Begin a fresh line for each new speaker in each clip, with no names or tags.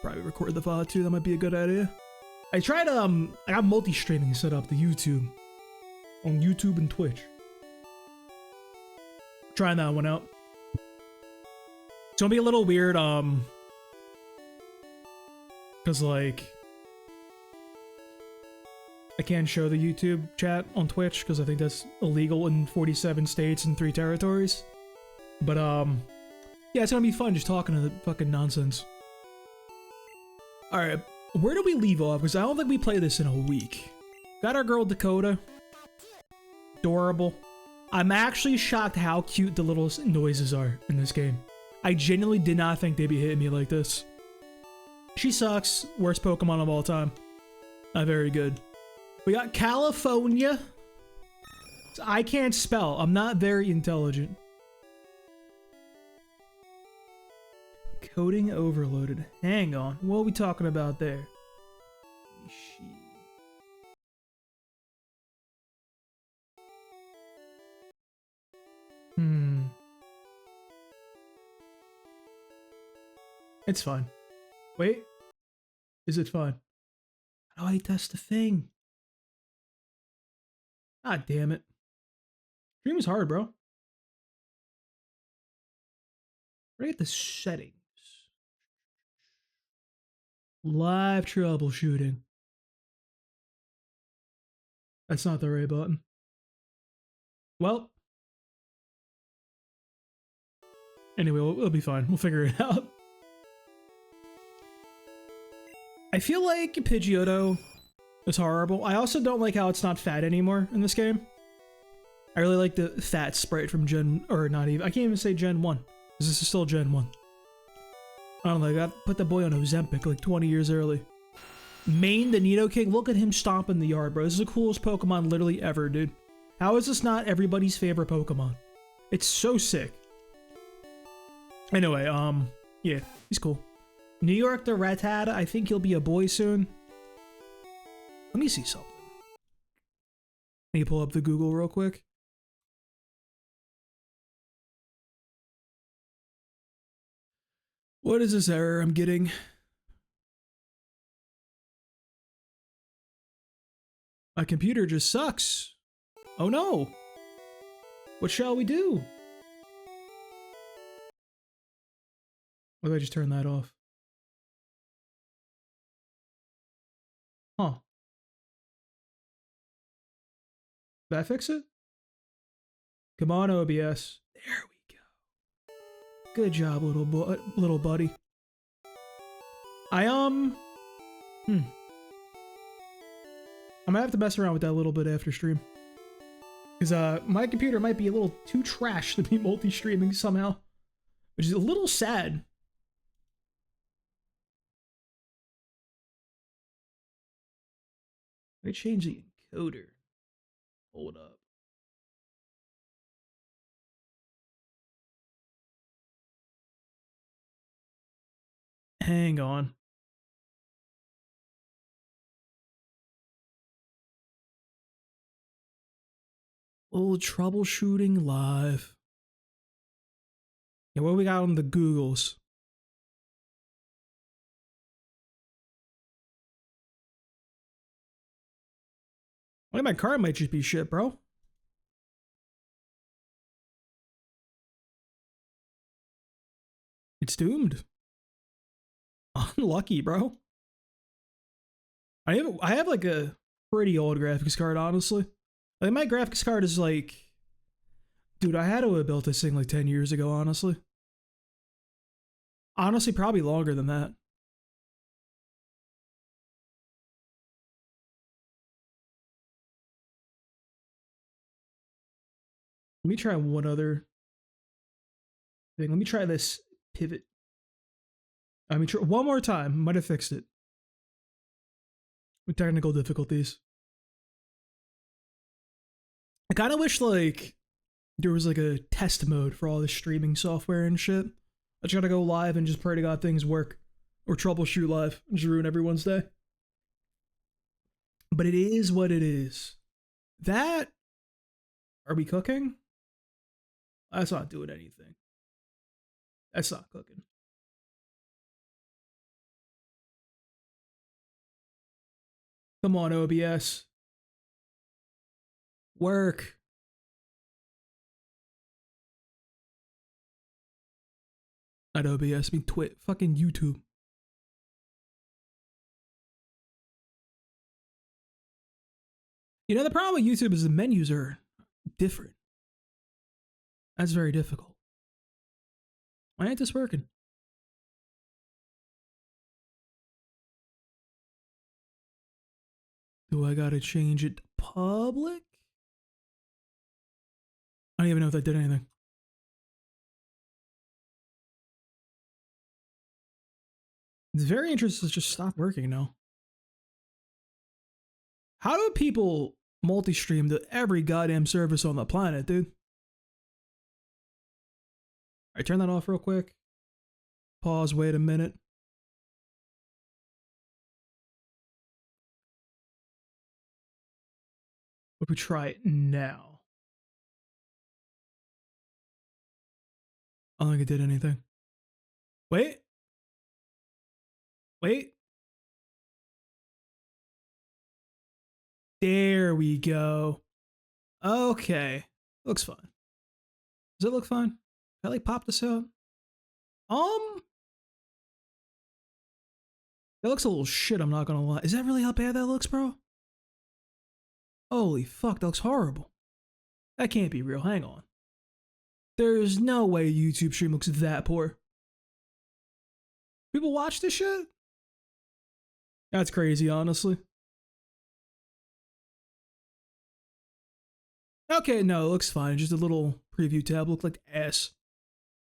Probably record the VOD too. That might be a good idea. I tried, I got multi-streaming set up to YouTube. On YouTube and Twitch. Trying that one out. It's gonna be a little weird, cause like, I can't show the YouTube chat on Twitch because I think that's illegal in 47 states and 3 territories. But, yeah, it's gonna be fun just talking to the fucking nonsense. Alright, where do we leave off? Because I don't think we play this in a week. Got our girl Dakota. Adorable. I'm actually shocked how cute the little noises are in this game. I genuinely did not think they'd be hitting me like this. She sucks. Worst Pokemon of all time. Not very good. We got California. I can't spell. I'm not very intelligent. Coding overloaded. Hang on. What are we talking about there? It's fine. Wait. Is it fine? How do I test the thing? God damn it. Stream is hard, bro. Right at the settings. Live troubleshooting. That's not the right button. Well. Anyway, we'll be fine. We'll figure it out. I feel like Pidgeotto is horrible. I also don't like how it's not fat anymore in this game. I really like the fat sprite from Gen... Or not even... I can't even say Gen 1. Because this is still Gen 1. I don't know. I got put the boy on Ozempic like 20 years early. Main, the Nidoking. Look at him stomping the yard, bro. This is the coolest Pokemon literally ever, dude. How is this not everybody's favorite Pokemon? It's so sick. Anyway, yeah. He's cool. New York the Rattata, I think he'll be a boy soon. Let me see something. Let me pull up the Google real quick. What is this error I'm getting? My computer just sucks. Oh no. What shall we do? Or did I just turn that off? Huh. Did I fix it? Come on, OBS. There we go. Good job, little buddy. I'm gonna have to mess around with that a little bit after stream. Because my computer might be a little too trash to be multi-streaming somehow. Which is a little sad. I change the encoder. Hold up. Hang on. Little troubleshooting live. Yeah, what we got on the Googles? I think my card might just be shit, bro. It's doomed. Unlucky, bro. I have like a pretty old graphics card, honestly. I think my graphics card is like... Dude, I had to have built this thing like 10 years ago, honestly. Honestly, probably longer than that. Let me try one other thing. Let me try this pivot. I mean, one more time. Might have fixed it. With technical difficulties. I kind of wish, like, there was, like, a test mode for all this streaming software and shit. I just gotta go live and just pray to God things work. Or troubleshoot live. And just ruin everyone's day. But it is what it is. That... Are we cooking? That's not doing anything. That's not cooking. Come on, OBS. Work. Not OBS, I mean fucking YouTube. You know, the problem with YouTube is the menus are different. That's very difficult. Why ain't this working? Do I gotta change it to public? I don't even know if that did anything. It's very interesting to just stop working now. How do people multi-stream to every goddamn service on the planet, dude? Alright, turn that off real quick. Pause, wait a minute. What if we try it now? I don't think it did anything. Wait. Wait. There we go. Okay. Looks fine. Does it look fine? Can I like pop this out? That looks a little shit, I'm not gonna lie. Is that really how bad that looks, bro? Holy fuck, that looks horrible. That can't be real. Hang on. There's no way YouTube stream looks that poor. People watch this shit? That's crazy, honestly. Okay, no, it looks fine. Just a little preview tab looked like ass.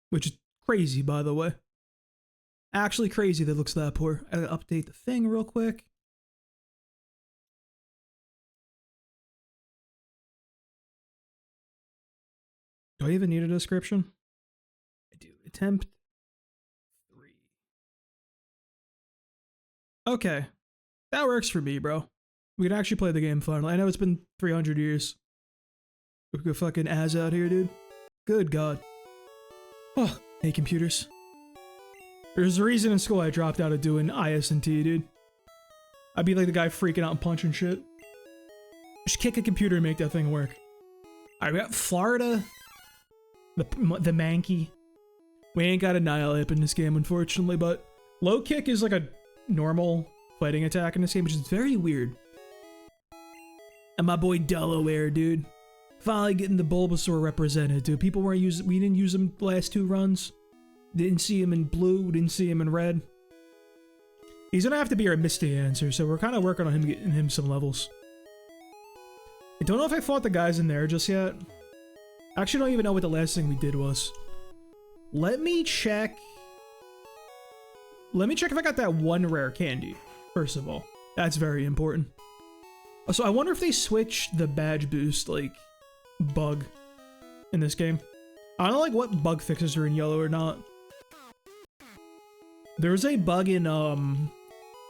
Which is crazy, by the way. Actually crazy that looks that poor. I gotta update the thing real quick. Do I even need a description? I do. Attempt 3. Okay. That works for me, bro. We can actually play the game finally. I know it's been 300 years. We could fucking ass out here, dude. Good God. Oh, hey, computers. There's a reason in school I dropped out of doing IS&T, dude. I'd be like the guy freaking out and punching shit. Just kick a computer and make that thing work. Alright, we got Florida. The Mankey. We ain't got Annihilate in this game, unfortunately, but low kick is like a normal fighting attack in this game, which is very weird. And my boy Delaware, dude. Finally getting the Bulbasaur represented, dude. People weren't using, we didn't use him the last 2 runs. Didn't see him in blue, didn't see him in red. He's gonna have to be our Misty answer, so we're kind of working on him getting him some levels. I don't know if I fought the guys in there just yet. I actually don't even know what the last thing we did was. Let me check. Let me check if I got that one rare candy, first of all. That's very important. So I wonder if they switched the badge boost, like, bug in this game. I don't know, like, what bug fixes are in yellow or not. There's a bug in,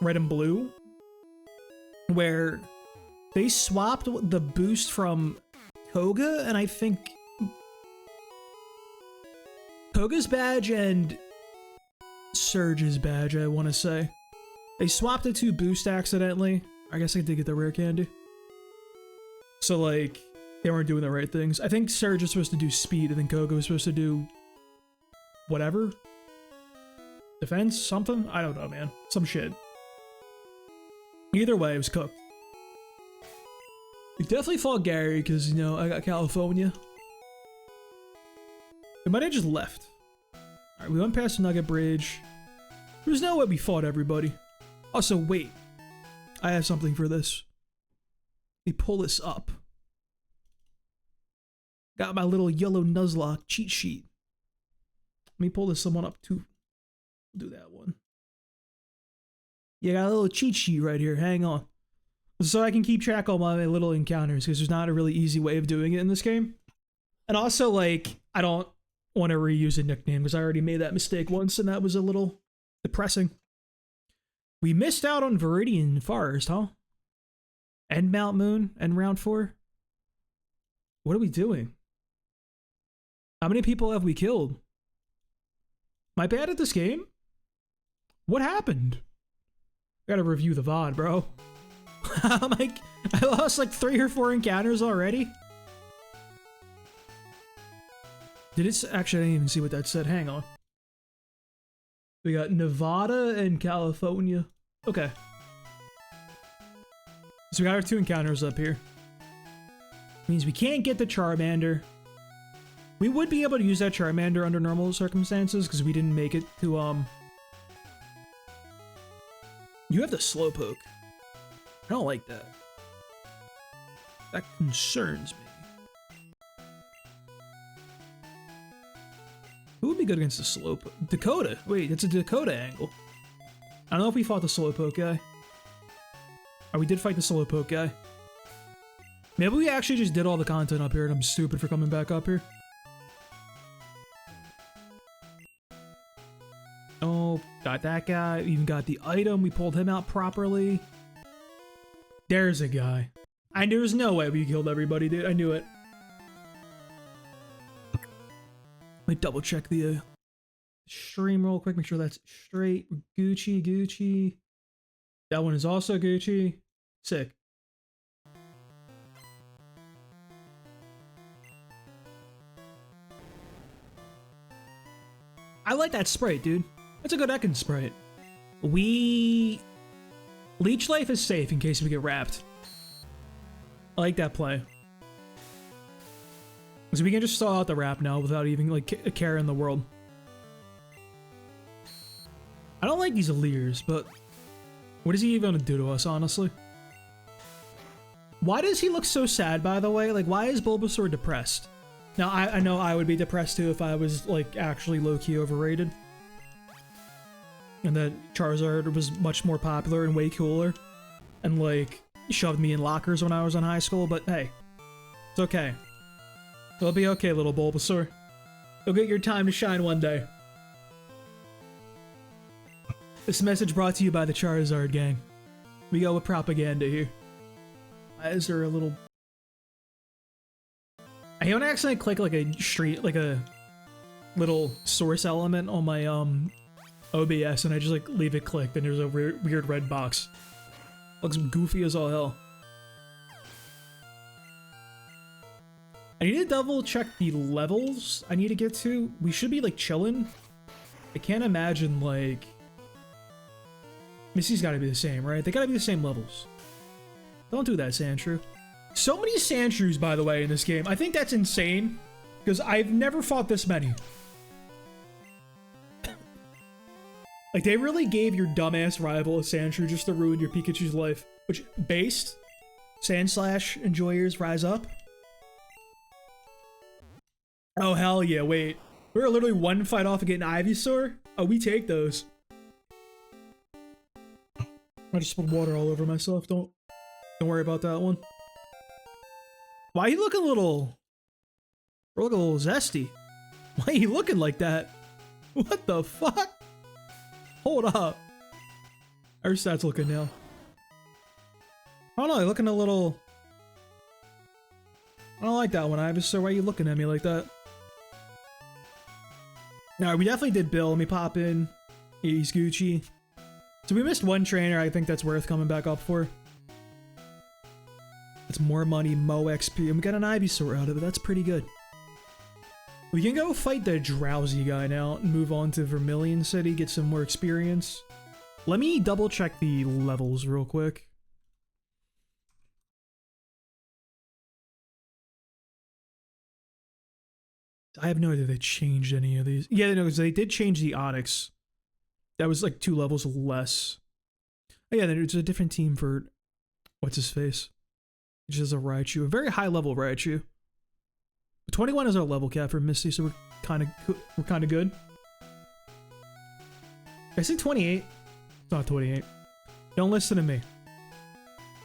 red and blue where they swapped the boost from Koga, and I think Koga's badge and Surge's badge, I want to say. They swapped the 2 boost accidentally. I guess I did get the rare candy. So, like, they weren't doing the right things. I think Surge was supposed to do speed, and then Koga was supposed to do whatever. Defense? Something? I don't know, man. Some shit. Either way, it was cooked. We definitely fought Gary, because, you know, I got California. We might have just left. Alright, we went past the Nugget Bridge. There's no way we fought everybody. Also, wait. I have something for this. Let me pull this up. Got my little yellow Nuzlocke cheat sheet. Let me pull this one up too. Do that one. Yeah, got a little cheat sheet right here. Hang on. So I can keep track of my little encounters, because there's not a really easy way of doing it in this game. And also, like, I don't want to reuse a nickname, because I already made that mistake once, and that was a little depressing. We missed out on Viridian Forest, huh? And Mount Moon and round 4? What are we doing? How many people have we killed? Am I bad at this game? What happened? I gotta review the VOD, bro. I'm like, I lost like 3 or 4 encounters already. Did it? Actually, I didn't even see what that said. Hang on. We got Nevada and California. Okay. So we got our 2 encounters up here. Means we can't get the Charmander. We would be able to use that Charmander under normal circumstances because we didn't make it to, You have the Slowpoke. I don't like that. That concerns me. Who would be good against the Slowpoke? Dakota. Wait, it's a Dakota angle. I don't know if we fought the Slowpoke guy. Oh, we did fight the Slowpoke guy. Maybe we actually just did all the content up here and I'm stupid for coming back up here. Oh, got that guy. Even got the item. We pulled him out properly. There's a guy. And there's no way we killed everybody, dude. I knew it. Let me double check the stream real quick. Make sure that's straight. Gucci, Gucci. That one is also Gucci. Sick. I like that sprite, dude. That's a good Ekans sprite. Leech Life is safe in case we get wrapped. I like that play. So we can just stall out the wrap now without even like a care in the world. I don't like these Aleers, but what is he even gonna do to us, honestly? Why does he look so sad, by the way? Like, why is Bulbasaur depressed? Now, I know I would be depressed too if I was, like, actually low-key overrated. And that Charizard was much more popular and way cooler. And, like, shoved me in lockers when I was in high school, but hey. It's okay. It'll be okay, little Bulbasaur. You'll get your time to shine one day. This message brought to you by the Charizard gang. We go with propaganda here. Why is there a little... I don't accidentally click like a little source element on my OBS and I just like leave it clicked and there's a weird red box. Looks goofy as all hell. I need to double check the levels I need to get to. We should be like chilling. I can't imagine like... Misty's gotta be the same, right? They gotta be the same levels. Don't do that, Sandshrew. So many Sandshrews, by the way, in this game. I think that's insane, because I've never fought this many. Like, they really gave your dumbass rival a Sandshrew just to ruin your Pikachu's life. Which, based, Sandslash enjoyers rise up. Oh, hell yeah, wait. We were literally one fight off of getting Ivysaur? Oh, we take those. I just spilled water all over myself. Don't worry about that one. Why are you looking a little... We're looking a little zesty. Why are you looking like that? What the fuck? Hold up. Our stats looking now. I don't know, you're looking a little... I don't like that one, Ivysaur. Why are you looking at me like that? Alright, we definitely did Bill. Let me pop in. He's Gucci. So we missed one trainer. I think that's worth coming back up for. It's more money, Mo XP, and we got an Ivysaur out of it. That's pretty good. We can go fight the Drowsy guy now and move on to Vermilion City, get some more experience. Let me double check the levels real quick. I have no idea they changed any of these. Yeah, no, because they did change the Onyx. That was like 2 levels less. Oh yeah, there's a different team for... What's his face? Which is a Raichu. A very high level Raichu. 21 is our level cap for Misty, so we're kind of good. I say 28. It's not 28. Don't listen to me.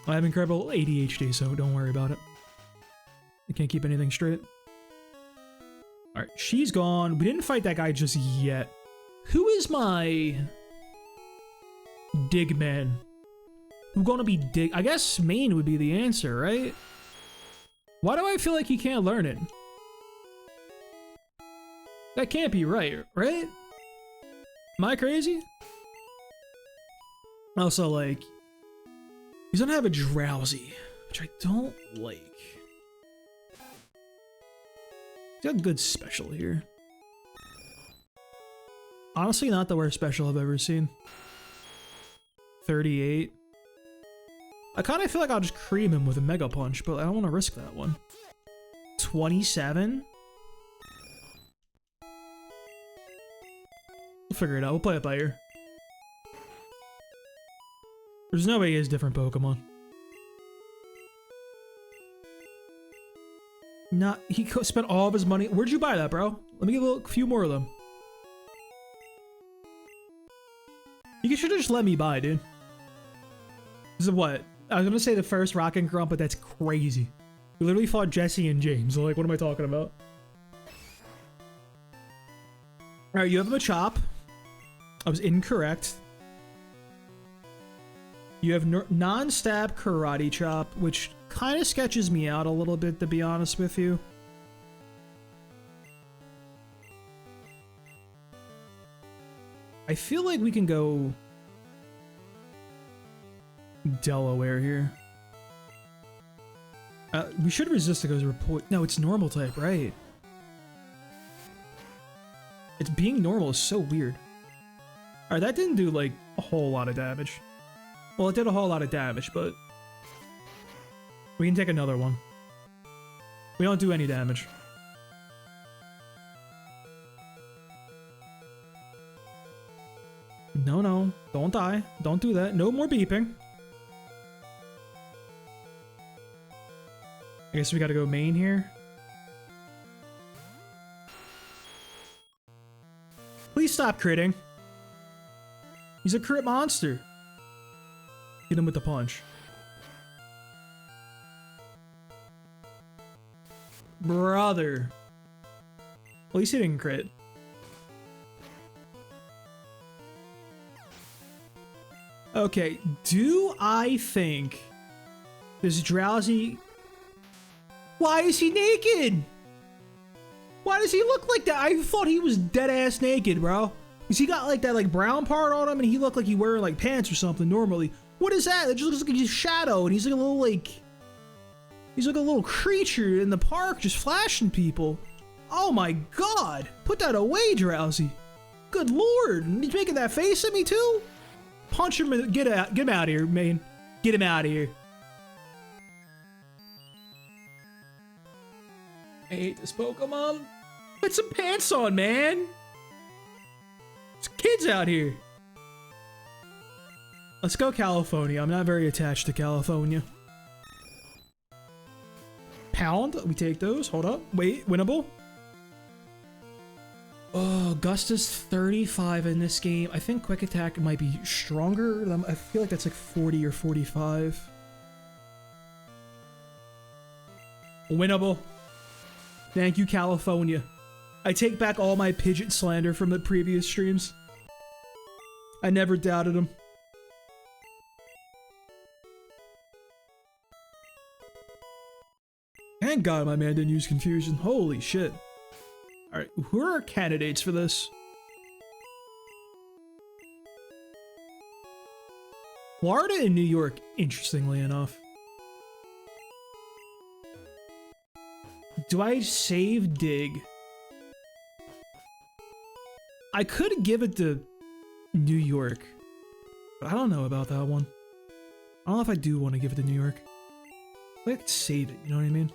I have incredible ADHD, so don't worry about it. I can't keep anything straight. Alright, she's gone. We didn't fight that guy just yet. Who is my... Digman? Who's gonna be Dig... I guess Main would be the answer, right? Why do I feel like he can't learn it? That can't be right? Am I crazy? Also, like... He's gonna have a Drowsy, which I don't like. He's got good special here. Honestly, not the worst special I've ever seen. 38. I kind of feel like I'll just cream him with a Mega Punch, but I don't want to risk that one. 27? We'll figure it out. We'll play it by ear. There's no way he has different Pokemon. Not, he spent all of his money. Where'd you buy that, bro? Let me get a few more of them. You should have just let me buy, dude. This is what? I was gonna say the first Rock and Grump, but that's crazy. We literally fought Jesse and James. Like, what am I talking about? Alright, you have a Machop. I was incorrect. You have non-stab Karate Chop, which kind of sketches me out a little bit, to be honest with you. I feel like we can go Delaware here. We should resist it because report. No, it's normal type, right? It's being normal is so weird. Alright, that didn't do like a whole lot of damage. Well, it did a whole lot of damage, but we can take another one. We don't do any damage. No, no, don't die. Don't do that. No more beeping. I guess we gotta go main here. Please stop critting. He's a crit monster. Hit him with the punch. Brother. At least he didn't crit. Okay, do I think this Drowsy... Why is he naked? Why does he look like that? I thought he was dead ass naked, bro. Cause he got like that like brown part on him and he looked like he wearing like pants or something normally. What is that? It just looks like he's a shadow and he's like a little like... He's like a little creature in the park just flashing people. Oh my god! Put that away, Drowsy. Good lord! He's making that face at me too? Punch him and get him out of here, man. Get him out of here. I hate this Pokemon. Put some pants on, man. There's kids out here. Let's go California. I'm not very attached to California. Pound. We take those. Hold up. Wait. Winnable. Oh, Gust is 35 in this game. I think Quick Attack might be stronger. I feel like that's like 40 or 45. Winnable. Thank you, California. I take back all my Pidgeot slander from the previous streams. I never doubted him. Thank God my man didn't use Confusion. Holy shit. Alright, who are our candidates for this? Florida and New York, interestingly enough. Do I save Dig? I could give it to New York, but I don't know about that one. I don't know if I do want to give it to New York. I could save it, you know what I mean?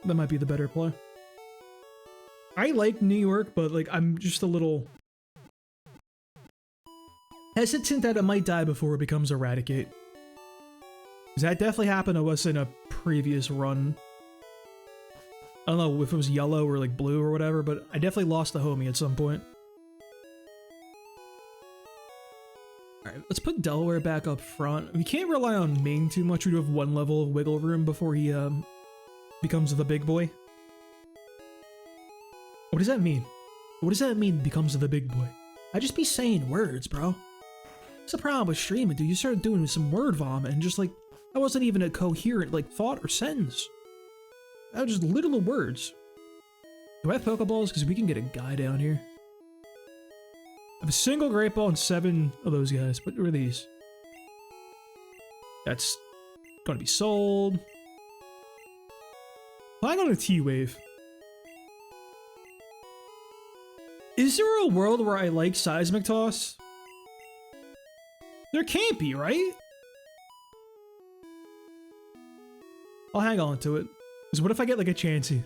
That might be the better play. I like New York, but like I'm just a little hesitant that it might die before it becomes Eradicate. Because that definitely happened to us in a previous run. I don't know if it was yellow or like blue or whatever, but I definitely lost the homie at some point. Alright, let's put Delaware back up front. We can't rely on Ming too much. We do have one level of wiggle room before he becomes the big boy. What does that mean? What does that mean, becomes the big boy? I just be saying words, bro. What's the problem with streaming, dude? You started doing some word vomit and just like, that wasn't even a coherent like thought or sentence. That was just little words. Do I have Pokeballs? Because we can get a guy down here. I have a single Great Ball and 7 of those guys. What are these? That's gonna be sold. Flying on a T-Wave. Is there a world where I like Seismic Toss? There can't be, right? I'll hang on to it. Because what if I get like a Chansey?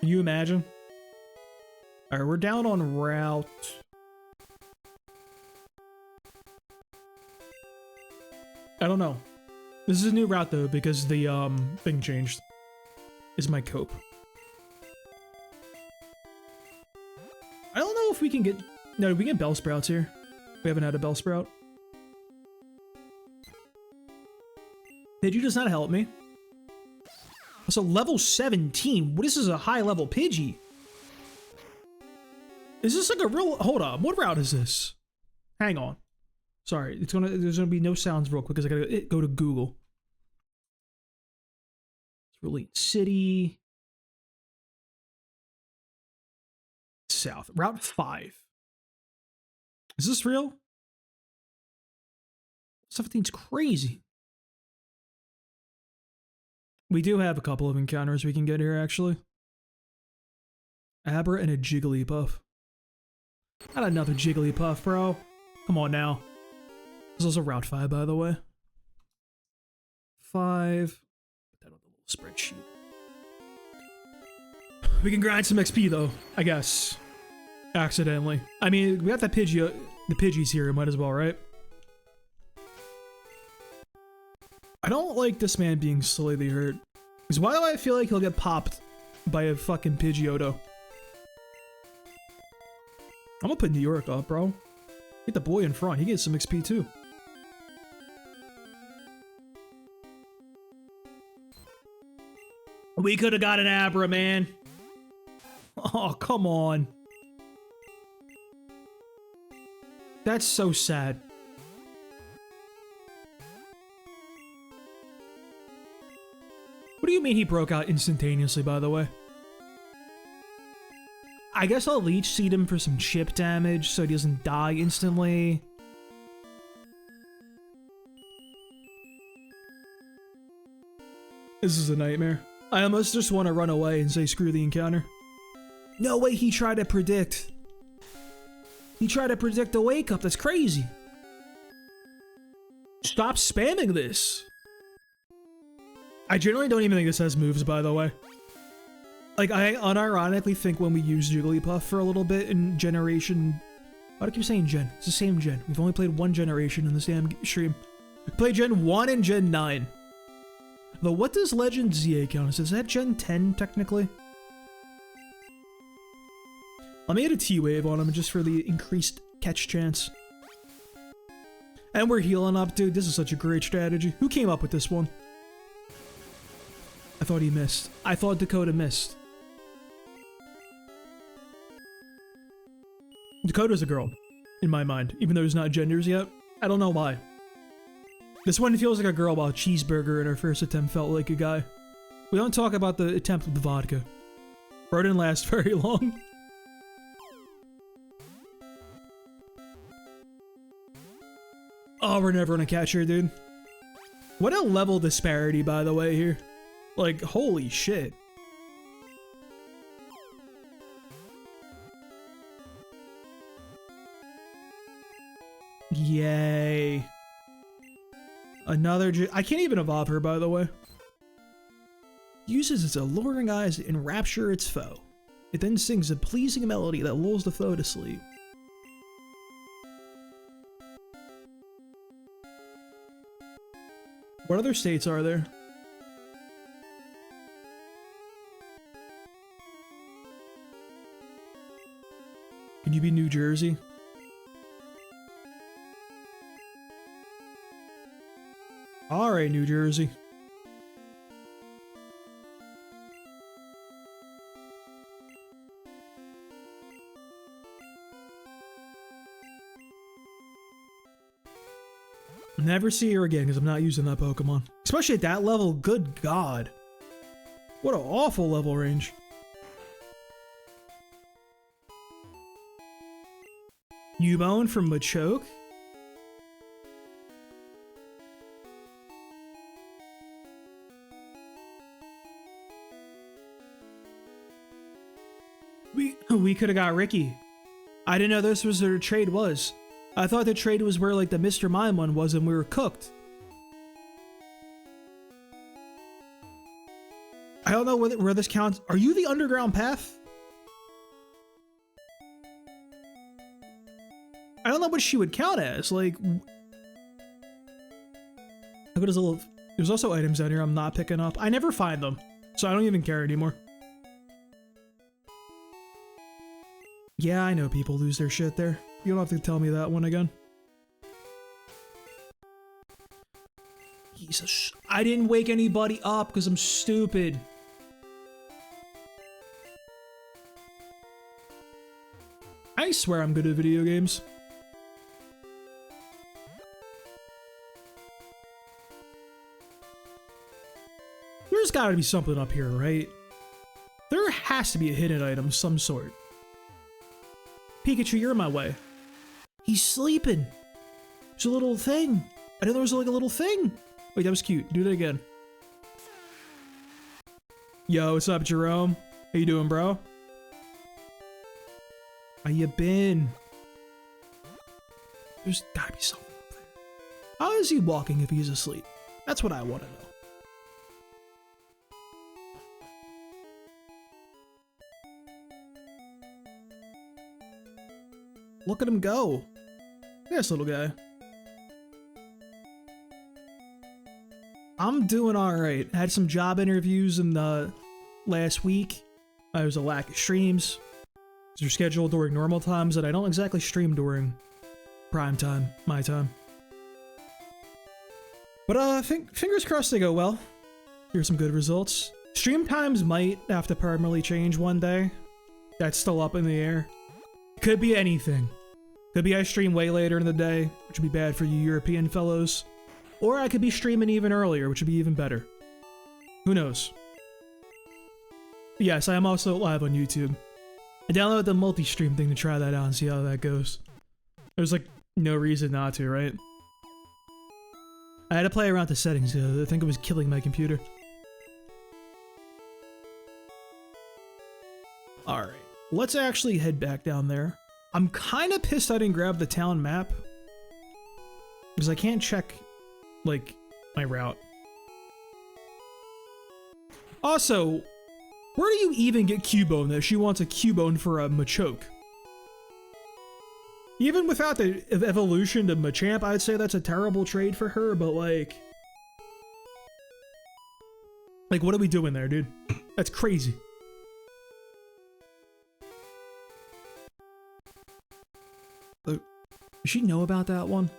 Can you imagine? Alright, we're down on route. I don't know. This is a new route though because the thing changed. Is my cope. I don't know if we can get... No, we get Bellsprouts here. We haven't had a Bellsprout. Pidgey does not help me. So level 17. This is a high level Pidgey. Is this like a real... Hold on. What route is this? Hang on. Sorry. There's gonna be no sounds real quick because I gotta go to Google. Cerulean City. South. Route 5. Is this real? 17's crazy. We do have a couple of encounters we can get here, actually. Abra and a Jigglypuff. Not another Jigglypuff, bro. Come on now. This is also Route 5, by the way. 5. Put that on the little spreadsheet. We can grind some XP, though, I guess. Accidentally. I mean, we got that Pidgey, the Pidgeys here, might as well, right? I don't like this man being slightly hurt. Because why do I feel like he'll get popped by a fucking Pidgeotto? I'm gonna put New York up, bro. Get the boy in front. He gets some XP too. We could have got an Abra, man. Oh, come on. That's so sad. What do you mean he broke out instantaneously, by the way? I guess I'll Leech Seed him for some chip damage so he doesn't die instantly. This is a nightmare. I almost just want to run away and say screw the encounter. No way, he tried to predict. He tried to predict a wake up. That's crazy. Stop spamming this. I generally don't even think this has moves, by the way. Like, I unironically think when we use Jigglypuff for a little bit in Generation... Why do I keep saying Gen? It's the same Gen. We've only played one generation in this damn stream. We played Gen 1 and Gen 9. Though, what does Legend ZA count as? Is that Gen 10, technically? Let me get a T-Wave on him just for the increased catch chance. And we're healing up, dude. This is such a great strategy. Who came up with this one? I thought he missed. I thought Dakota missed. Dakota's a girl, in my mind, even though there's not genders yet. I don't know why. This one feels like a girl while Cheeseburger in her first attempt felt like a guy. We don't talk about the attempt with the vodka. Bro didn't last very long. Oh, we're never gonna catch her, dude. What a level disparity, by the way, here. Like, holy shit. Yay. Another I can't even evolve her, by the way. Uses its alluring eyes to enrapture its foe. It then sings a pleasing melody that lulls the foe to sleep. What other states are there? Can you be New Jersey? Alright, New Jersey. Never see her again because I'm not using that Pokemon. Especially at that level, good god. What an awful level range. Cubone from Machoke? We could have got Ricky. I didn't know this was where the trade was. I thought the trade was where like the Mr. Mime one was and we were cooked. I don't know where this counts. Are you the underground path? I don't know what she would count as. Like, look at his little. There's also items down here I'm not picking up. I never find them, so I don't even care anymore. Yeah, I know people lose their shit there. You don't have to tell me that one again. Jesus, I didn't wake anybody up because I'm stupid. I swear I'm good at video games. There's gotta be something up here, right? There has to be a hidden item of some sort. Pikachu, you're in my way. He's sleeping. There's a little thing. I know there was like a little thing. Wait, that was cute. Do that again. Yo, what's up, Jerome? How you doing, bro? How you been? There's gotta be something up there. How is he walking if he's asleep? That's what I want to know. Look at him go. This little guy. I'm doing alright. Had some job interviews in the last week. There was a lack of streams. They're scheduled during normal times that I don't exactly stream during prime time, my time. But fingers crossed they go well. Here's some good results. Stream times might have to permanently change one day. That's still up in the air. Could be anything. Could be I stream way later in the day, which would be bad for you European fellows. Or I could be streaming even earlier, which would be even better. Who knows? Yes, I am also live on YouTube. I downloaded the multi-stream thing to try that out and see how that goes. There's like no reason not to, right? I had to play around with the settings because I think it was killing my computer. Alright, let's actually head back down there. I'm kind of pissed I didn't grab the town map. Because I can't check, like, my route. Also, where do you even get Cubone that she wants a Cubone for a Machoke? Even without the evolution to Machamp, I'd say that's a terrible trade for her, but like, what are we doing there, dude? That's crazy. Does she know about that one?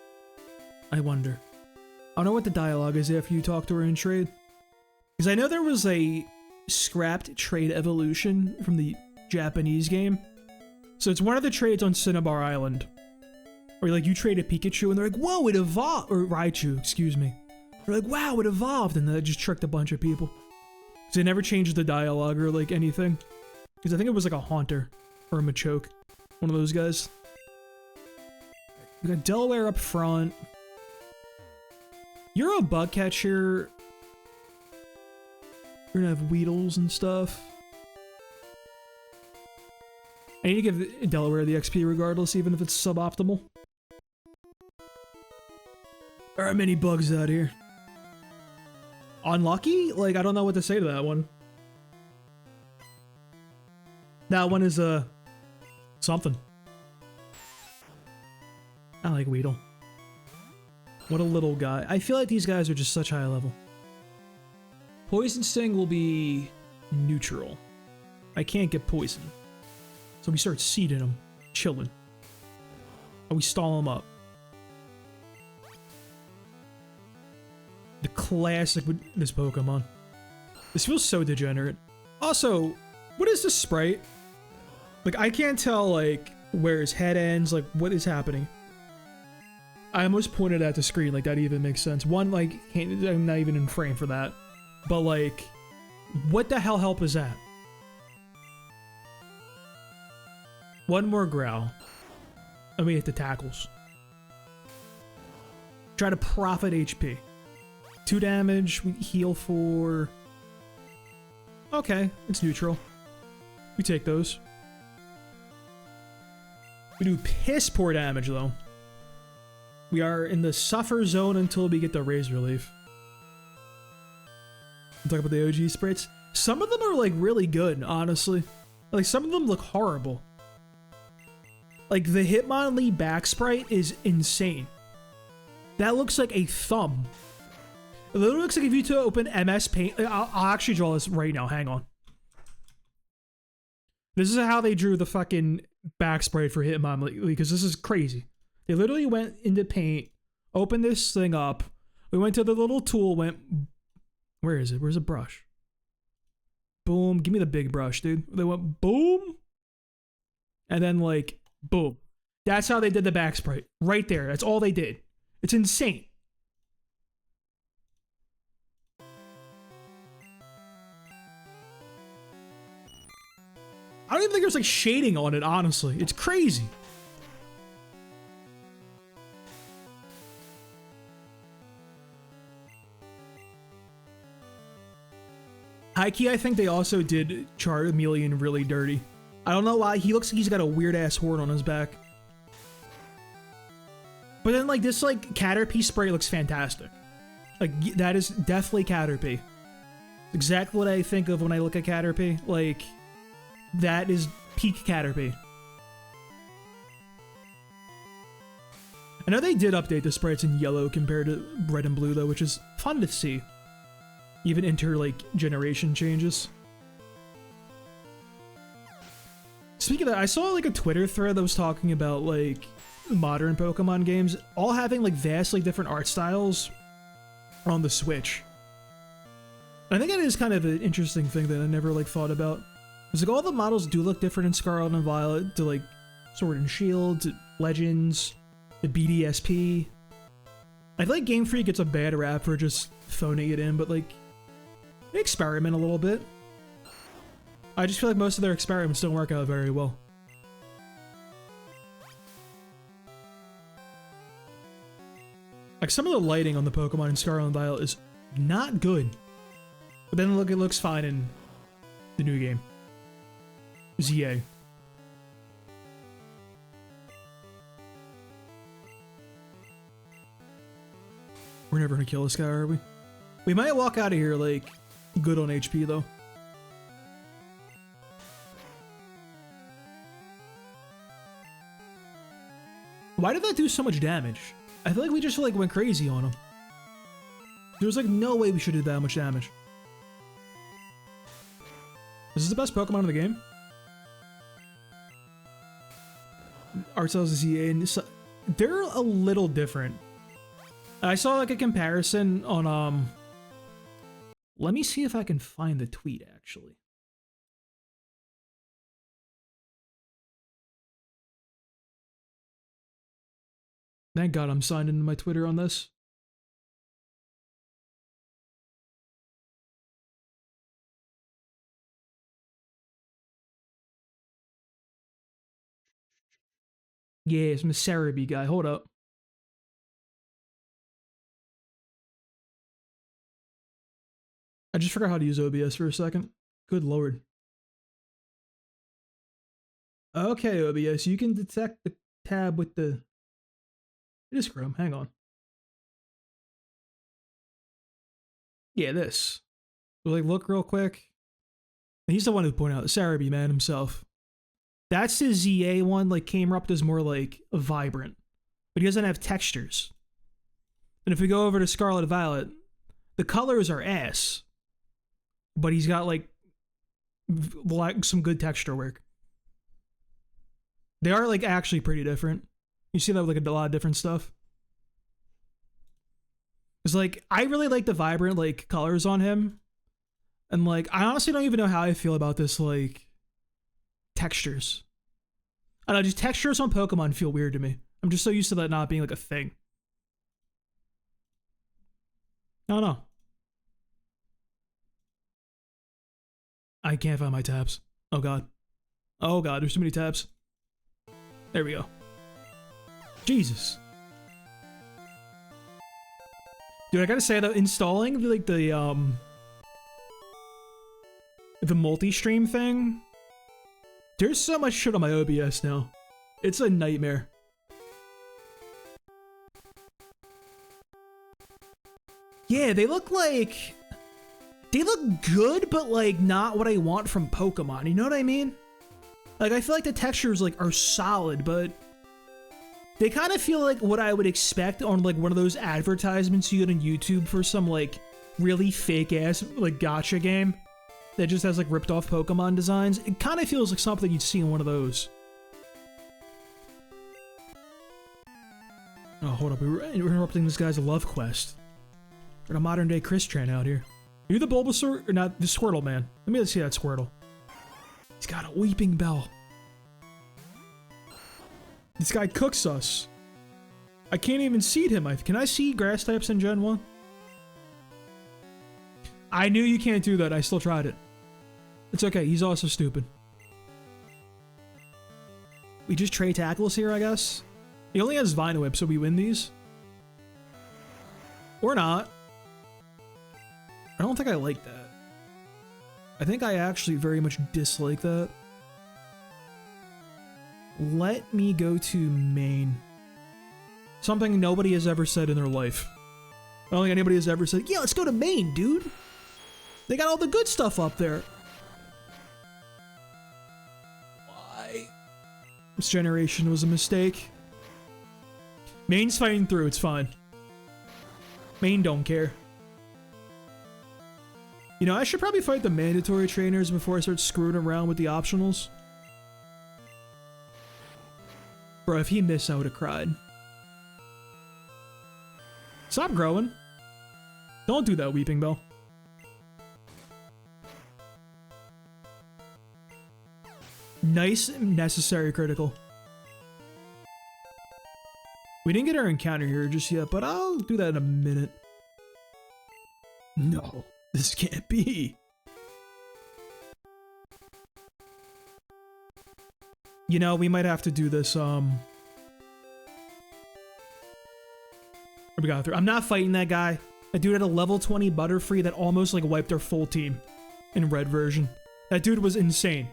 I wonder. I don't know what the dialogue is after you talk to her in trade. Because I know there was a scrapped trade evolution from the Japanese game. So it's one of the trades on Cinnabar Island. Where like you trade a Pikachu and they're like, whoa, it evolved! Or Raichu, excuse me. They're like, wow, it evolved! And then it just tricked a bunch of people. So they never changed the dialogue or like anything. Because I think it was like a Haunter. Or a Machoke. One of those guys. We got Delaware up front. You're a bug catcher. We're gonna have Weedles and stuff. I need to give Delaware the XP regardless, even if it's suboptimal. There are many bugs out here. Unlucky? Like, I don't know what to say to that one. That one is, something. I like Weedle. What a little guy. I feel like these guys are just such high level. Poison Sting will be neutral. I can't get poison. So we start seeding them. Chilling. And we stall them up. The classic with this Pokemon. This feels so degenerate. Also, what is this sprite? Like, I can't tell, like, where his head ends. Like, what is happening? I almost pointed at the screen, like that even makes sense. One, like, I'm not even in frame for that. But, like, what the hell help is that? One more growl. And we hit the tackles. Try to profit HP. 2 damage, we heal for... Okay, it's neutral. We take those. We do piss poor damage though. We are in the suffer zone until we get the Razor Leaf. Talk about the OG sprites. Some of them are like really good, honestly. Like some of them look horrible. Like the Hitmonlee back sprite is insane. That looks like a thumb. It literally looks like if you to open MS Paint. I'll actually draw this right now. Hang on. This is how they drew the fucking back sprite for Hitmonlee, because this is crazy. They literally went into Paint, opened this thing up. We went to the little tool, went... Where is it? Where's the brush? Boom. Give me the big brush, dude. They went boom. And then like, boom. That's how they did the back sprite. Right there. That's all they did. It's insane. I don't even think there's like shading on it, honestly. It's crazy. High-key, I think they also did Charmeleon really dirty. I don't know why. He looks like he's got a weird-ass horn on his back. But then, like, this, like, Caterpie spray looks fantastic. Like, that is definitely Caterpie. Exactly what I think of when I look at Caterpie. Like, that is peak Caterpie. I know they did update the sprites in yellow compared to red and blue, though, which is fun to see. Even enter, like, generation changes. Speaking of that, I saw, like, a Twitter thread that was talking about, like, modern Pokemon games all having, like, vastly different art styles on the Switch. I think that is kind of an interesting thing that I never, like, thought about. It's like, all the models do look different in Scarlet and Violet to, like, Sword and Shield, to Legends, the BDSP. I feel like Game Freak gets a bad rap for just phoning it in, but, like, they experiment a little bit. I just feel like most of their experiments don't work out very well. Like, some of the lighting on the Pokemon in Scarlet and Violet is not good. But then look, it looks fine in the new game. ZA. We're never gonna kill this guy, are we? We might walk out of here, like, good on HP, though. Why did that do so much damage? I feel like we just, like, went crazy on him. There's, like, no way we should do that much damage. Is this the best Pokemon in the game? Art styles is ZA, and they're a little different. I saw, like, a comparison on, let me see if I can find the tweet, actually. Thank God I'm signed into my Twitter on this. Yeah, it's my Cerebi guy. Hold up. I just forgot how to use OBS for a second. Good lord. Okay, OBS, you can detect the tab with the... It is Chrome, hang on. Yeah, this. So, like, look real quick. He's the one who pointed out, Cerebi man himself. That's the ZA one, like, Camerupt is more, like, vibrant. But he doesn't have textures. And if we go over to Scarlet and Violet, the colors are ass. But he's got, like some good texture work. They are, like, actually pretty different. You see that with, like, a lot of different stuff. It's like, I really like the vibrant, like, colors on him. And, like, I honestly don't even know how I feel about this, like, textures. I don't know, just textures on Pokemon feel weird to me. I'm just so used to that not being, like, a thing. I don't know. I can't find my tabs. Oh, God. Oh, God, there's too many tabs. There we go. Jesus. Dude, I gotta say that installing, like, the multi-stream thing, there's so much shit on my OBS now. It's a nightmare. Yeah, they look like... They look good, but like not what I want from Pokemon. You know what I mean? Like, I feel like the textures like are solid, but they kind of feel like what I would expect on like one of those advertisements you get on YouTube for some like really fake ass like gacha game that just has like ripped off Pokemon designs. It kind of feels like something you'd see in one of those. Oh, hold up. We're interrupting this guy's love quest. We're a modern day Chris Tran out here. Are you the Bulbasaur or not? The Squirtle man. Let me see that Squirtle. He's got a Weeping Bell. This guy cooks us. I can't even seed him. Can I seed grass types in Gen 1? I knew you can't do that. I still tried it. It's okay. He's also stupid. We just trade tackles here, I guess. He only has Vine Whip, so we win these. Or not. I don't think I like that. I think I actually very much dislike that. Let me go to main. Something nobody has ever said in their life. I don't think anybody has ever said, yeah, let's go to main, dude. They got all the good stuff up there. Why? This generation was a mistake. Main's fighting through, it's fine. Main don't care. You know, I should probably fight the mandatory trainers before I start screwing around with the optionals. Bro, if he missed, I would have cried. Stop growing. Don't do that, Weeping Bell. Nice, necessary critical. We didn't get our encounter here just yet, but I'll do that in a minute. No, this can't be. You know, we might have to do this, what we got through. I'm not fighting that guy. That dude had a level 20 Butterfree that almost like wiped our full team in red version. That dude was insane.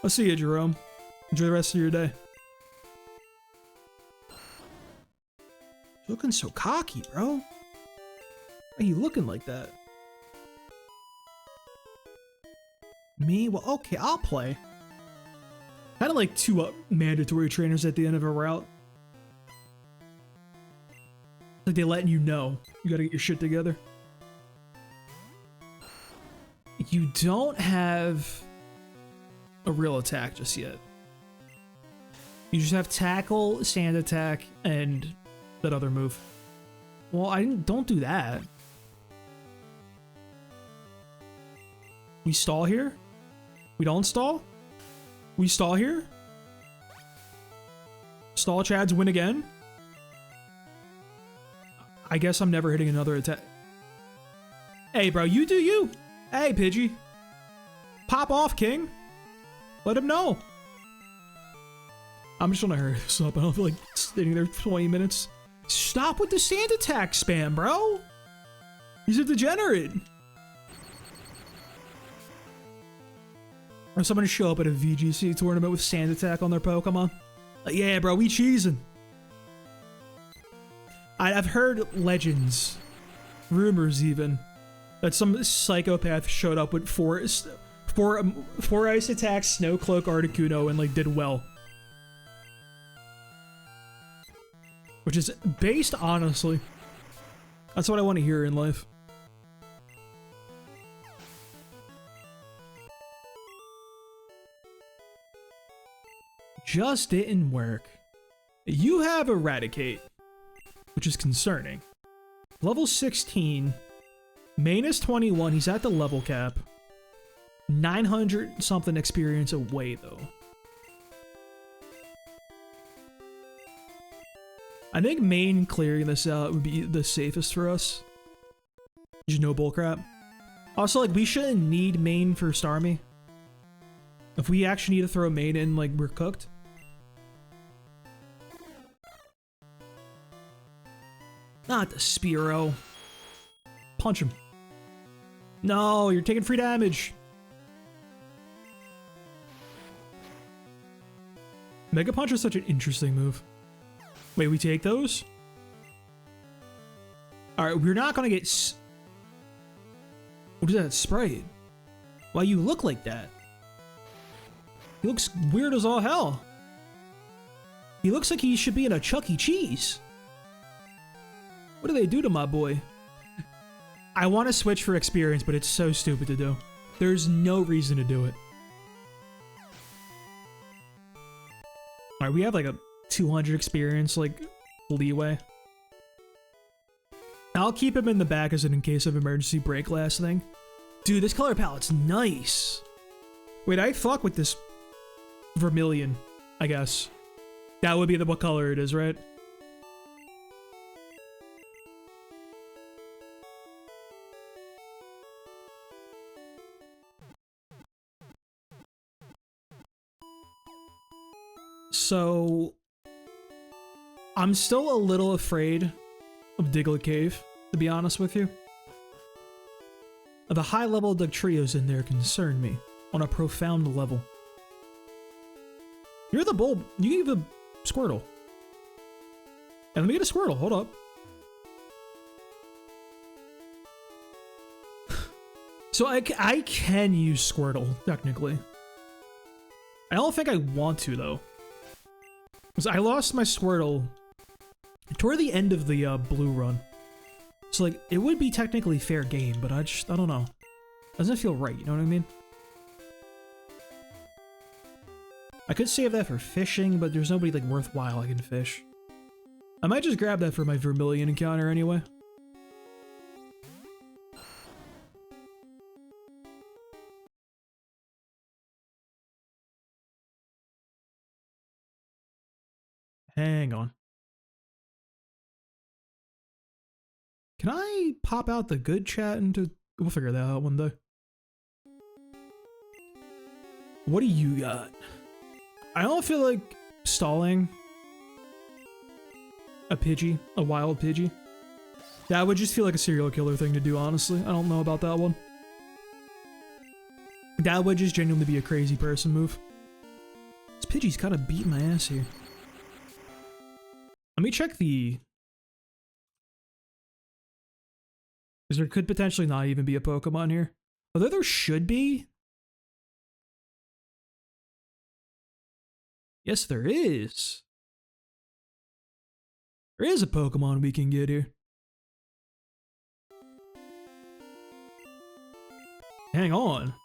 I'll see you, Jerome. Enjoy the rest of your day. You're looking so cocky, bro. Why are you looking like that? Me? Well, okay, I'll play. Kind of like two mandatory trainers at the end of a route. Like they letting you know you gotta get your shit together. You don't have a real attack just yet. You just have tackle, sand attack, and that other move. Well, don't do that. We stall here? We don't stall? We stall here? Stall Chads win again? I guess I'm never hitting another attack. Hey, bro, you do you. Hey, Pidgey. Pop off, King. Let him know. I'm just trying to hurry this up. I don't feel like sitting there 20 minutes. Stop with the sand attack spam, bro. He's a degenerate. Or someone show up at a VGC tournament with sand attack on their Pokemon. Like, yeah, bro, we cheesing. I've heard legends, rumors even, that some psychopath showed up with four ice attacks, Snow Cloak, Articuno, and like did well. Which is based, honestly. That's what I want to hear in life. Just didn't work. You have Eradicate, which is concerning. Level 16, main is 21, he's at the level cap. 900 something experience away though. I think main clearing this out would be the safest for us. Just no bullcrap. Also, like, we shouldn't need main for Starmie. If we actually need to throw main in, like, we're cooked. Not the Spearow. Punch him. No, you're taking free damage. Mega Punch is such an interesting move. Wait, we take those? Alright, we're not gonna get what is that, Sprite? Why you look like that? He looks weird as all hell. He looks like he should be in a Chuck E. Cheese. What do they do to my boy? I want to switch for experience, but it's so stupid to do. There's no reason to do it. Alright, we have like a 200 experience, like, leeway. I'll keep him in the back as an in case of emergency break last thing. Dude, this color palette's nice. Wait, I fuck with this vermilion, I guess. That would be what color it is, right? So, I'm still a little afraid of Diglett Cave, to be honest with you. The high-level Dugtrios in there concern me on a profound level. You're the bulb. You gave the Squirtle. And let me get a Squirtle. Hold up. So I can use Squirtle, technically. I don't think I want to, though. Because I lost my Squirtle toward the end of the blue run. So, like, it would be technically fair game, but I don't know. Doesn't feel right, you know what I mean? I could save that for fishing, but there's nobody, like, worthwhile I can fish. I might just grab that for my Vermilion encounter anyway. Hang on. Can I pop out the good chat into... We'll figure that out one day. What do you got? I don't feel like stalling a Pidgey, a wild Pidgey. That would just feel like a serial killer thing to do, honestly. I don't know about that one. That would just genuinely be a crazy person move. This Pidgey's kind of beating my ass here. Let me check the... Because there could potentially not even be a Pokemon here. Although there should be. Yes, there is. There is a Pokemon we can get here. Hang on.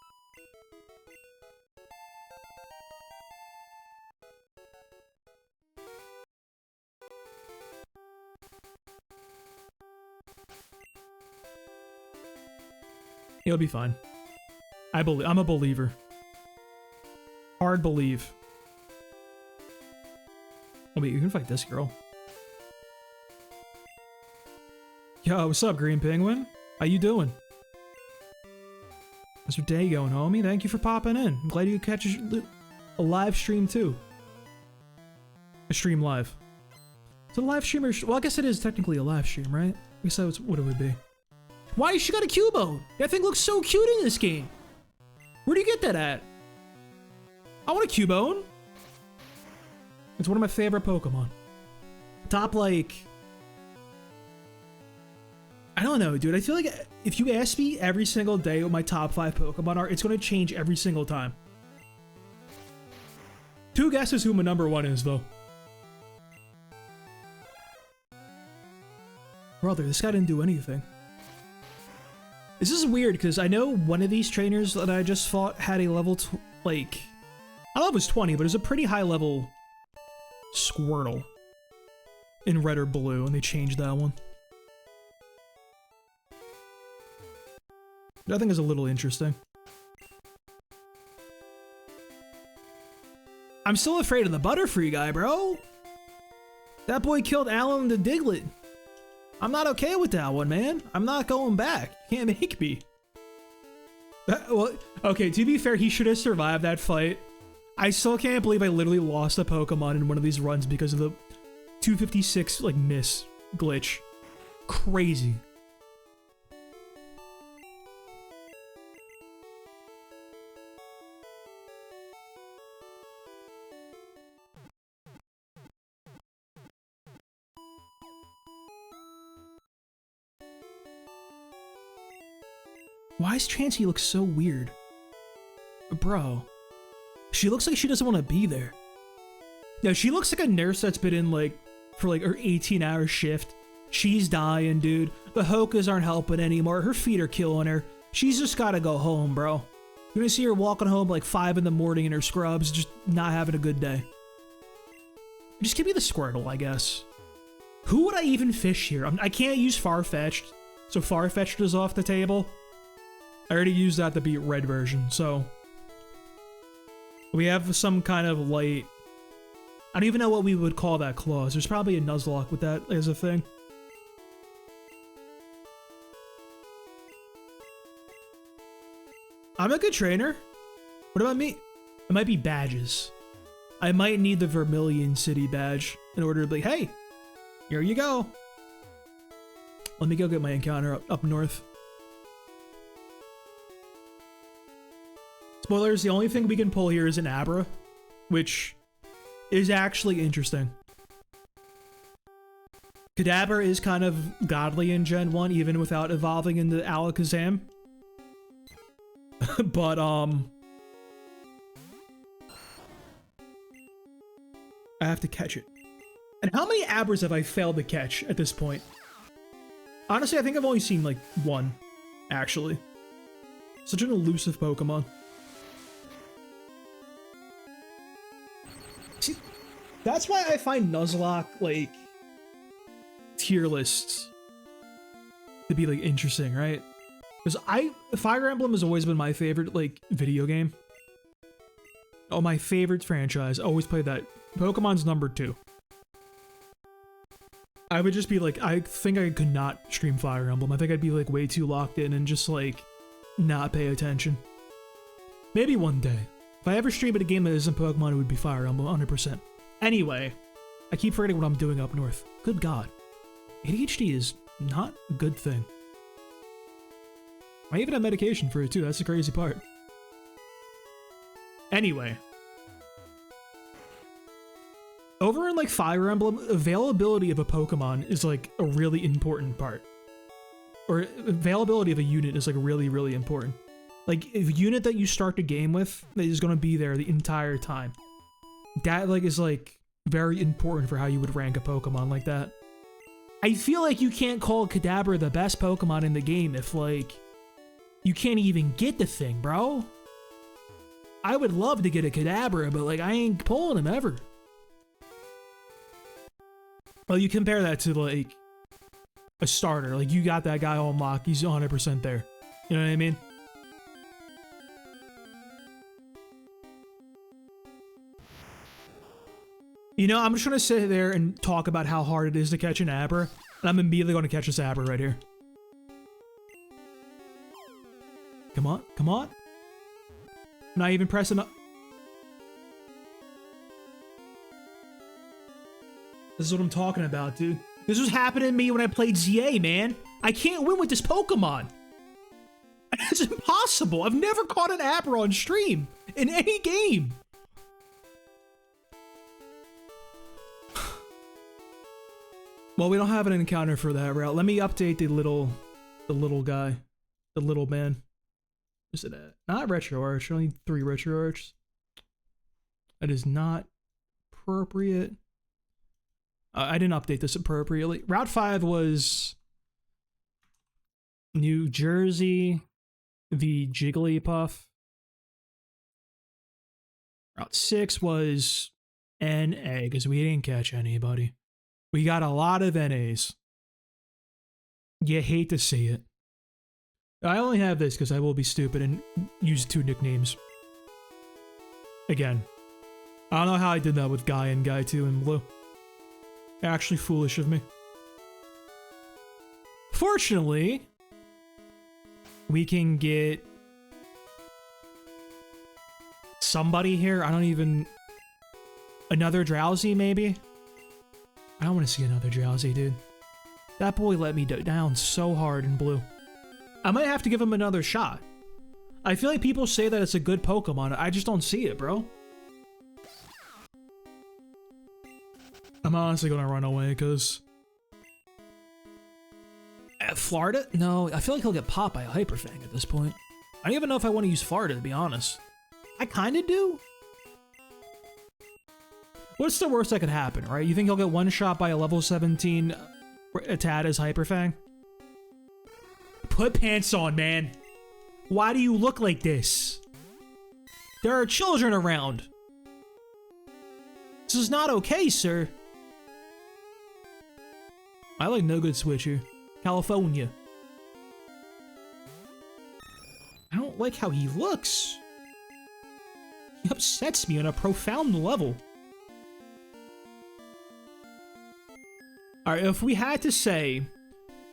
He'll be fine. I'm a believer. Hard believe. Oh wait, you can fight this girl. Yo, what's up, Green Penguin? How you doing? How's your day going, homie? Thank you for popping in. I'm glad you catch a live stream too. A stream live. It's a live stream or... Well, I guess it is technically a live stream, right? I guess that's what it would be. Why she got a Cubone? That thing looks so cute in this game. Where do you get that at? I want a Cubone. It's one of my favorite Pokemon. Top, like... I don't know, dude. I feel like if you ask me every single day what my top 5 Pokemon are, it's going to change every single time. 2 guesses who my number 1 is, though. Brother, this guy didn't do anything. This is weird, because I know one of these trainers that I just fought had a level, like... I don't know if it was 20, but it was a pretty high level Squirtle in red or blue, and they changed that one. That thing is a little interesting. I'm still afraid of the Butterfree guy, bro. That boy killed Alan the Diglett. I'm not okay with that one, man. I'm not going back. You can't make me. Well, okay, to be fair, he should have survived that fight. I still can't believe I literally lost a Pokemon in one of these runs because of the 256, like, miss glitch. Crazy. Why does Chansey look so weird? Bro. She looks like she doesn't want to be there. Yeah, she looks like a nurse that's been in like, for like her 18-hour shift. She's dying, dude. The Hokas aren't helping anymore. Her feet are killing her. She's just gotta go home, bro. You're gonna see her walking home like 5 in the morning in her scrubs, just not having a good day. Just give me the Squirtle, I guess. Who would I even fish here? I can't use Farfetch'd, so Farfetch'd is off the table. I already used that to beat red version, so... We have some kind of light... I don't even know what we would call that clause. There's probably a Nuzlocke with that as a thing. I'm a good trainer. What about me? It might be badges. I might need the Vermilion City badge in order to be, hey, here you go. Let me go get my encounter up north. Spoilers, the only thing we can pull here is an Abra, which is actually interesting. Kadabra is kind of godly in Gen 1, even without evolving into Alakazam. But, I have to catch it. And how many Abras have I failed to catch at this point? Honestly, I think I've only seen, like, one, actually. Such an elusive Pokemon. See, that's why I find Nuzlocke, like, tier lists to be, like, interesting, right? Because Fire Emblem has always been my favorite, like, video game. Oh, my favorite franchise. Always played that. Pokemon's number 2. I would just be like, I think I could not stream Fire Emblem. I think I'd be like way too locked in and just like not pay attention. Maybe one day. If I ever stream at a game that isn't Pokemon, it would be Fire Emblem, 100%. Anyway, I keep forgetting what I'm doing up north. Good God. ADHD is not a good thing. I even have medication for it too, that's the crazy part. Anyway. Over in like Fire Emblem, availability of a Pokemon is like a really important part. Or availability of a unit is like really, really important. Like a unit that you start the game with is going to be there the entire time. That like is like very important for how you would rank a Pokemon like that. I feel like you can't call Kadabra the best Pokemon in the game if like you can't even get the thing, bro. I would love to get a Kadabra, but like I ain't pulling him ever. Well, you compare that to, like, a starter. Like, you got that guy on lock. He's 100% there. You know what I mean? You know, I'm just going to sit there and talk about how hard it is to catch an Abra. And I'm immediately going to catch this Abra right here. Come on. Come on. I'm not even pressing up. This is what I'm talking about, dude. This was happening to me when I played ZA, man. I can't win with this Pokemon. It's impossible. I've never caught an Abra on stream in any game. Well, we don't have an encounter for that route. Let me update the little guy, the little man. Where's it at? Not Retro Arch. Only 3 Retro Arch. That is not appropriate. I didn't update this appropriately. Route 5 was New Jersey v Jigglypuff. Route 6 was NA, because we didn't catch anybody. We got a lot of NAs. You hate to see it. I only have this because I will be stupid and use 2 nicknames. Again. I don't know how I did that with Guy and Guy 2 in blue. Actually foolish of me. Fortunately, we can get somebody here. I don't even... Another Drowsy, maybe? I don't want to see another Drowsy, dude. That boy let me down so hard in blue. I might have to give him another shot. I feel like people say that it's a good Pokemon. I just don't see it, bro. I'm honestly gonna run away, because... Florida? No, I feel like he'll get popped by a Hyper Fang at this point. I don't even know if I want to use Florida, to be honest. I kind of do. What's the worst that could happen, right? You think he'll get one shot by a level 17 Rattatas Hyper Fang? Put pants on, man. Why do you look like this? There are children around. This is not okay, sir. I like no good switcher. California. I don't like how he looks. He upsets me on a profound level. Alright, if we had to say,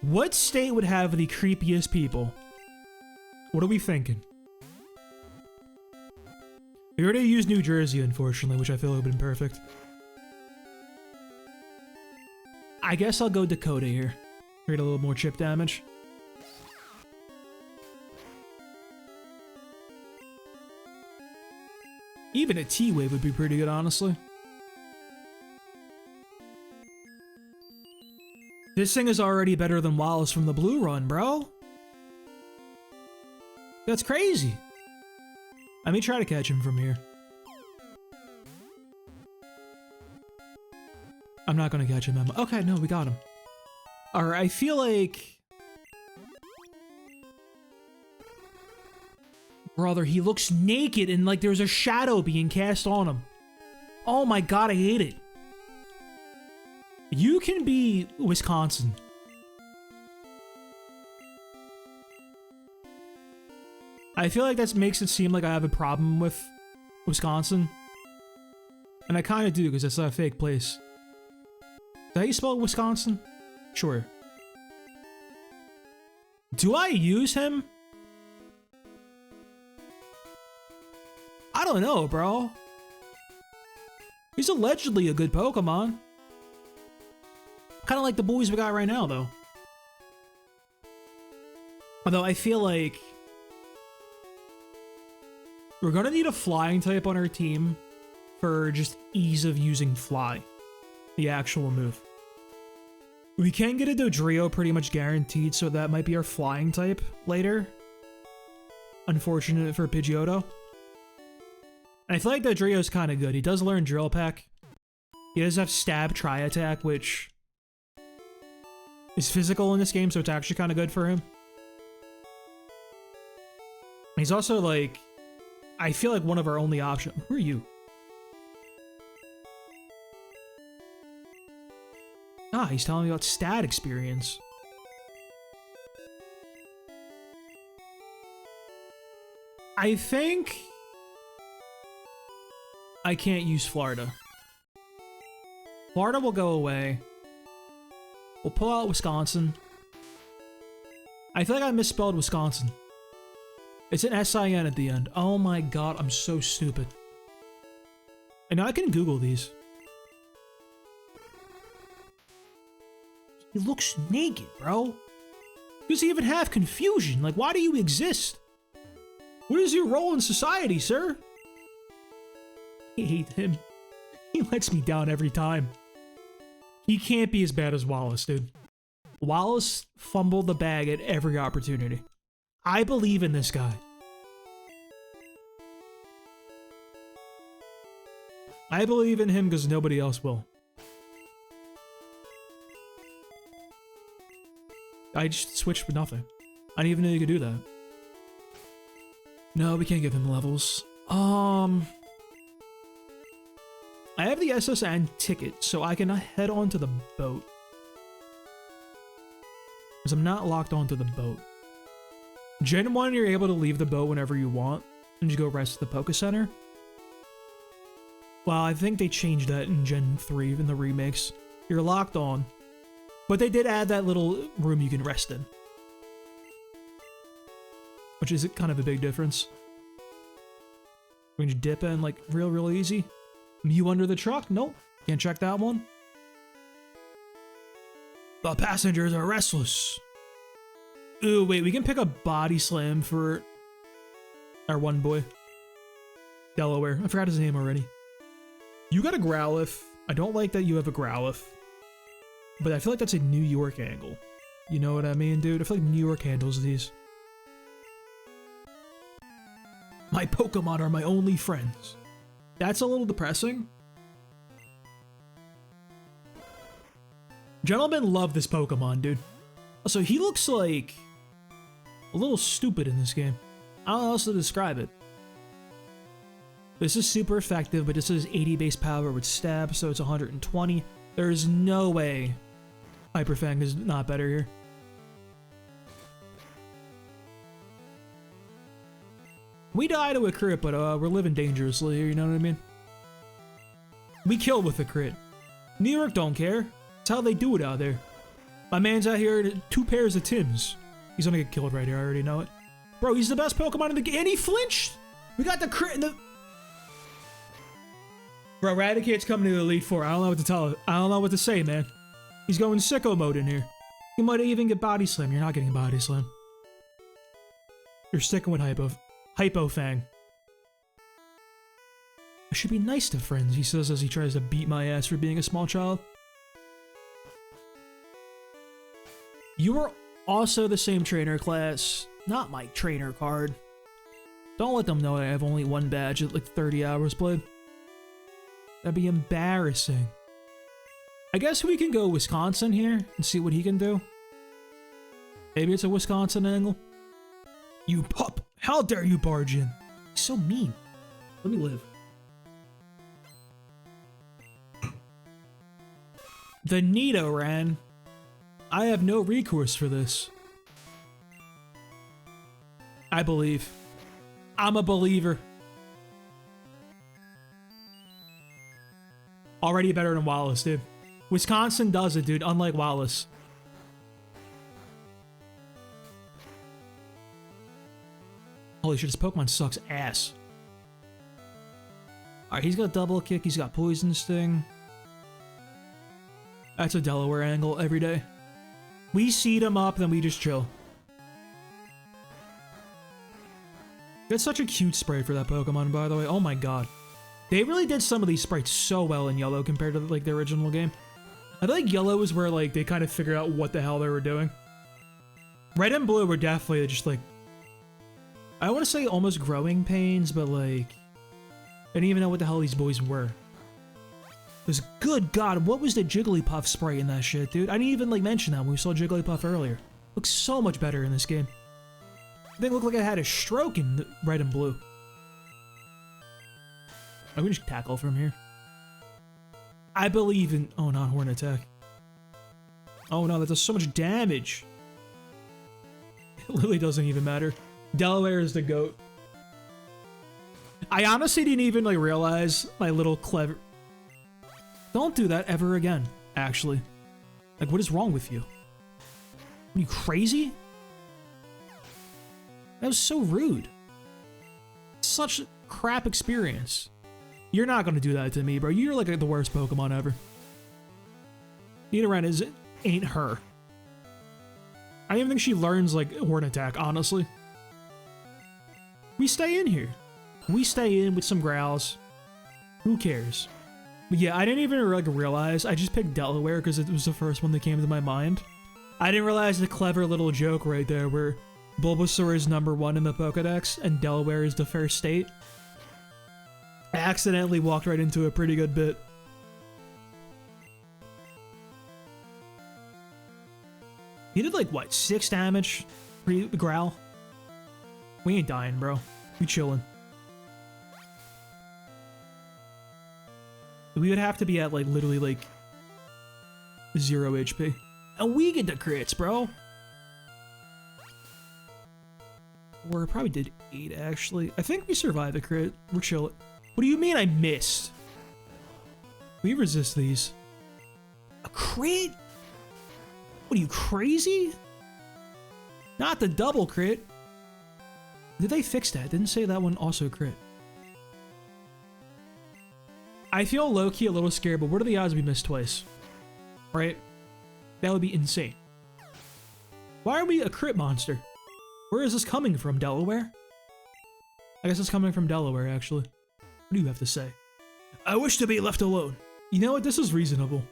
what state would have the creepiest people? What are we thinking? We already used New Jersey, unfortunately, which I feel would have been perfect. I guess I'll go Dakota here. Create a little more chip damage. Even a T-Wave would be pretty good, honestly. This thing is already better than Wallace from the Blue Run, bro. That's crazy. Let me try to catch him from here. I'm not gonna catch him, Emma. Okay, no, we got him. Alright, I feel like... Brother, he looks naked and like there's a shadow being cast on him. Oh my god, I hate it. You can be Wisconsin. I feel like that makes it seem like I have a problem with Wisconsin. And I kind of do, because it's a fake place. Is that how you spell Wisconsin? Sure. Do I use him? I don't know, bro. He's allegedly a good Pokemon. Kind of like the boys we got right now, though. Although I feel like we're gonna need a flying type on our team for just ease of using fly, the actual move. We can get a Dodrio pretty much guaranteed, so that might be our flying type later. Unfortunate for Pidgeotto. And I feel like Dodrio's kind of good. He does learn Drill Peck. He does have Stab Tri-Attack, which is physical in this game, so it's actually kind of good for him. He's also like, I feel like one of our only options. Who are you? Ah, he's telling me about stat experience. I think I can't use Florida. Florida will go away. We'll pull out Wisconsin. I feel like I misspelled Wisconsin. It's an S-I-N at the end. Oh my god, I'm so stupid. And now I can Google these. He looks naked, bro. Does he even have confusion? Like, why do you exist? What is your role in society, sir? I hate him. He lets me down every time. He can't be as bad as Wallace, dude. Wallace fumbled the bag at every opportunity. I believe in this guy. I believe in him because nobody else will. I just switched with nothing. I didn't even know you could do that. No, we can't give him levels. I have the SSN ticket, so I can head onto the boat. Because I'm not locked onto the boat. Gen 1, you're able to leave the boat whenever you want, and just go rest at the Poke Center. Well, I think they changed that in Gen 3 in the remakes. You're locked on. But they did add that little room you can rest in. Which is kind of a big difference. We can just dip in like real easy. Mew under the truck? Nope. Can't check that one. The passengers are restless. Ooh, wait, we can pick a Body Slam for our one boy. Delaware. I forgot his name already. You got a Growlithe. I don't like that you have a Growlithe. But I feel like that's a New York angle. You know what I mean, dude? I feel like New York handles these. My Pokemon are my only friends. That's a little depressing. Gentlemen love this Pokemon, dude. So he looks like a little stupid in this game. I don't know how else to describe it. This is super effective, but this is 80 base power with stab, so it's 120. There's no way Hyper Fang is not better here. We die to a crit, but we're living dangerously here, you know what I mean? We kill with a crit. New York don't care. It's how they do it out there. My man's out here in 2 pairs of Tims. He's gonna get killed right here, I already know it. Bro, he's the best Pokemon in the game, and he flinched! We got the crit in the... Bro, Raticate's coming to the Elite Four. I don't know what to tell it. I don't know what to say, man. He's going sicko mode in here. He might even get Body Slam. You're not getting Body Slam. You're sticking with Hypo Fang. I should be nice to friends, he says as he tries to beat my ass for being a small child. You are also the same trainer class. Not my trainer card. Don't let them know I have only 1 badge at like 30 hours played. That'd be embarrassing. I guess we can go Wisconsin here and see what he can do. Maybe it's a Wisconsin angle. You pup! How dare you barge in? He's so mean. Let me live. The Nidoran. I have no recourse for this. I believe. I'm a believer. Already better than Wallace, dude. Wisconsin does it, dude, unlike Wallace. Holy shit, this Pokemon sucks ass. Alright, he's got Double Kick, he's got Poison Sting. That's a Delaware angle every day. We seed him up, then we just chill. That's such a cute sprite for that Pokemon, by the way. Oh my god. They really did some of these sprites so well in Yellow compared to like the original game. I feel like Yellow is where like they kind of figured out what the hell they were doing. Red and Blue were definitely just like, I want to say almost growing pains, but like, I didn't even know what the hell these boys were. Because good god, what was the Jigglypuff sprite in that shit, dude? I didn't even like mention that when we saw Jigglypuff earlier. Looks so much better in this game. I think it looked like I had a stroke in Red and Blue. I can just tackle from here. I believe in... Oh, not Horn Attack. Oh no, that does so much damage. It literally doesn't even matter. Delaware is the GOAT. I honestly didn't even like realize my little clever... Don't do that ever again, actually. Like, what is wrong with you? Are you crazy? That was so rude. Such a crap experience. You're not gonna do that to me, bro. You're like the worst Pokemon ever. Nidoran ain't her. I don't even think she learns like Horn Attack, honestly. We stay in here. We stay in with some growls. Who cares? But yeah, I didn't even like realize. I just picked Delaware because it was the first one that came to my mind. I didn't realize the clever little joke right there where Bulbasaur is #1 in the Pokedex and Delaware is the first state. I accidentally walked right into a pretty good bit. He did like, what, 6 damage? Growl? We ain't dying, bro. We chilling. We would have to be at like, literally like, 0 HP. And we get the crits, bro. Or probably did 8, actually. I think we survived the crit. We're chilling. What do you mean I missed? We resist these. A crit? What are you, crazy? Not the double crit. Did they fix that? Didn't say that one also crit. I feel low-key a little scared, but what are the odds we miss twice? Right? That would be insane. Why are we a crit monster? Where is this coming from, Delaware? I guess it's coming from Delaware, actually. What do you have to say? I wish to be left alone. You know what? This is reasonable.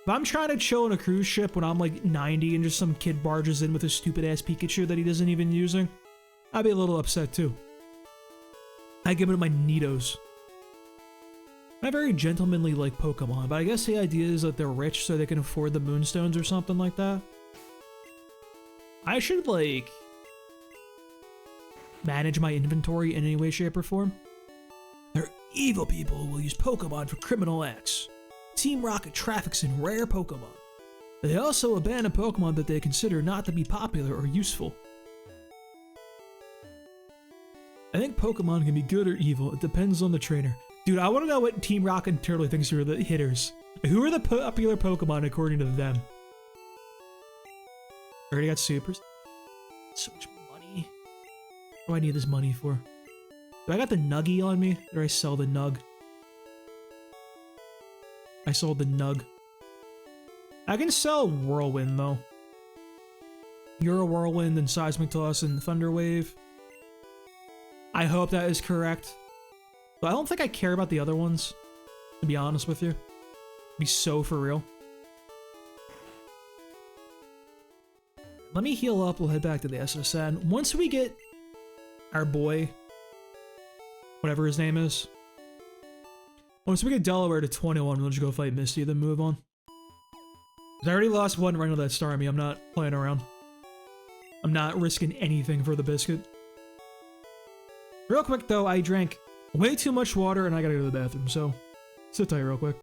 If I'm trying to chill on a cruise ship when I'm like 90 and just some kid barges in with a stupid ass Pikachu that he doesn't even using, I'd be a little upset too. I give it my Nidos. Not very gentlemanly like Pokemon, but I guess the idea is that they're rich so they can afford the Moonstones or something like that. I should like manage my inventory in any way, shape, or form. They're evil people who will use Pokemon for criminal acts. Team Rocket traffics in rare Pokemon. They also abandon Pokemon that they consider not to be popular or useful. I think Pokemon can be good or evil. It depends on the trainer. Dude, I want to know what Team Rocket and Turtle thinks are the hitters. Who are the popular Pokemon according to them? I already got supers. So much money. What do I need this money for? Do I got the Nuggy on me? Or did I sell the Nug? I sold the Nug. I can sell Whirlwind though. You're a Whirlwind and Seismic Toss and Thunder Wave. I hope that is correct. But I don't think I care about the other ones, to be honest with you. Be so for real. Let me heal up, we'll head back to the SSN. Once we get our boy, whatever his name is, once we get Delaware to 21, we'll just go fight Misty, then move on. I already lost one run of that Starmie, I'm not playing around. I'm not risking anything for the biscuit. Real quick though, I drank way too much water and I gotta go to the bathroom, so sit tight real quick.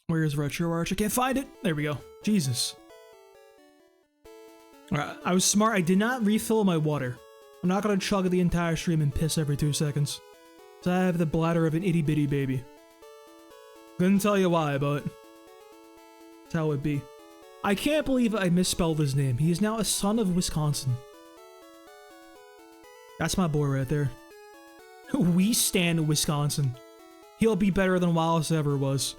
Where's Retro Arch? I can't find it. There we go. Jesus. Alright, I was smart. I did not refill my water. I'm not gonna chug the entire stream and piss every 2 seconds. So I have the bladder of an itty bitty baby. Couldn't tell you why, but that's how it be. I can't believe I misspelled his name. He is now a son of Wisconsin. That's my boy right there. We stand Wisconsin. He'll be better than Wallace ever was.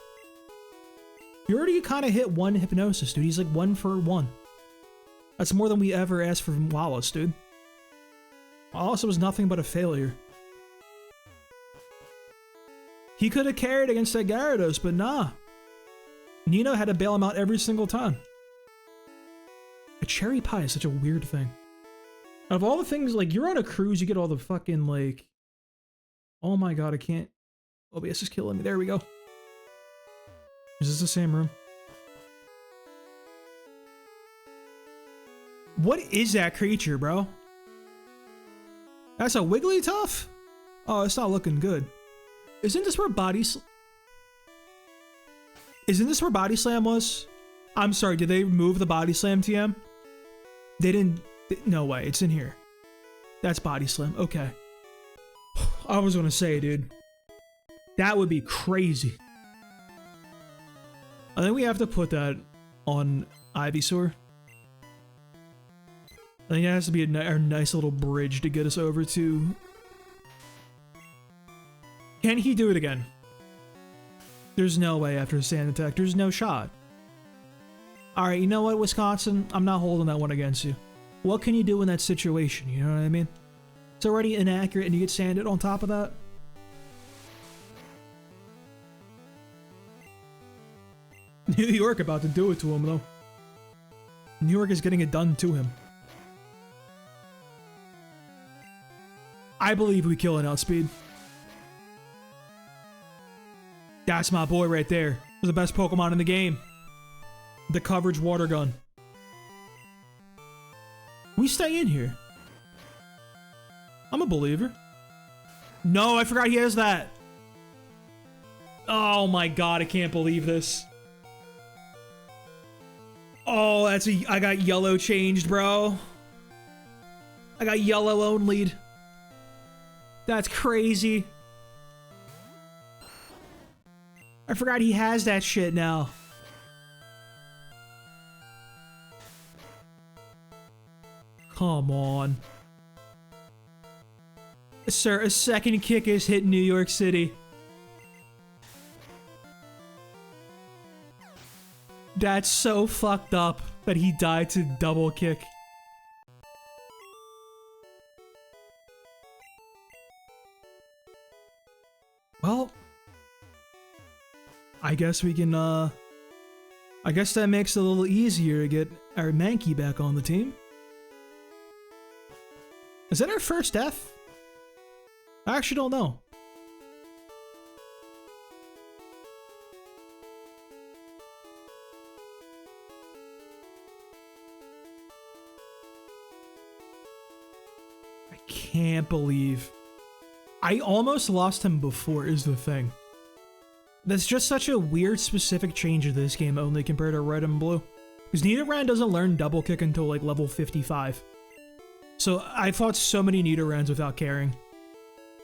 You already kind of hit 1 hypnosis, dude. He's like 1 for 1. That's more than we ever asked from Wallace, dude. Wallace was nothing but a failure. He could have carried against that Gyarados, but nah. Nino had to bail him out every single time. A cherry pie is such a weird thing. Out of all the things, like, you're on a cruise, you get all the fucking, like... Oh my god, I can't... OBS is killing me. There we go. Is this the same room? What is that creature, bro? That's a Wigglytuff? Oh, it's not looking good. Isn't this where Body Slam was? I'm sorry, did they remove the Body Slam TM? They didn't. No way, it's in here. That's Body Slam. Okay. I was gonna say, dude. That would be crazy. I think we have to put that on Ivysaur. I think it has to be a nice little bridge to get us over to... Can he do it again? There's no way after a sand attack. There's no shot. Alright, you know what, Wisconsin? I'm not holding that one against you. What can you do in that situation? You know what I mean? It's already inaccurate and you get sanded on top of that. New York about to do it to him, though. New York is getting it done to him. I believe we kill an outspeed. That's my boy right there. He's the best Pokemon in the game. The coverage water gun. We stay in here. I'm a believer. No, I forgot he has that. Oh my god, I can't believe this. Oh, I got yellow changed, bro. I got yellow only. That's crazy. I forgot he has that shit now. Come on. Sir, a second kick is hit New York City. That's so fucked up that he died to double kick. Well, I guess we can, I guess that makes it a little easier to get our Mankey back on the team. Is that our first death? I actually don't know. I can't believe I almost lost him before is the thing. That's just such a weird specific change of this game only compared to Red and Blue. Because Nidoran doesn't learn double kick until like level 55. So I fought so many Nidorans without caring.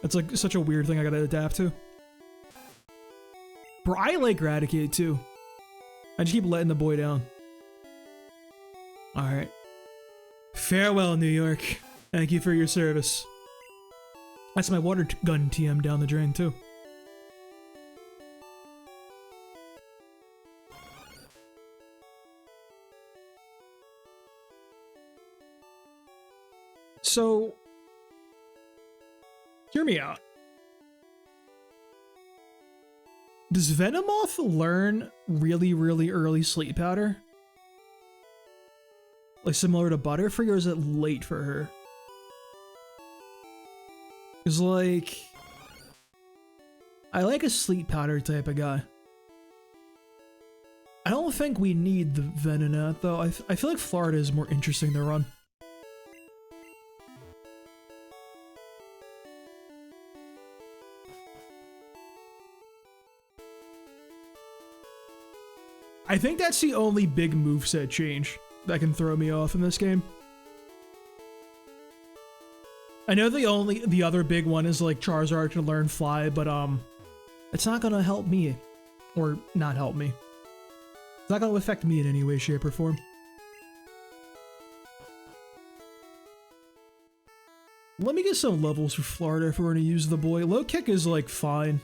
It's like such a weird thing I gotta adapt to. Bro, I like Raticate too. I just keep letting the boy down. Alright. Farewell, New York. Thank you for your service. That's my water gun TM down the drain too. So, hear me out. Does Venomoth learn really, really early sleep powder? Like similar to Butterfree, or is it late for her? Cause like, I like a sleep powder type of guy. I don't think we need the Venonat though. I feel like Florida is more interesting to run. I think that's the only big moveset change that can throw me off in this game. I know the other big one is like Charizard can learn Fly, but it's not gonna help me. Or not help me. It's not gonna affect me in any way, shape, or form. Let me get some levels for Florida if we're gonna use the boy. Low kick is like fine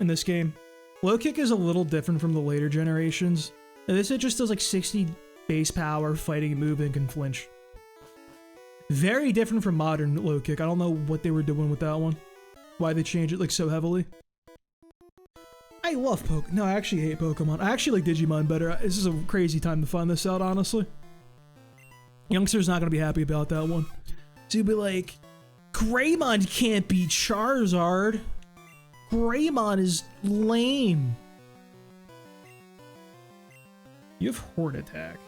in this game. Low kick is a little different from the later generations. And this it just does like 60 base power, fighting, move, and can flinch. Very different from modern low kick. I don't know what they were doing with that one. Why they changed it like so heavily. I love Pokemon. No, I actually hate Pokemon. I actually like Digimon better. This is a crazy time to find this out, honestly. Youngster's not gonna be happy about that one. So you'll be like, Greymon can't beat Charizard. Greymon is lame. You have Horn Attack.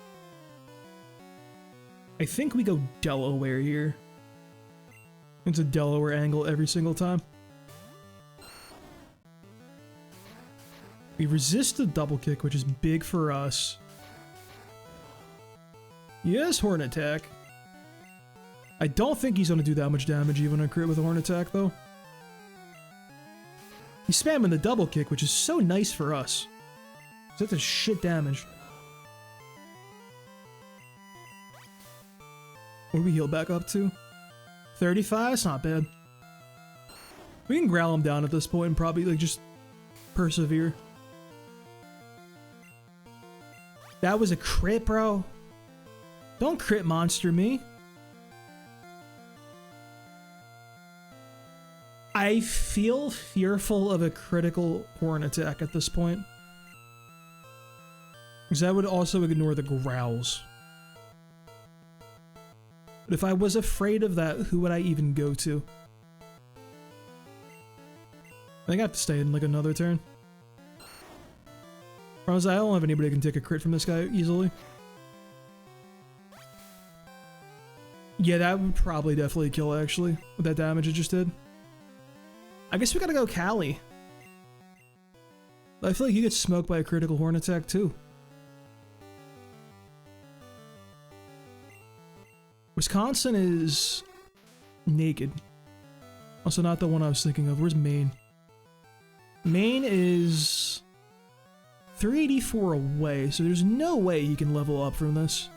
I think we go Delaware here. It's a Delaware angle every single time. We resist the double kick, which is big for us. Yes, Horn Attack. I don't think he's going to do that much damage even on crit with a Horn Attack, though. He's spamming the double kick, which is so nice for us. That's a shit damage. What do we heal back up to? 35? That's not bad. We can growl him down at this point and probably like just persevere. That was a crit, bro. Don't crit monster me. I feel fearful of a critical Horn Attack at this point. Because that would also ignore the growls. But if I was afraid of that, who would I even go to? I think I have to stay in like another turn. I don't have anybody who can take a crit from this guy easily. Yeah, that would probably definitely kill actually, with that damage it just did. I guess we gotta go Cali. I feel like you get smoked by a critical Horn Attack too. Wisconsin is naked. Also not the one I was thinking of. Where's Maine? Maine is 384 away, so there's no way he can level up from this.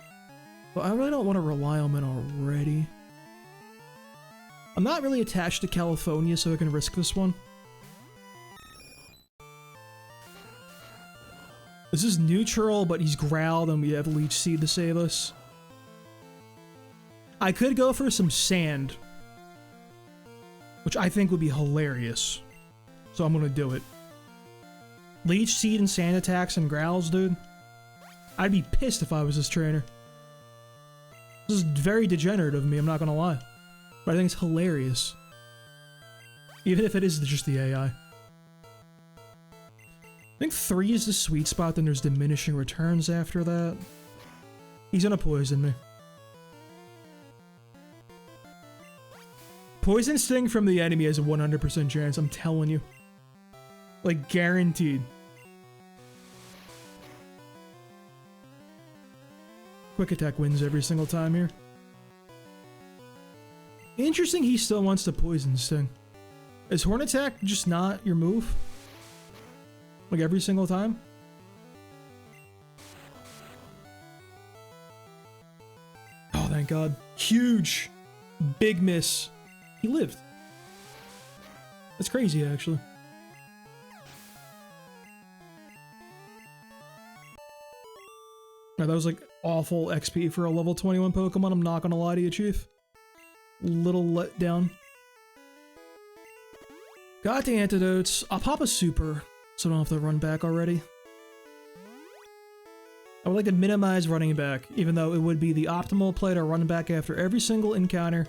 But I really don't want to rely on him already. I'm not really attached to California, so I can risk this one. This is neutral, but he's growled and we have Leech Seed to save us. I could go for some sand, which I think would be hilarious. So I'm gonna do it. Leech Seed and sand attacks and growls, dude. I'd be pissed if I was this trainer. This is very degenerate of me, I'm not gonna lie. But I think it's hilarious. Even if it is just the AI. I think 3 is the sweet spot, then there's diminishing returns after that. He's gonna poison me. Poison Sting from the enemy has a 100% chance, I'm telling you. Like, guaranteed. Quick Attack wins every single time here. Interesting he still wants to Poison Sting. Is Horn Attack just not your move? Like every single time? Oh, thank God. Huge. Big miss. He lived. That's crazy, actually. Now, that was like awful XP for a level 21 Pokemon, I'm not gonna lie to you, Chief. Little letdown. Got the antidotes. I'll pop a super, so I don't have to run back already. I would like to minimize running back, even though it would be the optimal play to run back after every single encounter.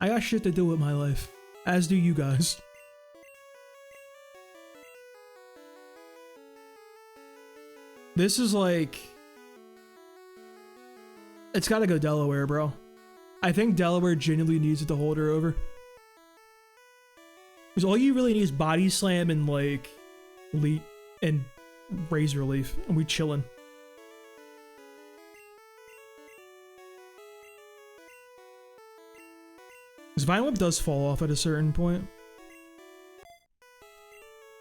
I got shit to do with my life, as do you guys. This is like... It's gotta go Delaware, bro. I think Delaware genuinely needs it to hold her over. Because all you really need is Body Slam and, like, Leet and Razor Leaf, and we chillin'. Because Vine Whip does fall off at a certain point.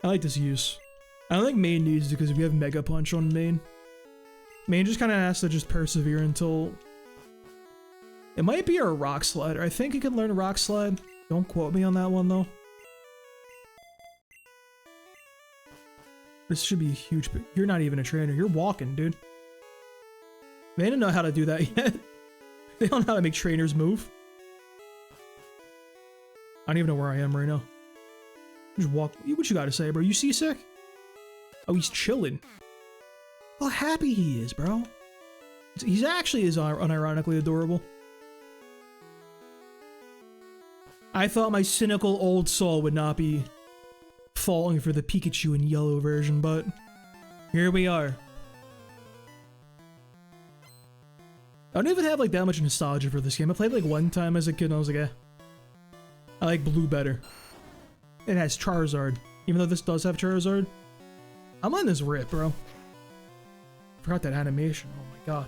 I like this use. I don't think Main needs it because we have Mega Punch on Main. Main just kind of has to just persevere until... It might be a Rock Slide. I think he can learn Rock Slide. Don't quote me on that one, though. This should be a huge... You're not even a trainer. You're walking, dude. They didn't know how to do that yet. They don't know how to make trainers move. I don't even know where I am right now. Just walk. What you gotta say, bro? You seasick? Oh, he's chilling. How happy he is, bro. He's actually is unironically adorable. I thought my cynical old soul would not be falling for the Pikachu in yellow version, but here we are. I don't even have like that much nostalgia for this game. I played like one time as a kid and I was like, eh. I like blue better. It has Charizard. Even though this does have Charizard. I'm on this rip, bro. Forgot that animation. Oh my god.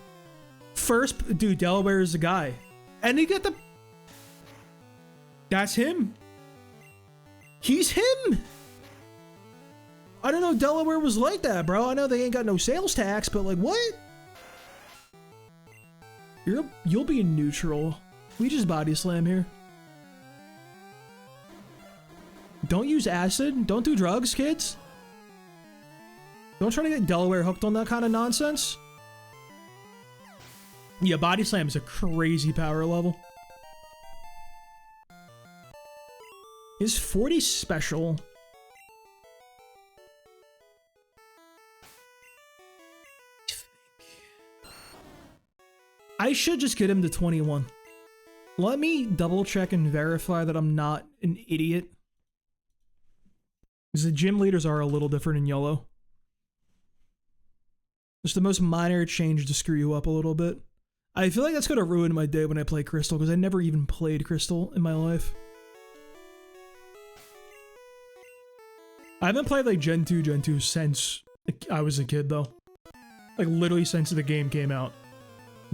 First, dude, Delaware is the guy. And he got the... That's him. He's him. I don't know Delaware was like that, bro. I know they ain't got no sales tax, but like, what? You'll be neutral. We just body slam here. Don't use acid. Don't do drugs, kids. Don't try to get Delaware hooked on that kind of nonsense. Yeah, body slam is a crazy power level. Is 40 special? I should just get him to 21. Let me double check and verify that I'm not an idiot. Because the gym leaders are a little different in yellow. Just the most minor change to screw you up a little bit. I feel like that's going to ruin my day when I play Crystal, because I never even played Crystal in my life. I haven't played like Gen 2 since I was a kid though. Like literally since the game came out.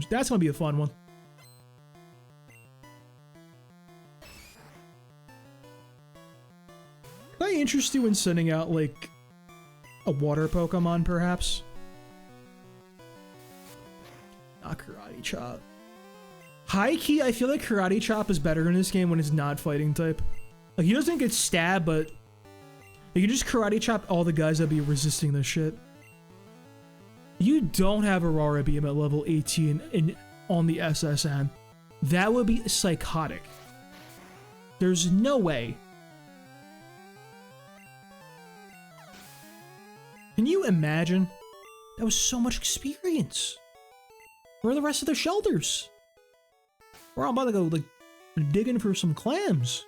That's going to be a fun one. Can I interest you in sending out like a water Pokemon perhaps? Not Karate Chop. High key, I feel like Karate Chop is better in this game when it's not fighting type. Like he doesn't get stabbed, but you can just Karate Chop all the guys that be resisting this shit. You don't have Aurora Beam at level 18 on the SSN. That would be psychotic. There's no way. Can you imagine? That was so much experience. Where are the rest of the shelters? We're all about to go like digging for some clams.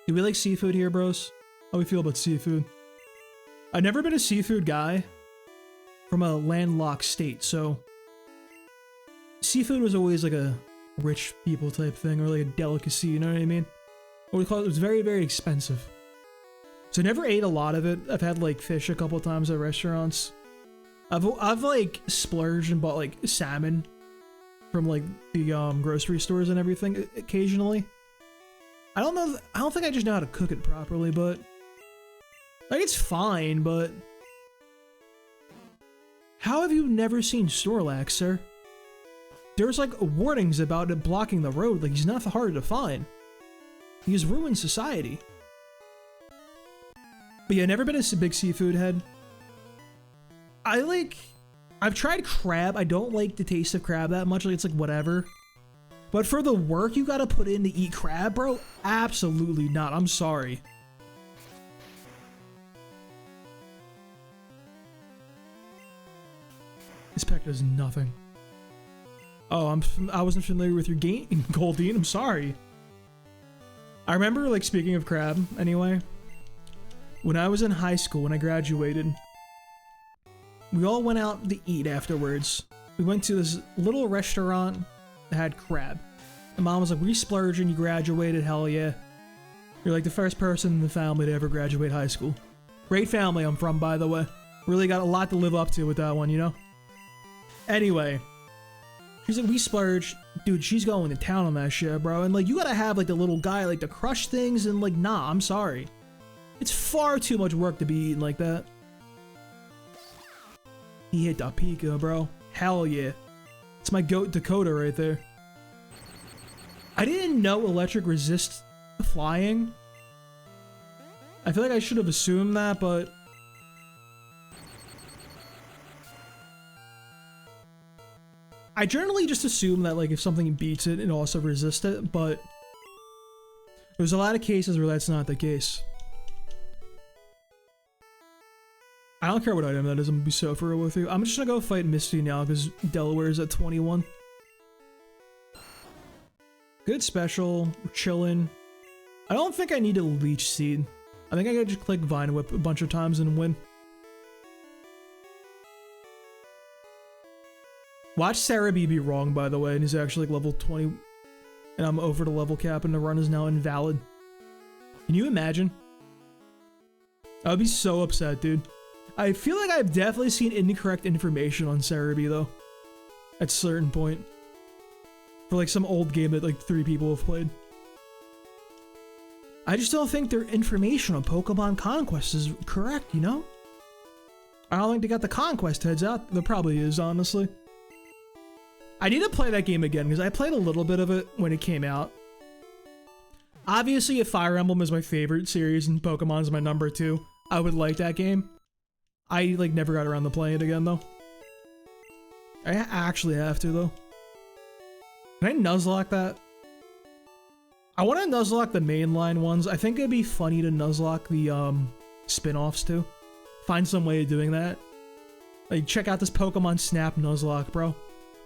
Do we like seafood here, bros? How we feel about seafood? I've never been a seafood guy from a landlocked state, so seafood was always like a rich people type thing, or like a delicacy, you know what I mean? What we call it, was very, very expensive. So I never ate a lot of it. I've had like fish a couple times at restaurants. I've like splurged and bought like salmon from like the grocery stores and everything occasionally. I don't think I just know how to cook it properly, but like it's fine, but how have you never seen Snorlax, sir? There's like warnings about it blocking the road, like he's not hard to find. He has ruined society. But yeah, never been a big seafood head. I've tried crab. I don't like the taste of crab that much. Like it's like whatever. But for the work you gotta put in to eat crab, bro, absolutely not. I'm sorry. This pack does nothing. Oh, I wasn't familiar with your game, Goldine. I'm sorry. I remember, like, speaking of crab, anyway. When I was in high school, when I graduated, we all went out to eat afterwards. We went to this little restaurant that had crab. And mom was like, we splurged and you graduated, hell yeah. You're like the first person in the family to ever graduate high school. Great family I'm from, by the way. Really got a lot to live up to with that one, you know? Anyway. She's like, we splurged. Dude, she's going to town on that shit, bro. And like, you gotta have like the little guy like to crush things and like, nah, I'm sorry. It's far too much work to be eating like that. He hit the Pika, bro. Hell yeah. It's my goat Dakota right there. I didn't know electric resists flying. I feel like I should have assumed that, but I generally just assume that like if something beats it, it also resists it, but there's a lot of cases where that's not the case. I don't care what item that is, I'm gonna be so for real with you. I'm just gonna go fight Misty now because Delaware is at 21. Good special, we're chilling. I don't think I need a Leech Seed. I think I gotta just click Vine Whip a bunch of times and win. Watch Sarah B be wrong, by the way, and he's actually like level 20, and I'm over the level cap, and the run is now invalid. Can you imagine? I would be so upset, dude. I feel like I've definitely seen incorrect information on Sarah B, though. At a certain point. For like some old game that like 3 people have played. I just don't think their information on Pokemon Conquest is correct, you know? I don't think they got the Conquest heads out. There probably is, honestly. I need to play that game again, because I played a little bit of it when it came out. Obviously, if Fire Emblem is my favorite series and Pokemon's my number 2, I would like that game. I, like, never got around to playing it again, though. I actually have to, though. Can I Nuzlocke that? I want to Nuzlocke the mainline ones. I think it'd be funny to Nuzlocke the, spin-offs, too. Find some way of doing that. Like, check out this Pokemon Snap Nuzlocke, bro.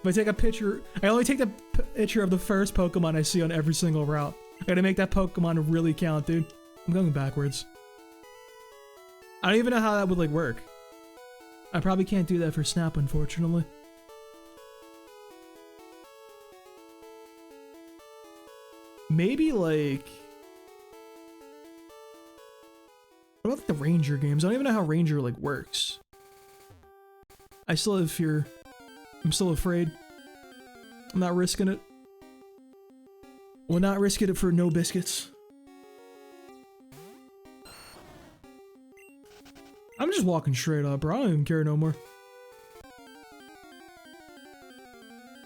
If I take a picture, I only take the picture of the first Pokemon I see on every single route. I gotta make that Pokemon really count, dude. I'm going backwards. I don't even know how that would, like, work. I probably can't do that for Snap, unfortunately. Maybe, like... What about the Ranger games? I don't even know how Ranger, like, works. I still have fear. I'm still afraid. I'm not risking it. We're not risking it for no biscuits. I'm just walking straight up, bro. I don't even care no more.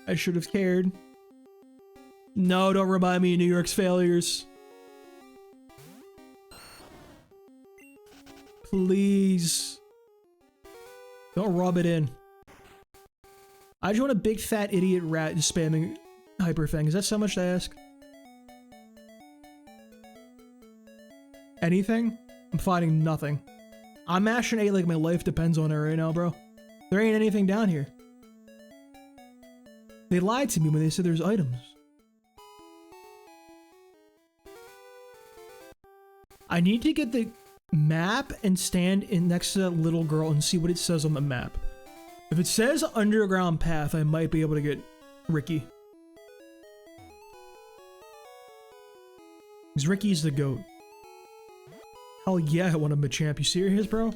I should have cared. No, don't remind me of New York's failures. Please. Don't rub it in. I just want a big fat idiot rat just spamming Hyper Fang. Is that so much to ask? Anything? I'm finding nothing. I'm mashing A like my life depends on it right now, bro. There ain't anything down here. They lied to me when they said there's items. I need to get the map and stand in next to that little girl and see what it says on the map. If it says underground path, I might be able to get Ricky. Because Ricky's the GOAT. Hell yeah, I want a Machamp. You serious, bro?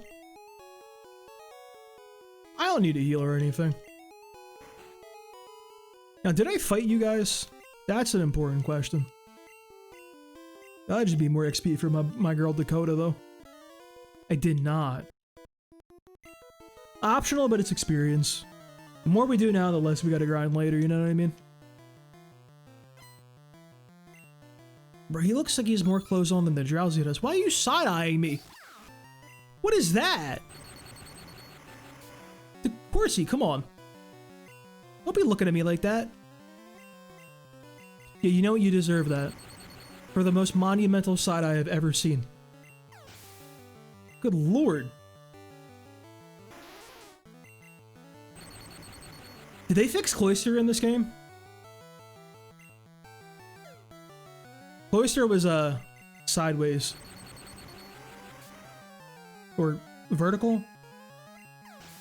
I don't need a heal or anything. Now, did I fight you guys? That's an important question. That'd just be more XP for my girl Dakota, though. I did not. Optional, but it's experience. The more we do now, the less we gotta grind later, you know what I mean? Bro, he looks like he's more clothes on than the Drowsy does. Why are you side-eyeing me? What is that? The Corsi, come on. Don't be looking at me like that. Yeah, you know what? You deserve that. For the most monumental side-eye I've ever seen. Good lord. Did they fix Cloyster in this game? Cloyster was, sideways. Or vertical?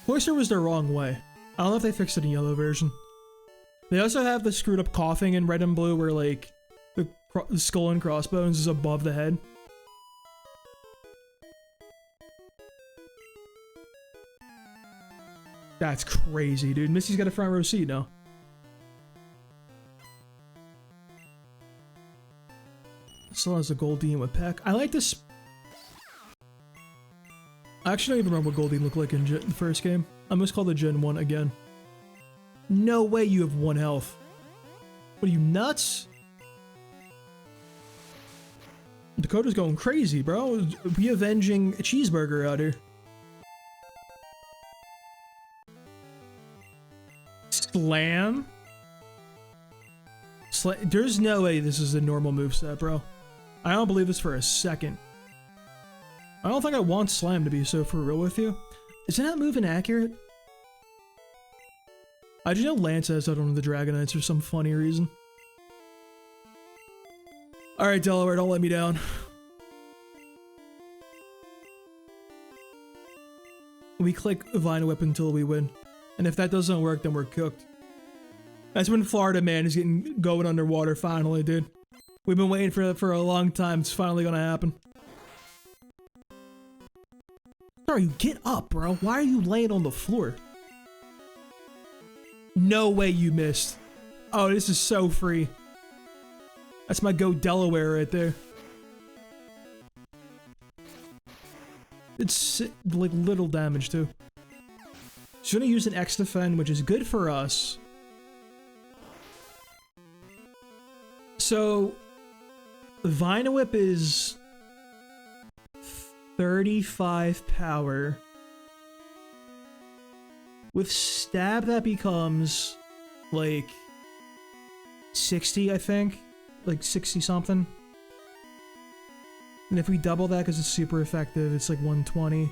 Cloyster was the wrong way. I don't know if they fixed it in yellow version. They also have the screwed up coughing in red and blue where, like, the skull and crossbones is above the head. That's crazy, dude. Misty's got a front row seat now. Still has a Goldeen with Peck. I like this. I actually don't even remember what Goldeen looked like in the first game. I must call the Gen 1 again. No way you have 1 health. What are you, nuts? Dakota's going crazy, bro. We avenging a cheeseburger out here. Slam? There's no way this is a normal moveset, bro. I don't believe this for a second. I don't think I want Slam to be so for real with you. Isn't that move inaccurate? I just know Lance has that on the Dragonites for some funny reason. Alright, Delaware, don't let me down. We click Vine Whip until we win. And if that doesn't work, then we're cooked. That's when Florida man is getting going underwater finally, dude. We've been waiting for a long time. It's finally gonna happen. Sorry, get up, bro. Why are you laying on the floor? No way you missed. Oh, this is so free. That's my Go Delaware right there. It's like little damage too. So I'm gonna use an X defend, which is good for us. So Vine Whip is 35 power. With Stab that becomes like 60, I think. Like 60 something. And if we double that because it's super effective, it's like 120.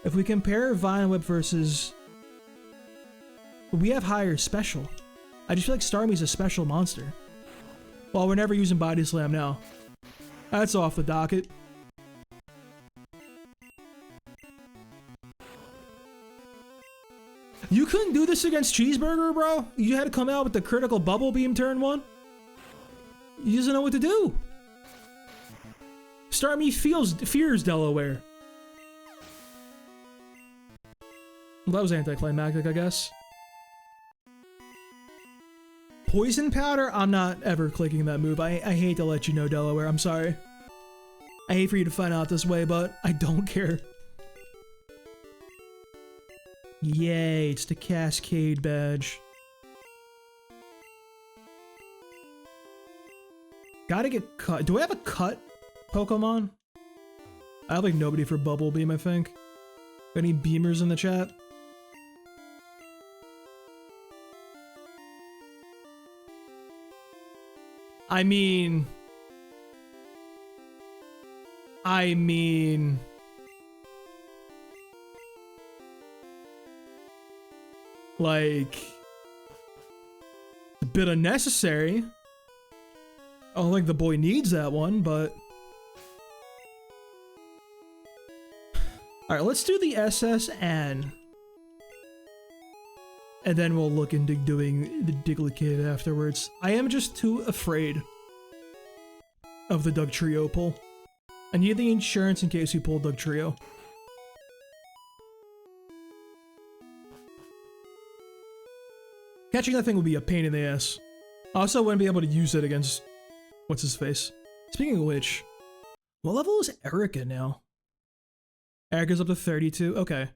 If we compare Vine Whip versus... We have higher special. I just feel like Starmie's a special monster. Well, we're never using Body Slam now. That's off the docket. You couldn't do this against Cheeseburger, bro? You had to come out with the critical bubble beam turn 1? He doesn't know what to do. Starmie fears Delaware. Well, that was anticlimactic, I guess. Poison Powder? I'm not ever clicking that move. I hate to let you know, Delaware. I'm sorry. I hate for you to find out this way, but I don't care. Yay, it's the Cascade badge. Gotta get cut. Do I have a cut Pokemon? I have like nobody for Bubble Beam, I think. Any beamers in the chat? I mean... Like... a bit unnecessary. I don't think the boy needs that one, but... Alright, let's do the SSN. And then we'll look into doing the Diglett afterwards. I am just too afraid of the Dugtrio pull. I need the insurance in case we pull Dugtrio. Catching that thing would be a pain in the ass. I also wouldn't be able to use it against... What's his face? Speaking of which, what level is Erica now? Erica's up to 32? Okay.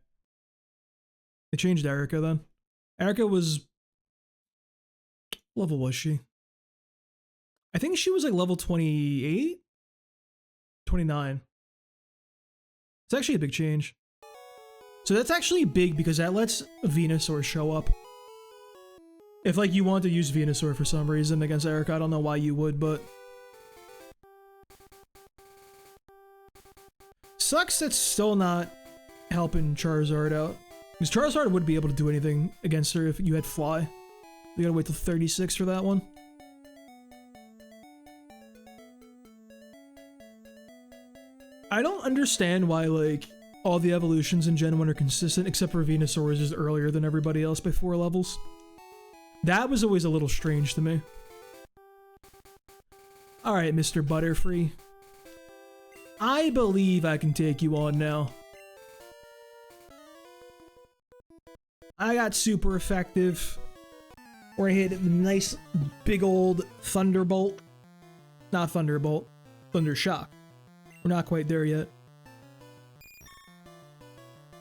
They changed Erica then. Erica was... What level was she? I think she was like level 28? 29. It's actually a big change. So that's actually big because that lets Venusaur show up. If like you want to use Venusaur for some reason against Erica, I don't know why you would, but... Sucks that's still not helping Charizard out. Because Charizard wouldn't be able to do anything against her if you had Fly. We gotta wait till 36 for that one. I don't understand why, like, all the evolutions in Gen 1 are consistent, except for Venusaur is just earlier than everybody else by 4 levels. That was always a little strange to me. Alright, Mr. Butterfree. I believe I can take you on now. I got super effective. Where I hit a nice big old Thunderbolt. Not Thunderbolt. Thundershock. We're not quite there yet.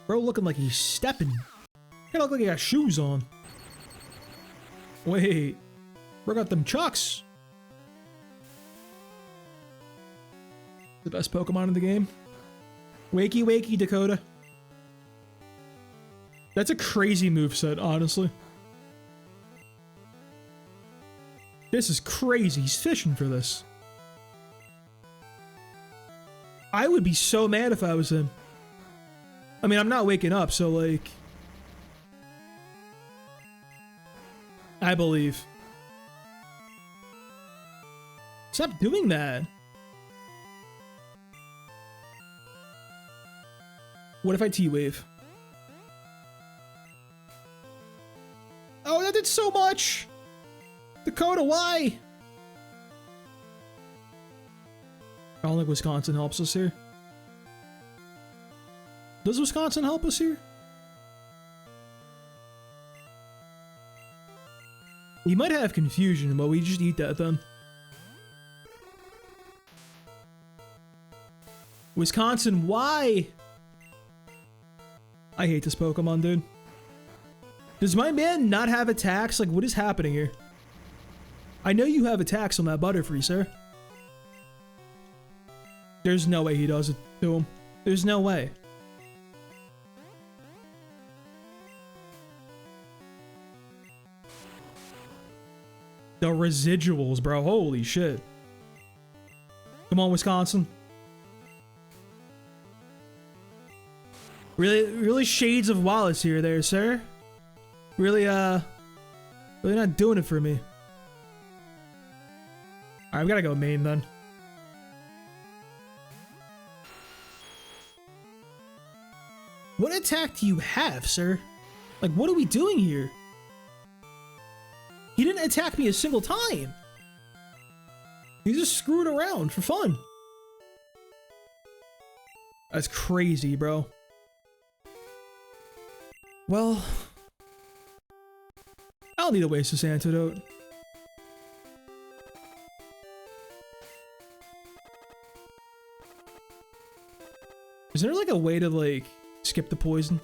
Bro looking like he's stepping. He look like he got shoes on. Wait. Bro got them chucks. The best Pokemon in the game. Wakey wakey Dakota. That's a crazy moveset, honestly. This is crazy. He's fishing for this. I would be so mad if I was him. I mean, I'm not waking up, so like... I believe. Stop doing that. What if I T-Wave? Oh, that did so much! Dakota, why? I don't think Wisconsin helps us here. Does Wisconsin help us here? You might have confusion, but we just eat that then. Wisconsin, why? I hate this Pokemon, dude. Does my man not have attacks? Like, what is happening here? I know you have attacks on that Butterfree, sir. There's no way he does it to him. There's no way. The residuals, bro. Holy shit. Come on, Wisconsin. Really shades of Wallace here there, sir. Really not doing it for me. Alright, we gotta go main then. What attack do you have, sir? Like, what are we doing here? He didn't attack me a single time. He just screwed around for fun. That's crazy, bro. Well, I don't need to waste this antidote. Is there like a way to like skip the poison?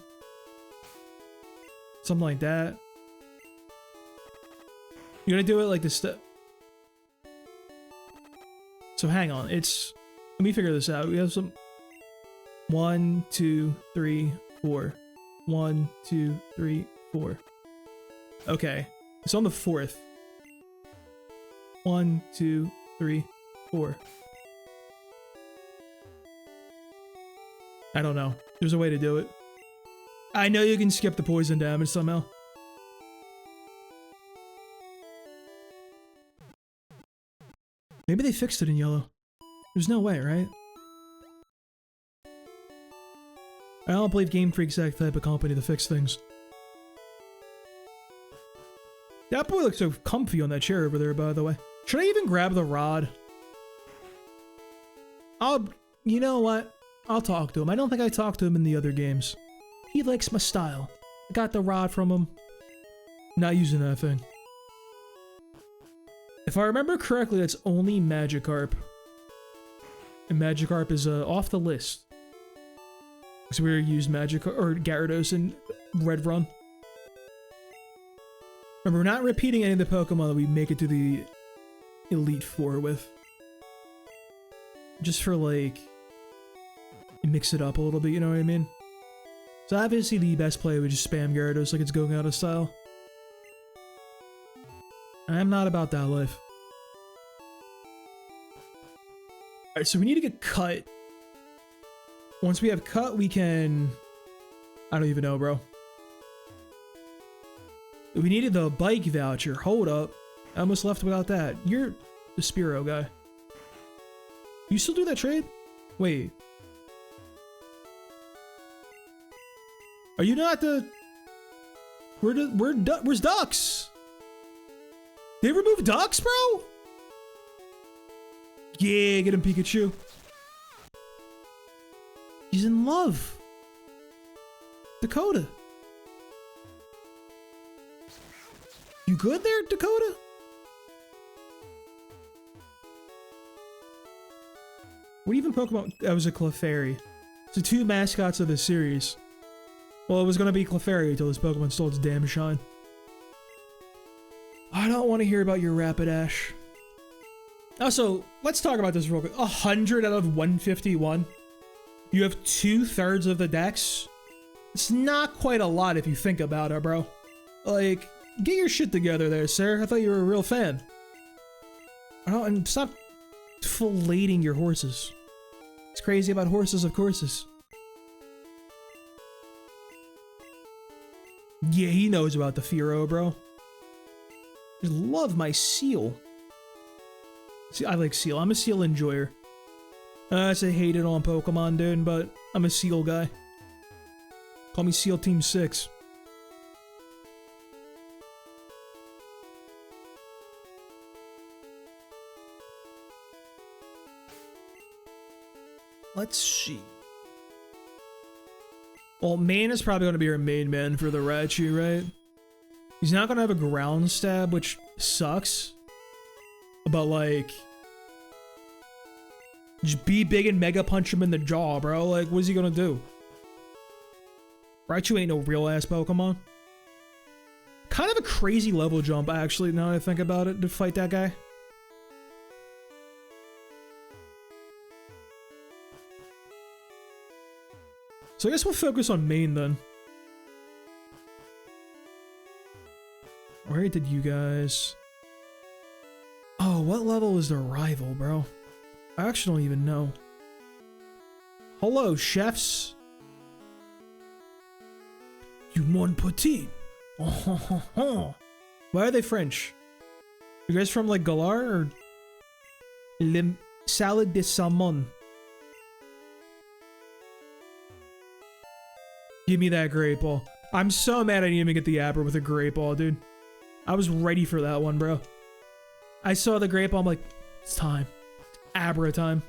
Something like that. You're gonna do it like this step. So hang on, let me figure this out. We have some 1, 2, 3, 4. 1, 2, 3, 4. Okay, it's on the 4th. 1, 2, 3, 4. I don't know. There's a way to do it. I know you can skip the poison damage somehow. Maybe they fixed it in yellow. There's no way, right? I don't believe Game Freak's that type of company to fix things. That boy looks so comfy on that chair over there, by the way. Should I even grab the rod? You know what? I'll talk to him. I don't think I talked to him in the other games. He likes my style. I got the rod from him. Not using that thing. If I remember correctly, that's only Magikarp. And Magikarp is off the list. Because we already used Magikarp or Gyarados in Red Run. Remember, we're not repeating any of the Pokemon that we make it to the Elite Four with. Just for like, mix it up a little bit, you know what I mean? So obviously the best play would just spam Gyarados like it's going out of style. I'm not about that life. Alright, so we need to get cut. Once we have cut, we can... I don't even know, bro. We needed the bike voucher. Hold up. I almost left without that. You're the Spearow guy. You still do that trade? Wait. Are you not the... Where's Ducks? They removed Ducks, bro? Yeah, get him, Pikachu. He's in love. Dakota. You good there, Dakota? What even Pokemon? That was a Clefairy. So 2 mascots of the series. Well, it was gonna be Clefairy until this Pokemon stole its damn shine. I don't want to hear about your Rapidash. Also, let's talk about this real quick. 100 out of 151. You have 2/3 of the decks. It's not quite a lot if you think about it, bro. Like, get your shit together there, sir. I thought you were a real fan. And stop filleting your horses. It's crazy about horses, of courses. Yeah, he knows about the Fearow, bro. I love my Seal. See, I like Seal. I'm a Seal enjoyer. I say hate it on Pokemon, dude, but I'm a Seal guy. Call me Seal Team 6. Let's see. Well, main is probably going to be our main man for the Raichu, right? He's not going to have a ground stab, which sucks. But, like, just be big and mega punch him in the jaw, bro. Like, what is he going to do? Raichu ain't no real-ass Pokemon. Kind of a crazy level jump, actually, now that I think about it, to fight that guy. So I guess we'll focus on main then. Where did you guys... Oh, what level is their rival, bro? I actually don't even know. Hello, chefs. You mon petit. Oh. Why are they French? You guys from like Galar or Le Salad de Salmon? Give me that great ball. I'm so mad I didn't even get the Abra with a great ball, dude. I was ready for that one, bro. I saw the great ball, I'm like, it's time. Abra time.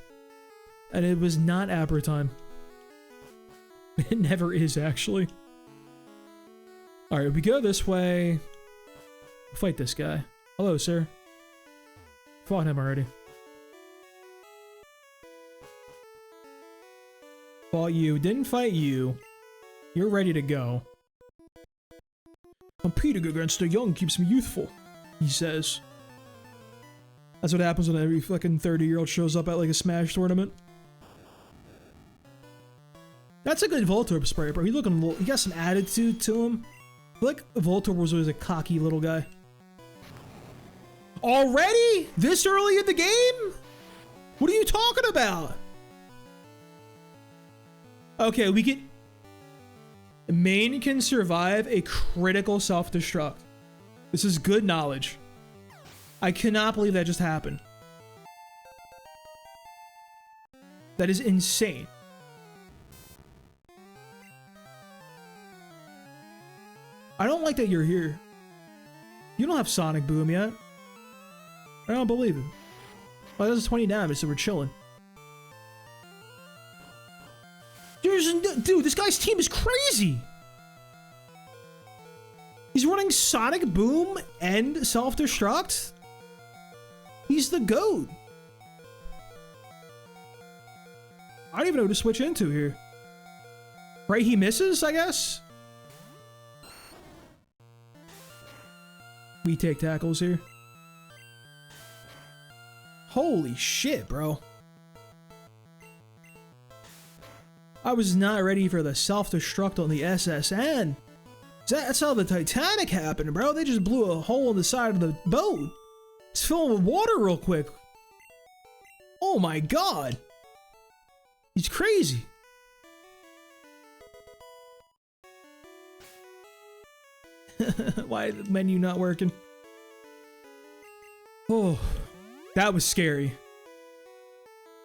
And it was not Abra time. It never is, actually. Alright, we go this way. We'll fight this guy. Hello, sir. Fought him already. Fought you. Didn't fight you. You're ready to go. Competing against the young keeps me youthful, he says. That's what happens when every fucking 30-year-old shows up at like a Smash tournament. That's a good Voltorb spray, bro. He's looking a little, he got some attitude to him. I feel like Voltorb was always a cocky little guy. Already? This early in the game? What are you talking about? Okay, we can... Main can survive a critical self-destruct. This is good knowledge. I cannot believe that just happened. That is insane. I don't like that you're here. You don't have Sonic Boom yet. I don't believe it. Well, that does 20 damage, so we're chilling. Dude, this guy's team is crazy! He's running Sonic Boom and Self-Destruct? He's the GOAT. I don't even know who to switch into here. Right, he misses, I guess? We take tackles here. Holy shit, bro. I was not ready for the self-destruct on the SSN. That's how the Titanic happened, bro. They just blew a hole in the side of the boat. It's filled with water real quick. Oh my god. He's crazy. Why is the menu not working? Oh, that was scary.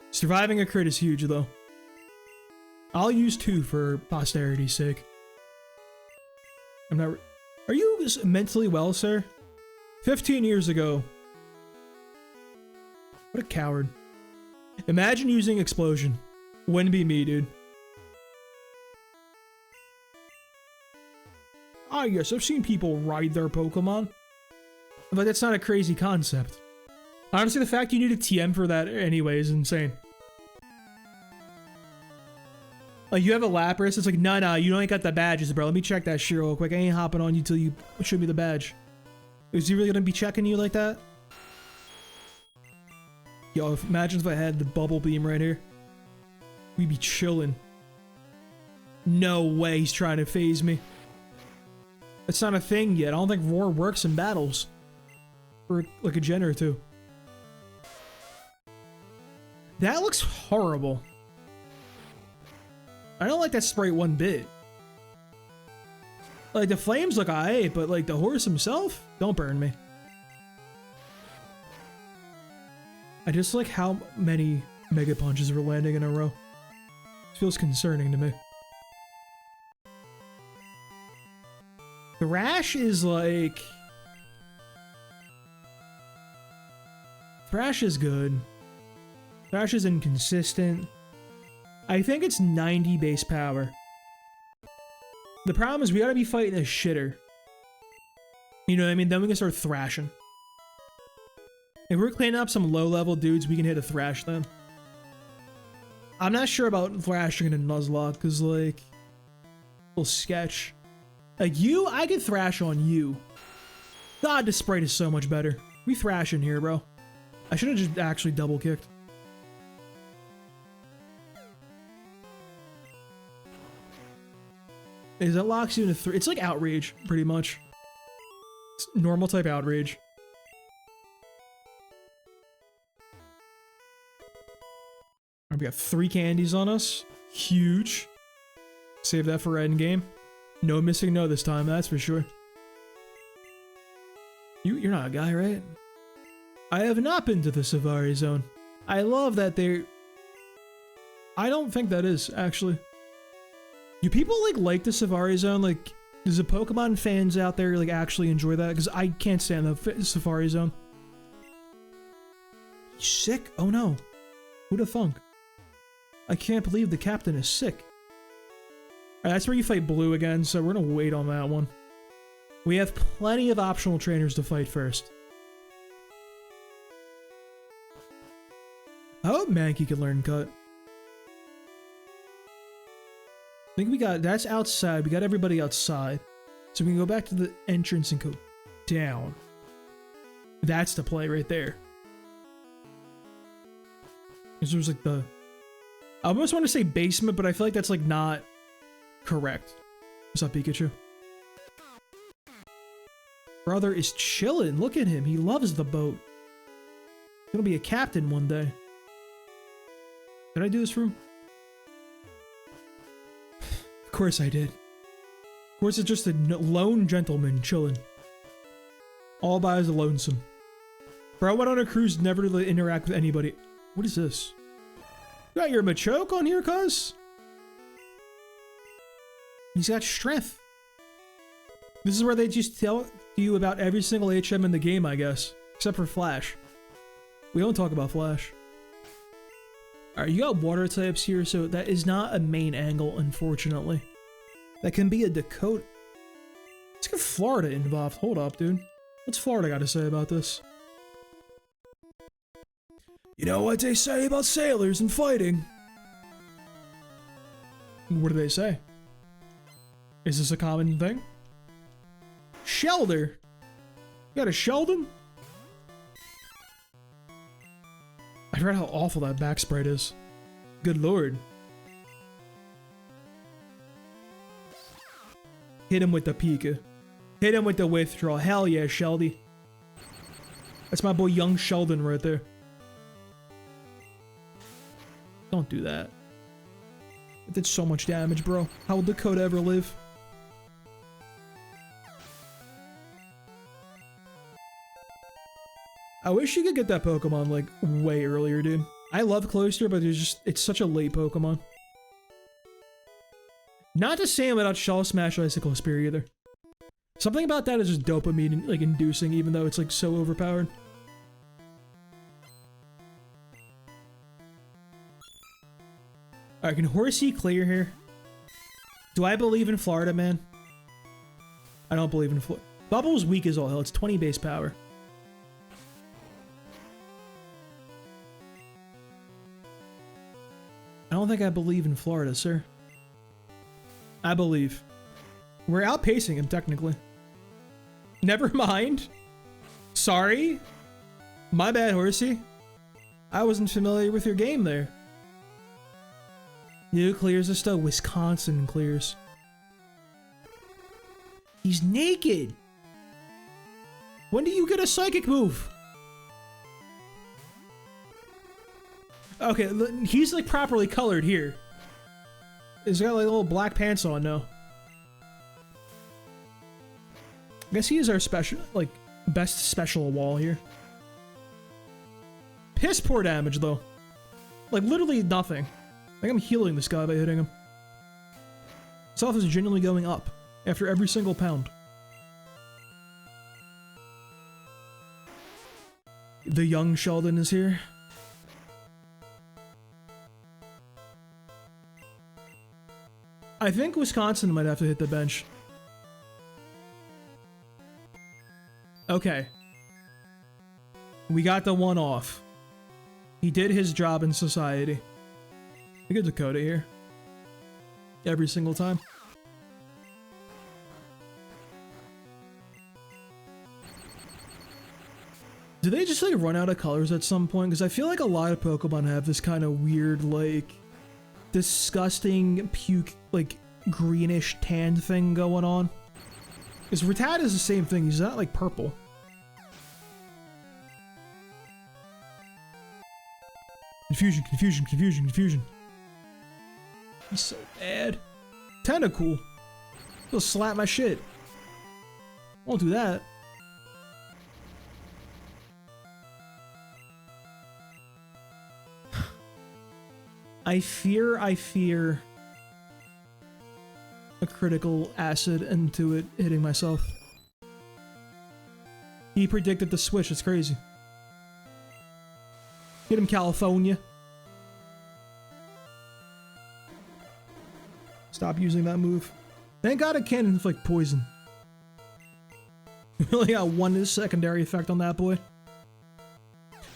Surviving a crit is huge, though. I'll use 2 for posterity's sake. I'm not... Are you mentally well, sir? 15 years ago. What a coward. Imagine using explosion. Wouldn't be me, dude. Ah, yes, I've seen people ride their Pokemon. But that's not a crazy concept. Honestly, the fact you need a TM for that anyway is insane. Like, you have a Lapras, it's like, nah, you ain't got the badges, bro. Let me check that shit real quick. I ain't hopping on you till you show me the badge. Is he really gonna be checking you like that? Yo, imagine if I had the bubble beam right here. We'd be chilling. No way he's trying to phase me. It's not a thing yet. I don't think Roar works in battles. For like a gen or two. That looks horrible. I don't like that sprite one bit. Like, the flames look alright, but like the horse himself? Don't burn me. I just like how many Mega Punches were landing in a row. It feels concerning to me. Thrash is like... Thrash is good. Thrash is inconsistent. I think it's 90 base power. The problem is we gotta be fighting a shitter. You know what I mean? Then we can start thrashing. If we're cleaning up some low-level dudes, we can hit a thrash then. I'm not sure about thrashing in a Nuzlocke, because, like, a little sketch. Like, you, I could thrash on you. God, this sprite is so much better. We thrash in here, bro. I should have just actually double-kicked. Is that locks you into 3? It's like outrage, pretty much. It's normal type outrage. Alright, we got 3 candies on us. Huge. Save that for endgame. No missing no this time, that's for sure. You're not a guy, right? I have not been to the Safari Zone. I love that they're... I don't think that is, actually. Do people, like the Safari Zone? Like, does the Pokemon fans out there, like, actually enjoy that? Because I can't stand the Safari Zone. Sick? Oh no. Who'da thunk? I can't believe the captain is sick. Alright, that's where you fight Blue again, so we're gonna wait on that one. We have plenty of optional trainers to fight first. I hope Mankey can learn Cut. I think we got, that's outside, we got everybody outside. So we can go back to the entrance and go down. That's the play right there. Because there was like the... I almost want to say basement, but I feel like that's like not correct. What's up, Pikachu? Brother is chilling. Look at him. He loves the boat. He's gonna be a captain one day. Did I do this for him? Of course I did. Of course it's just a lone gentleman chilling. All by his lonesome. Bro, I went on a cruise never to interact with anybody. What is this? You got your Machoke on here, cuz? He's got strength. This is where they just tell you about every single HM in the game, I guess. Except for Flash. We don't talk about Flash. Alright, you got water types here, so that is not a main angle, unfortunately. That can be a Dakota. Let's get Florida involved. Hold up, dude. What's Florida got to say about this? You know what they say about sailors and fighting? What do they say? Is this a common thing? Shelter? You got a Sheldon? I forgot how awful that back sprite is. Good lord. Hit him with the Pika. Hit him with the withdrawal. Hell yeah, Sheldy. That's my boy young Sheldon right there. Don't do that. It did so much damage, bro. How will Dakota ever live? I wish you could get that Pokemon, like, way earlier, dude. I love Cloyster, but it's such a late Pokemon. Not to say without Shell Smash or Icicle Spear either. Something about that is just dopamine, like, inducing, even though it's, like, so overpowered. Alright, can Horsey clear here? Do I believe in Florida, man? I don't believe in Florida. Bubble's weak as all hell. It's 20 base power. I don't think I believe in Florida, sir. I believe. We're outpacing him, technically. Never mind. Sorry. My bad, Horsey. I wasn't familiar with your game there. You clears the stuff. Wisconsin clears. He's naked. When do you get a psychic move? Okay, he's like properly colored here. He's got like little black pants on now. I guess he is our special, like, best special wall here. Piss poor damage though. Like literally nothing. I think I'm healing this guy by hitting him. His health is genuinely going up after every single pound. The young Sheldon is here. I think Wisconsin might have to hit the bench. Okay. We got the one off. He did his job in society. We get Dakota here. Every single time. Do they just like run out of colors at some point? Because I feel like a lot of Pokemon have this kind of weird, like, disgusting puke, like, greenish tan thing going on. Because Rattata is the same thing. He's not like purple. Confusion, confusion, confusion, confusion. He's so bad. Tentacool. He'll slap my shit. Won't do that. I fear a critical acid into it hitting myself. He predicted the switch, it's crazy. Get him, California. Stop using that move. Thank God it can't inflict poison. We only got one secondary effect on that boy.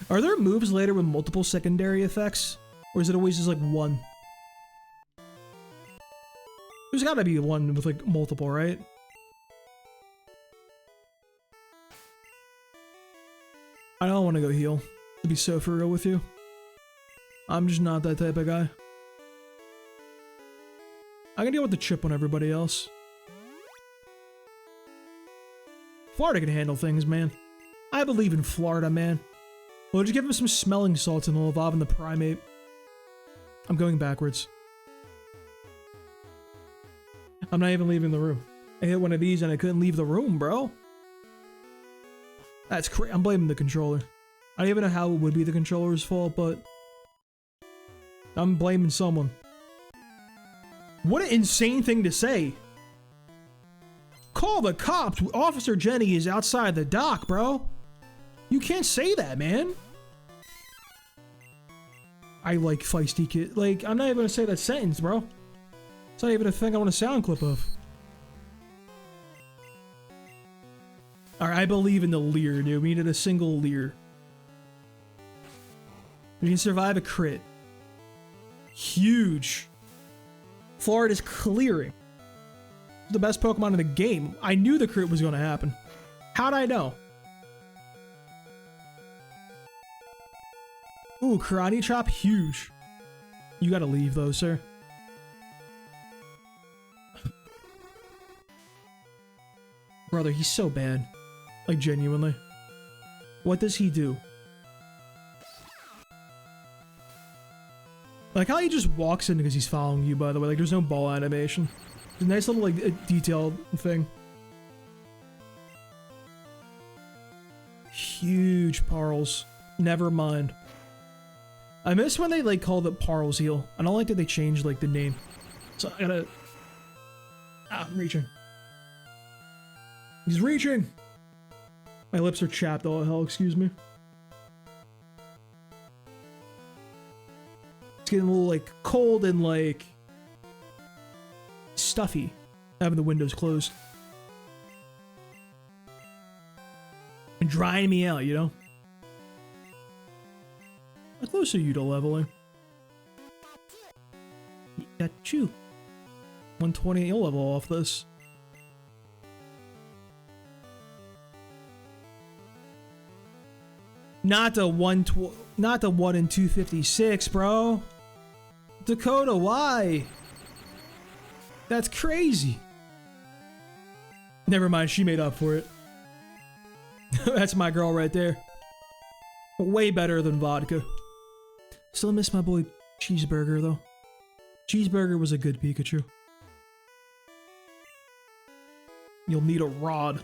Are there moves later with multiple secondary effects? Or is it always just like one? There's gotta be one with like multiple, right? I don't want to go heal, to be so for real with you. I'm just not that type of guy. I can deal with the chip on everybody else. Florida can handle things, man. I believe in Florida, man. We'll just give him some smelling salts and he'll evolve in the primate. I'm going backwards. I'm not even leaving the room. I hit one of these and I couldn't leave the room, bro. That's crazy. I'm blaming the controller. I don't even know how it would be the controller's fault, but I'm blaming someone. What an insane thing to say. Call the cops. Officer Jenny is outside the dock, bro. You can't say that, man. I like feisty kid. Like, I'm not even gonna say that sentence, bro. It's not even a thing I want a sound clip of. Alright, I believe in the Leer, dude. We needed a single Leer. We can survive a crit. Huge. Florida's clearing. The best Pokemon in the game. I knew the crit was gonna happen. How'd I know? Ooh, Karate Chop, huge. You gotta leave though, sir. Brother, he's so bad. Like, genuinely. What does he do? Like how he just walks in because he's following you, by the way. Like, there's no ball animation. It's a nice little, like, detailed thing. Huge Parles. Never mind. I miss when they, like, called it Parles Heal. I don't like that they changed, like, the name. So I gotta... Ah, I'm reaching. He's reaching! My lips are chapped, oh hell, excuse me. It's getting a little, like, cold and, like... stuffy. Having the windows closed. And drying me out, you know? How close are you to leveling? Got you. 120, you'll level off this. Not the 1 in 256, bro. Dakota, why? That's crazy. Never mind, she made up for it. That's my girl right there. Way better than vodka. Still miss my boy Cheeseburger, though. Cheeseburger was a good Pikachu. You'll need a rod.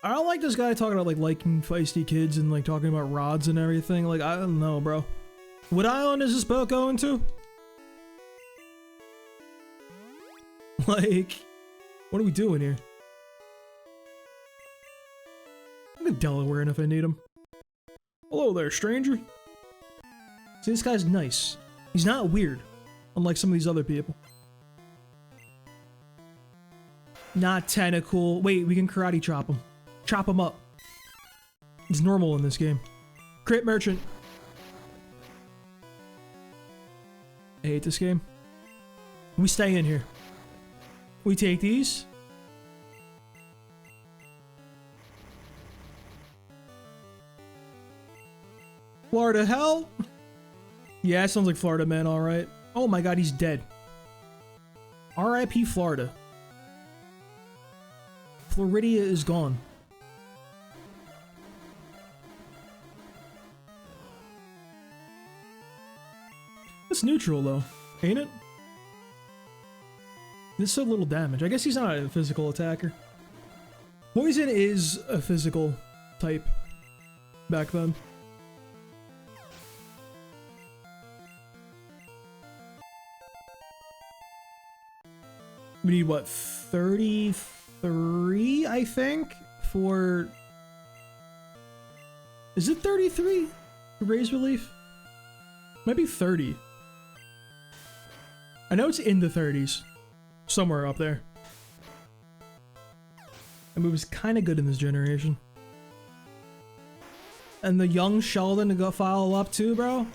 I don't like this guy talking about, like, liking feisty kids and, like, talking about rods and everything. Like, I don't know, bro. What island is this boat going to? Like, what are we doing here? I'm in Delaware if I need him. Hello there, stranger. See, this guy's nice. He's not weird, unlike some of these other people. Not tentacle. Wait, we can karate chop him. Chop him up. It's normal in this game. Crit merchant. I hate this game. We stay in here. We take these. Florida hell? Yeah, it sounds like Florida man, alright. Oh my god, he's dead. R.I.P. Florida. Floridia is gone. It's neutral though, ain't it? This is so little damage. I guess he's not a physical attacker. Poison is a physical type back then. We need what, 33, I think, for... Is it 33 to raise relief? Might be 30. I know it's in the 30s. Somewhere up there. That move is kind of good in this generation. And the young Sheldon to go follow up too, bro?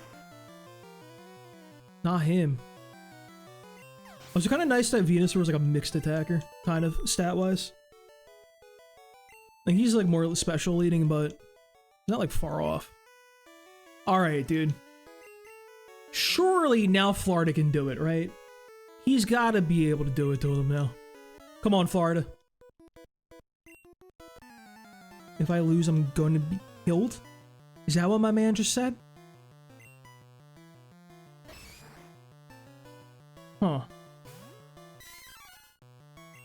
Not him. It was kind of nice that Venusaur was like a mixed attacker, kind of, stat-wise. Like, he's like more special leading, but not like far off. Alright, dude. Surely now Florida can do it, right? He's gotta be able to do it to him now. Come on, Florida. If I lose, I'm going to be killed? Is that what my man just said? Huh.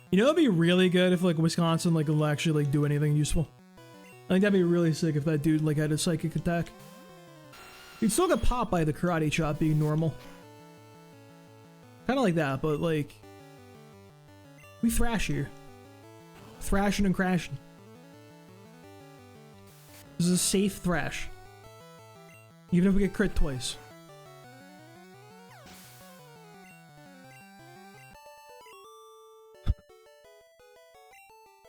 You know, it'd be really good if, like, Wisconsin, like, will actually, like, do anything useful. I think that'd be really sick if that dude, like, had a psychic attack. You'd still get popped by the karate chop being normal. Kind of like that, but, like... We thrash here. Thrashing and crashing. This is a safe thrash. Even if we get crit twice.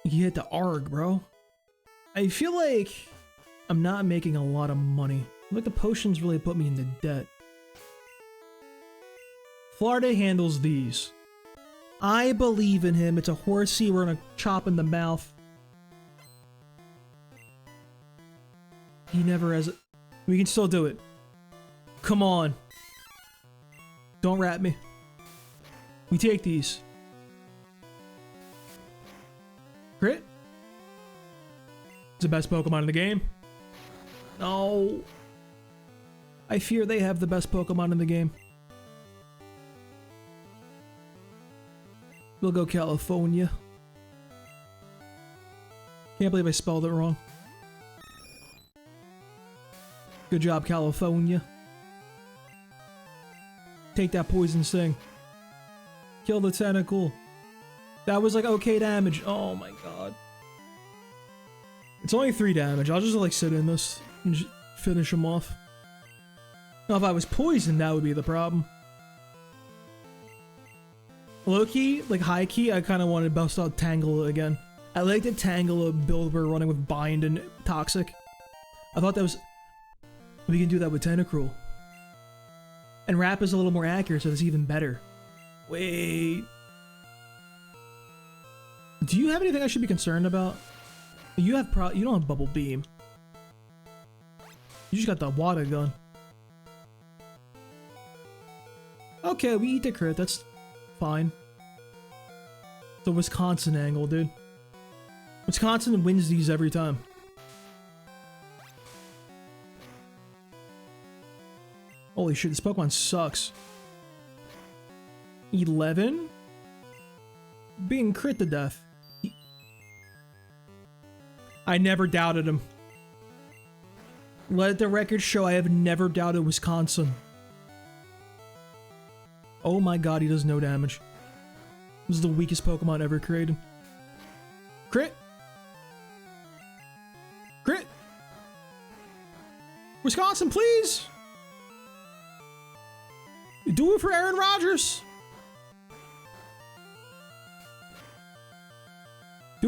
You hit the ARG, bro. I feel like I'm not making a lot of money. Like the potions really put me into debt. Florida handles these. I believe in him. It's a horsey. We're gonna chop in the mouth. He never has it. We can still do it. Come on. Don't rat me. We take these. Crit? It's the best Pokemon in the game. No. I fear they have the best Pokemon in the game. We'll go California. Can't believe I spelled it wrong. Good job, California. Take that poison sting. Kill the tentacle. That was like okay damage. Oh my god. It's only 3 damage. I'll just like sit in this and just finish him off. Now if I was poisoned, that would be the problem. Low key, like high key, I kind of wanted to bust out Tangela again. I like the Tangela build we're running with Bind and Toxic. I thought that was... We can do that with Tentacruel. And Wrap is a little more accurate, so it's even better. Wait... Do you have anything I should be concerned about? You have you don't have Bubble Beam. You just got the water gun. Okay, we eat the crit, that's fine. The Wisconsin angle, dude. Wisconsin wins these every time. Holy shit, this Pokemon sucks. 11? Being crit to death. I never doubted him. Let the record show I have never doubted Wisconsin. Oh my god, he does no damage. This is the weakest Pokemon ever created. Crit! Crit! Wisconsin, please! Do it for Aaron Rodgers!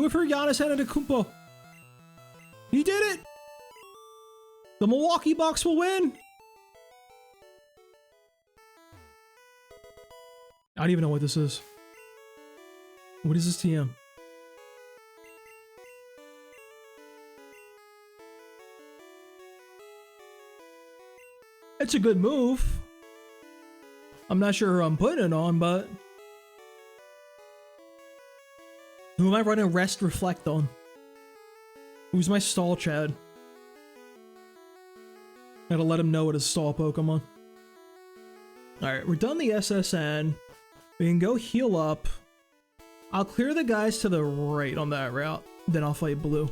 Do it for Giannis Antetokounmpo. He did it. The Milwaukee Bucks will win. I don't even know what this is. What is this TM? It's a good move. I'm not sure who I'm putting it on, but who am I running Rest Reflect on? Who's my stall Chad? Gotta let him know what his stall Pokemon. Alright, we're done the SSN. We can go heal up. I'll clear the guys to the right on that route. Then I'll fight Blue.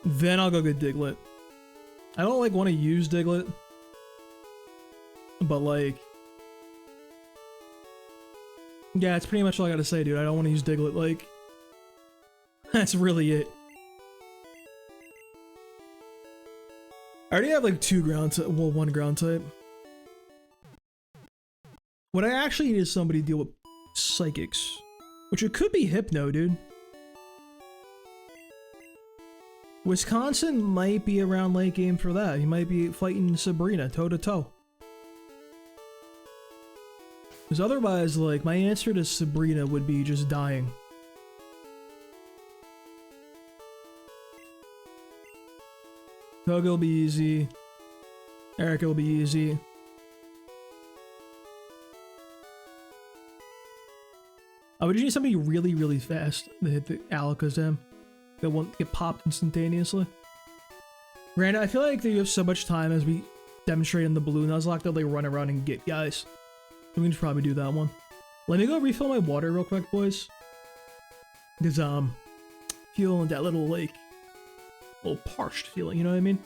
Then I'll go get Diglett. I don't like want to use Diglett. But like... yeah, it's pretty much all I gotta say, dude. I don't want to use Diglett, like... that's really it. I already have like two ground type, well, one ground type. What I actually need is somebody to deal with Psychics. Which it could be Hypno, dude. Wisconsin might be around late game for that. He might be fighting Sabrina toe to toe. Because otherwise, like, my answer to Sabrina would be just dying. Toga will be easy. Erica will be easy. I would need somebody really, really fast to hit the Alakazam that won't get popped instantaneously. Granted, I feel like they have so much time as we demonstrate in the blue Nuzlocke, they'll like run around and get guys. We can just probably do that one. Let me go refill my water real quick, boys. Because, feeling that little, like, little parched feeling, you know what I mean?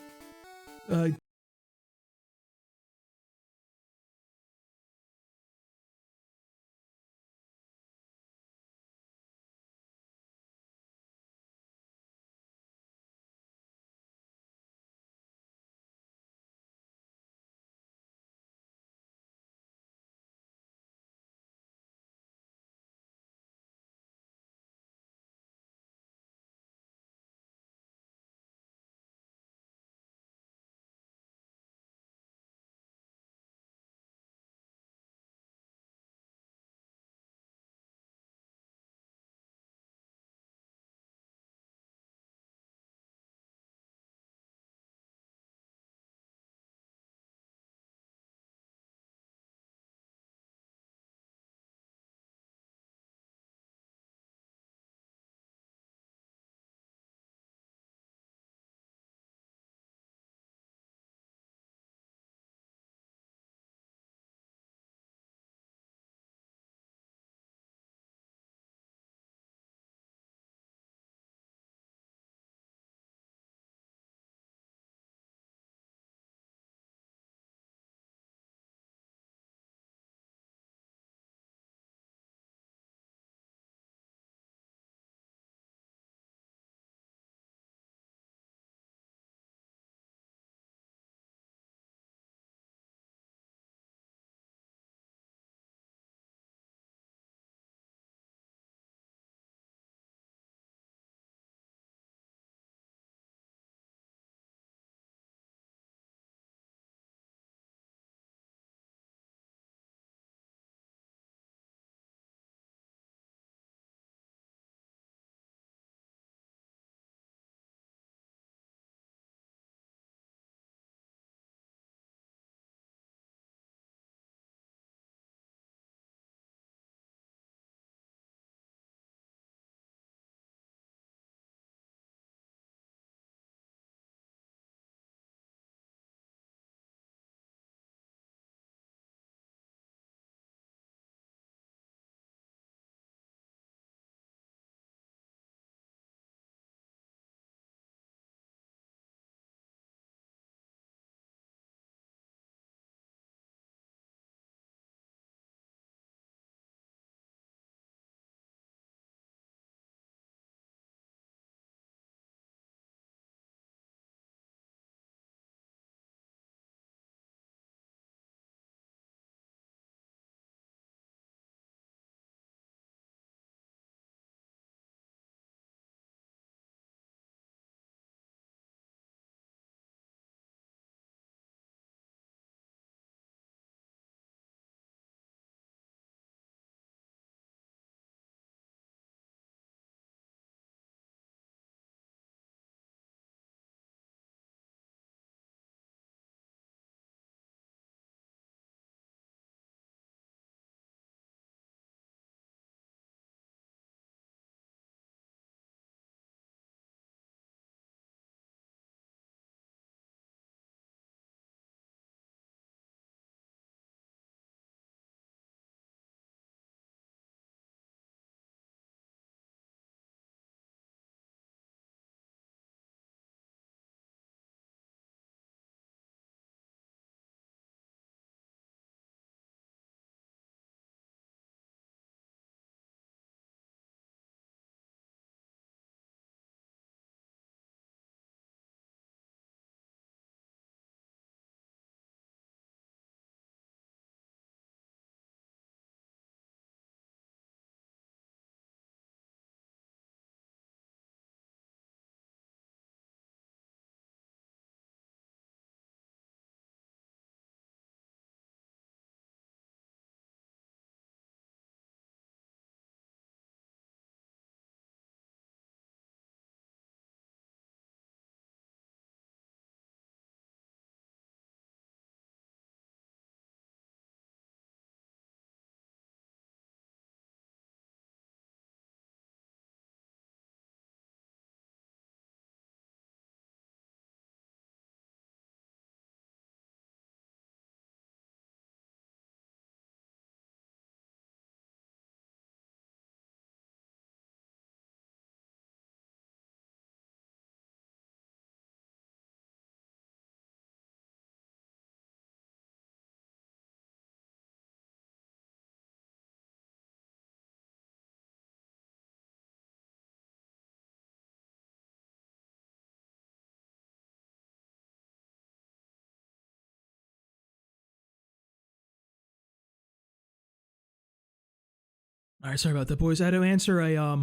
All right, sorry about that, boys. I had to answer a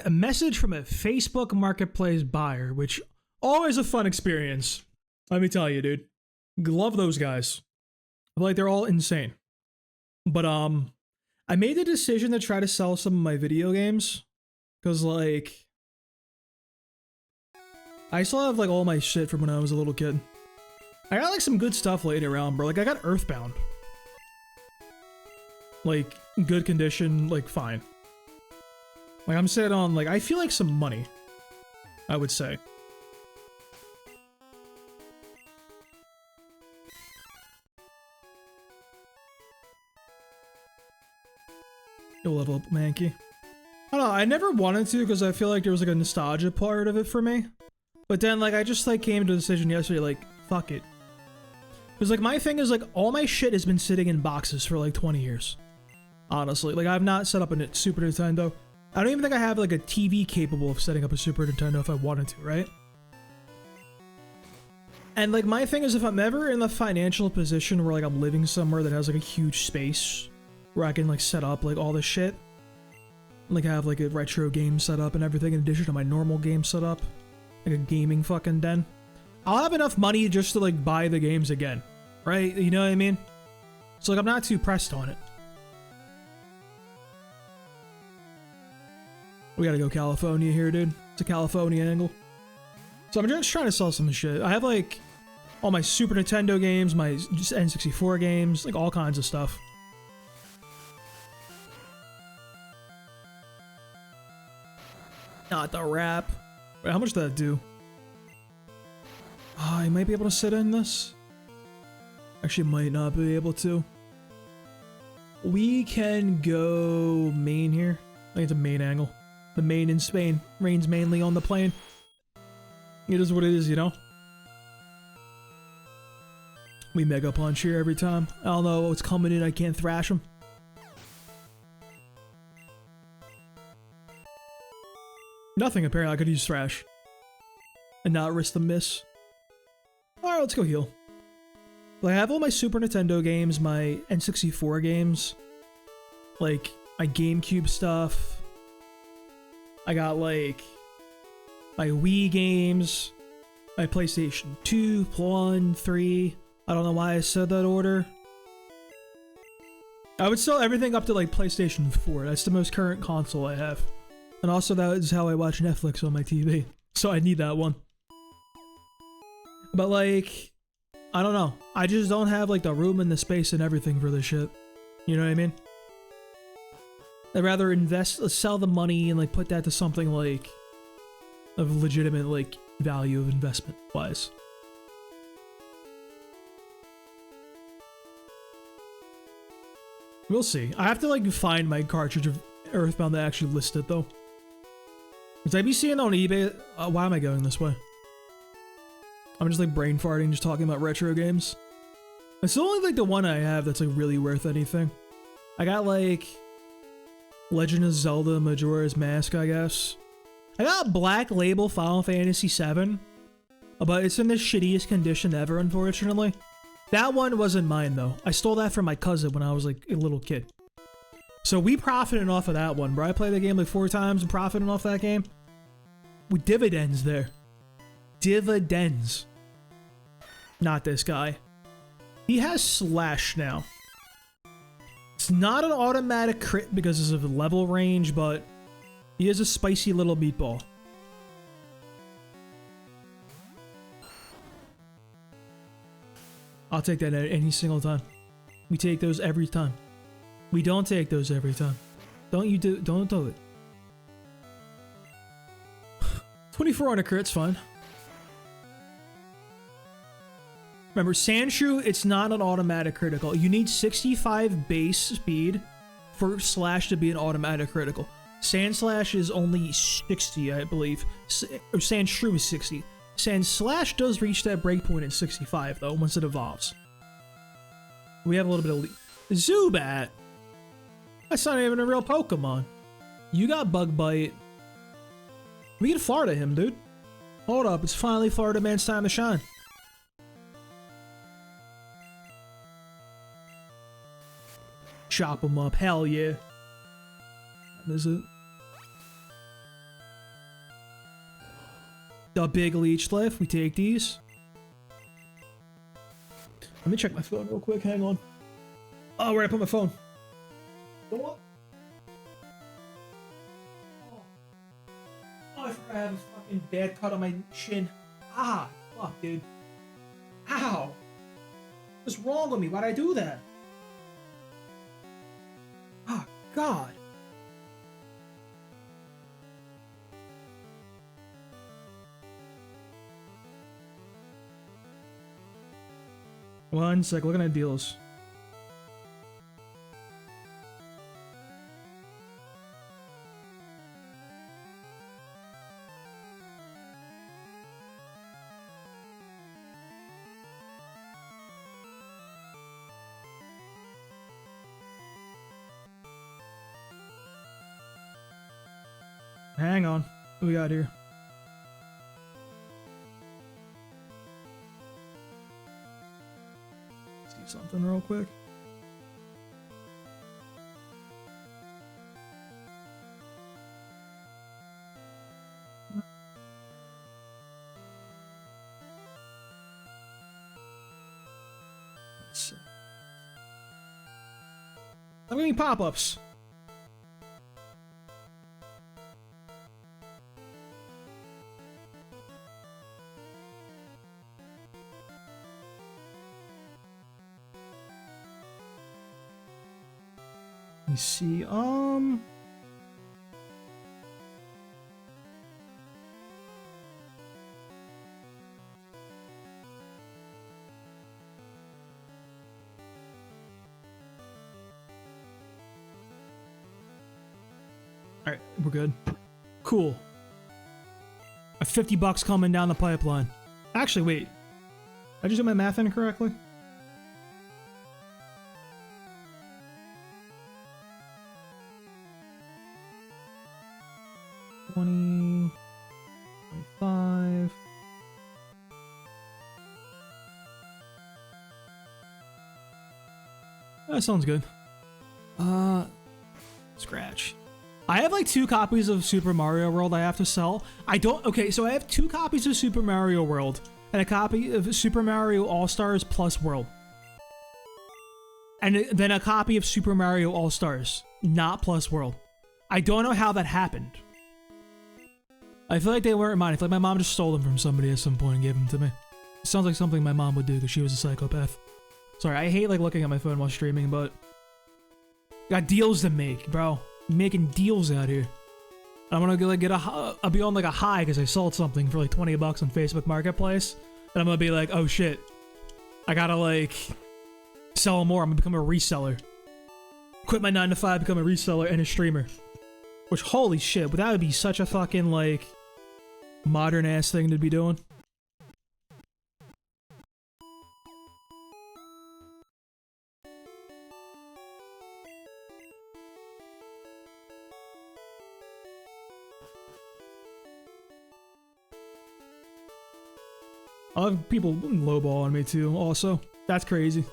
message from a Facebook Marketplace buyer, which always a fun experience. Let me tell you, dude. Love those guys. I feel like they're all insane. But I made the decision to try to sell some of my video games because like I still have like all my shit from when I was a little kid. I got like some good stuff laying around, bro. Like I got Earthbound. Like good condition, like fine. Like I'm sitting on like I feel like some money, I would say. You'll level up Mankey. I don't know, I never wanted to because I feel like there was like a nostalgia part of it for me. But then like I just like came to the decision yesterday like, fuck it. Because like my thing is like all my shit has been sitting in boxes for like 20 years. Honestly, like I've not set up a Super Nintendo. I don't even think I have like a TV capable of setting up a Super Nintendo if I wanted to, right? And like my thing is if I'm ever in the financial position where like I'm living somewhere that has like a huge space where I can like set up like all this shit, like have like a retro game set up and everything in addition to my normal game set up, like a gaming fucking den, I'll have enough money just to like buy the games again, right? You know what I mean? So like I'm not too pressed on it. We gotta go California here, dude. It's a California angle. So I'm just trying to sell some shit. I have like all my Super Nintendo games, my N64 games, like all kinds of stuff. Not the wrap. Wait, how much did that do? I might be able to sit in this. Actually, might not be able to. We can go main here. I think it's a main angle. The main in Spain rains mainly on the plane. It is what it is, you know? We Mega Punch here every time. I don't know what's coming in, I can't thrash him. Nothing, apparently. I could use thrash. And not risk the miss. Alright, let's go heal. But I have all my Super Nintendo games, my N64 games. Like, my GameCube stuff. I got like my Wii games, my PlayStation 2, 1, 3. I don't know why I said that order. I would sell everything up to like PlayStation 4. That's the most current console I have. And also that is how I watch Netflix on my TV. So I need that one. But like, I don't know. I just don't have like the room and the space and everything for this shit. You know what I mean? I'd rather invest, sell the money and like put that to something like of legitimate like value of investment wise. We'll see. I have to like find my cartridge of Earthbound that actually list it though. Because I be seeing on eBay. Why am I going this way? I'm just like brain farting, just talking about retro games. It's only like the one I have that's like really worth anything. I got like Legend of Zelda Majora's Mask, I guess. I got Black Label Final Fantasy VII, but it's in the shittiest condition ever, unfortunately. That one wasn't mine, though. I stole that from my cousin when I was, like, a little kid. So we profited off of that one, bro. I played the game like 4 times and profited off that game. With dividends there. Dividends. Not this guy. He has Slash now. It's not an automatic crit because of the level range, but he is a spicy little meatball. I'll take that any single time. We take those every time. We don't take those every time. Don't do it. 24 on a crit's fine. Remember, Sandshrew, it's not an automatic critical. You need 65 base speed for Slash to be an automatic critical. Sand Slash is only 60, I believe. Or Sandshrew is 60. Sand Slash does reach that breakpoint at 65, though, once it evolves. We have a little bit of Zubat! That's not even a real Pokemon. You got Bug Bite. We can Florida him, dude. Hold up, it's finally Florida Man's time to shine. Chop them up. Hell yeah. What is it? The big leech lift. We take these. Let me check my phone real quick. Hang on. Oh, where'd I put my phone? What? Oh, I forgot I have a fucking bad cut on my shin. Ah, fuck, dude. Ow. What's wrong with me? Why'd I do that? Oh, God. One sec, looking at deals. Hang on. What we got here? See something real quick. Let's see. I'm getting pop-ups. Let me see, Alright, we're good. Cool. A $50 coming down the pipeline. Actually, wait. Did I just do my math incorrectly? $20, $25. That sounds good. Scratch. I have like 2 copies of Super Mario World I have to sell. Okay, so I have 2 copies of Super Mario World and a copy of Super Mario All-Stars Plus World. And then a copy of Super Mario All-Stars, not Plus World. I don't know how that happened. I feel like they weren't mine. I feel like my mom just stole them from somebody at some point and gave them to me. It sounds like something my mom would do because she was a psychopath. Sorry, I hate like looking at my phone while streaming, but got deals to make, bro. I'm making deals out here. I'm gonna go, like I'll be on like a high because I sold something for like $20 on Facebook Marketplace, and I'm gonna be like, oh shit, I gotta like sell more. I'm gonna become a reseller. Quit my 9 to 5, become a reseller and a streamer. Which, holy shit, that would be such a fucking like modern ass thing to be doing. I'll have people lowball on me too, also. That's crazy.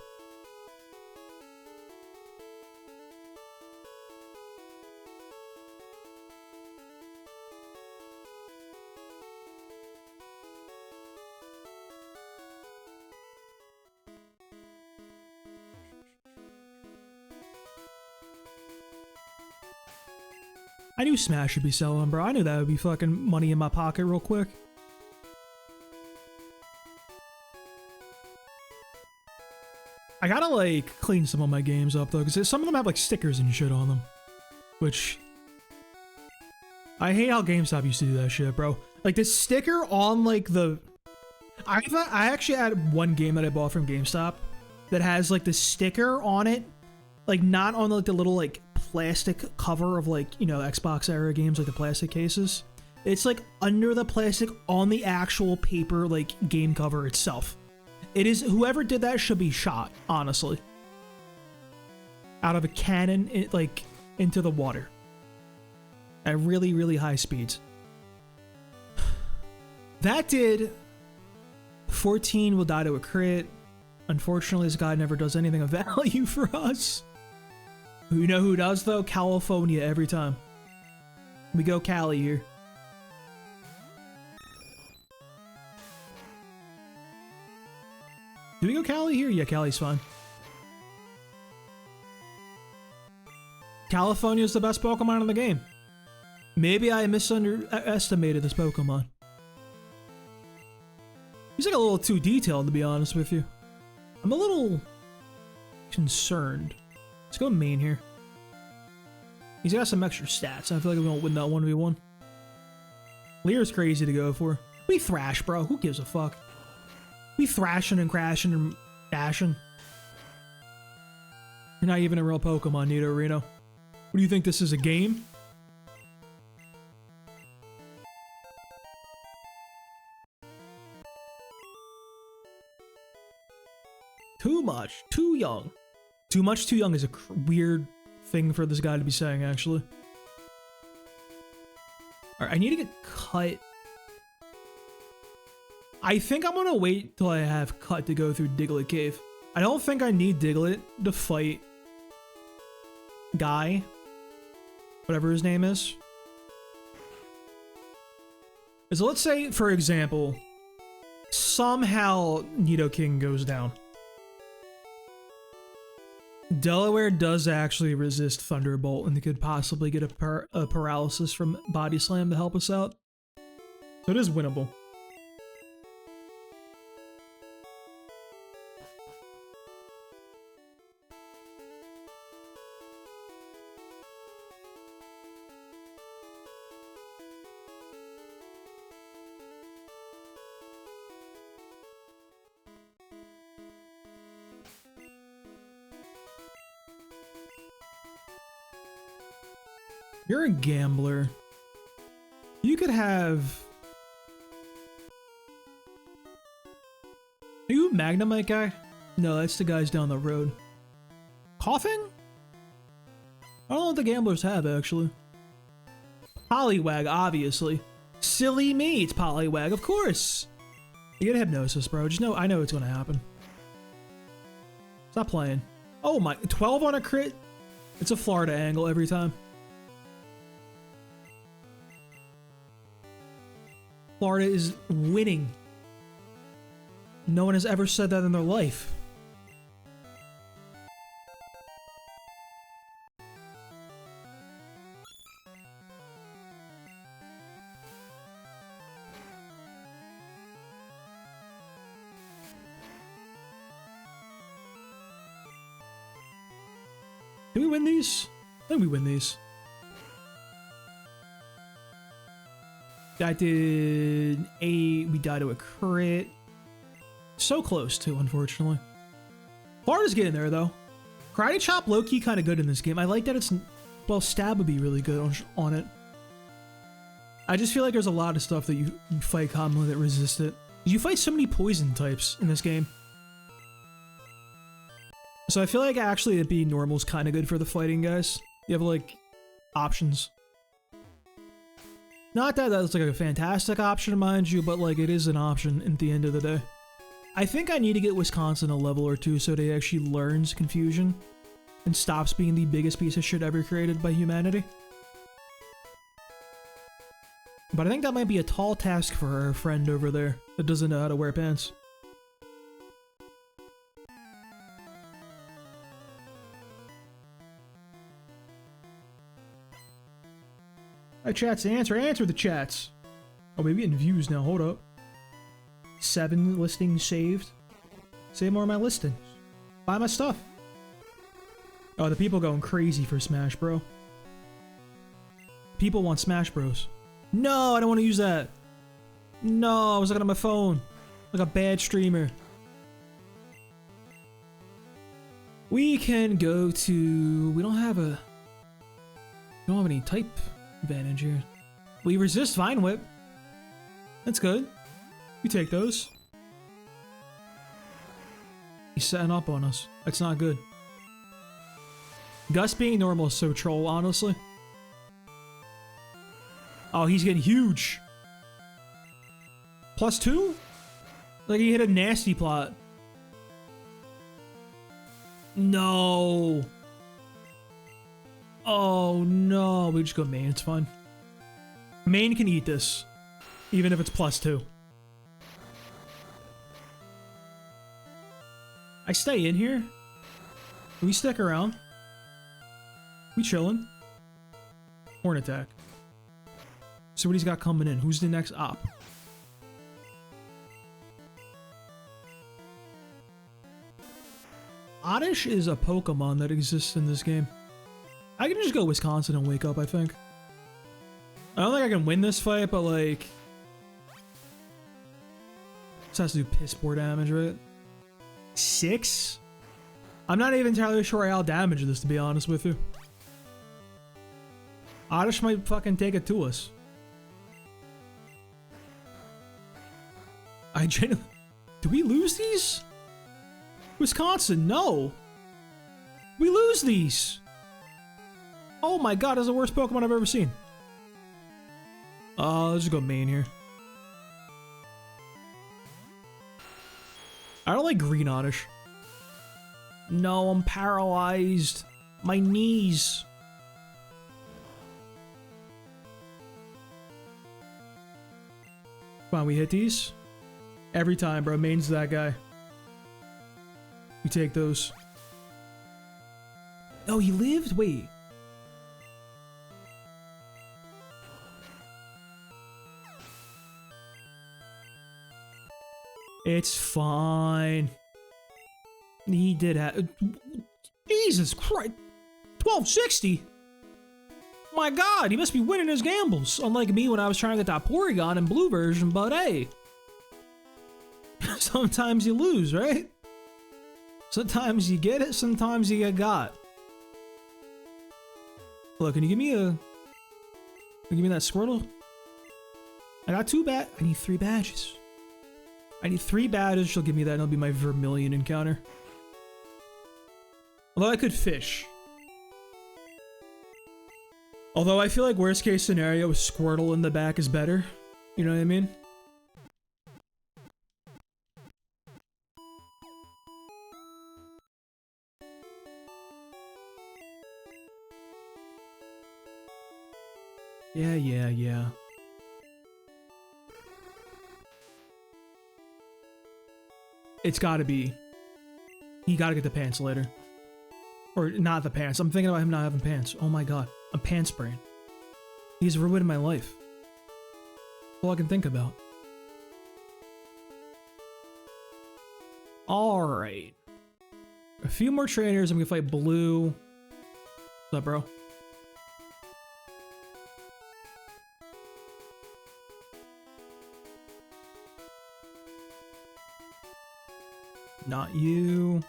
I knew Smash should be selling, bro. I knew that would be fucking money in my pocket real quick. I gotta, like, clean some of my games up, though, because some of them have, like, stickers and shit on them. Which... I hate how GameStop used to do that shit, bro. Like, the sticker on, like, the... I actually had one game that I bought from GameStop that has, like, the sticker on it. Like, not on, like, the little, like, plastic cover of, like, you know, Xbox era games, like the plastic cases. It's, like, under the plastic on the actual paper, like, game cover itself. It is, whoever did that should be shot, honestly. Out of a cannon, like, into the water. At really, really high speeds. That did 14 will die to a crit. Unfortunately, this guy never does anything of value for us. You know who does though? California every time. We go Cali here. Do we go Cali here? Yeah, Cali's fine. California is the best Pokemon in the game. Maybe I underestimated this Pokemon. He's like a little too detailed, to be honest with you. I'm a little concerned. Let's go main here. He's got some extra stats. I feel like we won't win that 1v1. Lear's crazy to go for. We thrash, bro. Who gives a fuck? We thrashing and crashing and dashing. You're not even a real Pokemon, Nito Reno. What do you think, this is a game? Too much, too young. Too much, too young is a weird thing for this guy to be saying, actually. Alright, I need to get cut. I think I'm gonna wait till I have cut to go through Diglett Cave. I don't think I need Diglett to fight Guy. Whatever his name is. So let's say, for example, somehow Nidoking goes down. Delaware does actually resist Thunderbolt, and they could possibly get a paralysis from Body Slam to help us out. So it is winnable. You're a gambler. You could have... Are you a Magnemite guy? No, that's the guys down the road. Coughing? I don't know what the gamblers have, actually. Poliwag, obviously. Silly me, it's Poliwag, of course! You get Hypnosis, bro. Just know, I know it's gonna happen. Stop playing. Oh my, 12 on a crit? It's a Florida angle every time. Florida is winning. No one has ever said that in their life. Did we win these? I think we win these. I did we died to a crit. So close to, unfortunately. Florida's getting there, though. Karate Chop low-key kind of good in this game. I like that it's... Well, Stab would be really good on it. I just feel like there's a lot of stuff that you fight commonly that resist it. You fight so many poison types in this game. So I feel like actually it being normal is kind of good for the fighting guys. You have, like, options. Not that that's like a fantastic option, mind you, but like it is an option at the end of the day. I think I need to get Wisconsin a level or two so they actually learns Confusion and stops being the biggest piece of shit ever created by humanity. But I think that might be a tall task for our friend over there that doesn't know how to wear pants. Hi, chats, answer the chats. Oh, we're getting views now, hold up. 7 listings saved. Save more of my listings. Buy my stuff. Oh, the people going crazy for Smash Bro. People want Smash Bros. No, I don't want to use that. No, I was looking at my phone. Like a bad streamer. We can go to... We don't have any type advantage here. We resist Vine Whip. That's good. We take those. He's setting up on us. That's not good. Gus being normal is so troll, honestly. Oh, he's getting huge. +2? Like he hit a nasty plot. No. Oh no, we just go main, it's fine. Main can eat this, even if it's +2. I stay in here. We stick around. We chillin'. Horn attack. So what he's got coming in. Who's the next op? Oddish is a Pokemon that exists in this game. I can just go Wisconsin and wake up, I think. I don't think I can win this fight, but like... This has to do piss poor damage, right? 6? I'm not even entirely sure I'll damage this, to be honest with you. Oddish might fucking take it to us. I genuinely... Do we lose these? Wisconsin, no! We lose these! Oh my god, that's the worst Pokemon I've ever seen. Let's just go main here. I don't like green Oddish. No, I'm paralyzed. My knees. Come on, we hit these. Every time, bro. Main's that guy. We take those. Oh, he lived? Wait. It's fine. He did have... Jesus Christ. 1260? My god, he must be winning his gambles. Unlike me when I was trying to get that Porygon in blue version, but hey. Sometimes you lose, right? Sometimes you get it, sometimes you get got. Look, can you give me a... Can you give me that Squirtle? I got 2 I need 3 badges. I need 3 badges, she'll give me that, and it'll be my Vermilion encounter. Although I could fish. Although I feel like worst case scenario with Squirtle in the back is better. You know what I mean? Yeah. It's gotta be. He gotta get the pants later. Or not the pants. I'm thinking about him not having pants. Oh my god. I'm pants brain. He's ruining my life. All I can think about. Alright. A few more trainers. I'm gonna fight Blue. What's up, bro? Not you.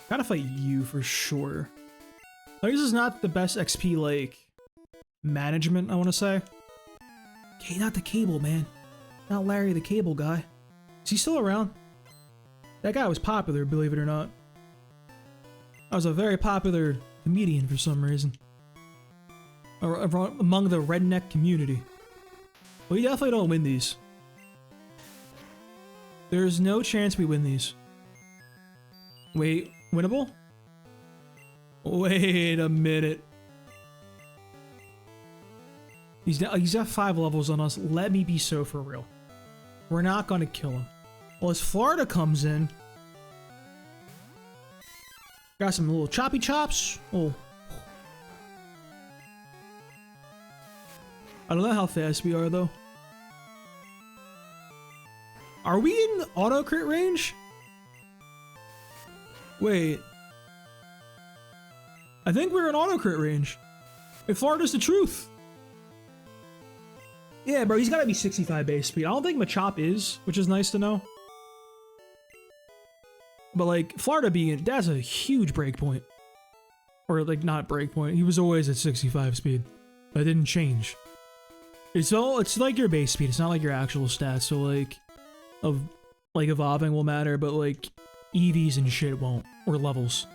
Gotta fight you for sure. Like, this is not the best XP, like, management, I want to say. Okay, not the cable, man. Not Larry the cable guy. Is he still around? That guy was popular, believe it or not. I was a very popular comedian for some reason. Among the redneck community. We definitely don't win these. There's no chance we win these. Wait, winnable? Wait a minute. He's got 5 levels on us. Let me be so for real. We're not gonna kill him. Well, as Florida comes in, got some little choppy chops. Oh, I don't know how fast we are though. Are we in auto crit range? Wait. I think we're in auto crit range. If Florida's the truth. Yeah, bro, he's gotta be 65 base speed. I don't think Machop is, which is nice to know. But like, Florida being, that's a huge breakpoint. Or like, not breakpoint. He was always at 65 speed. That didn't change. It's like your base speed. It's not like your actual stats. So like, evolving will matter, but like, EVs and shit won't. Or levels.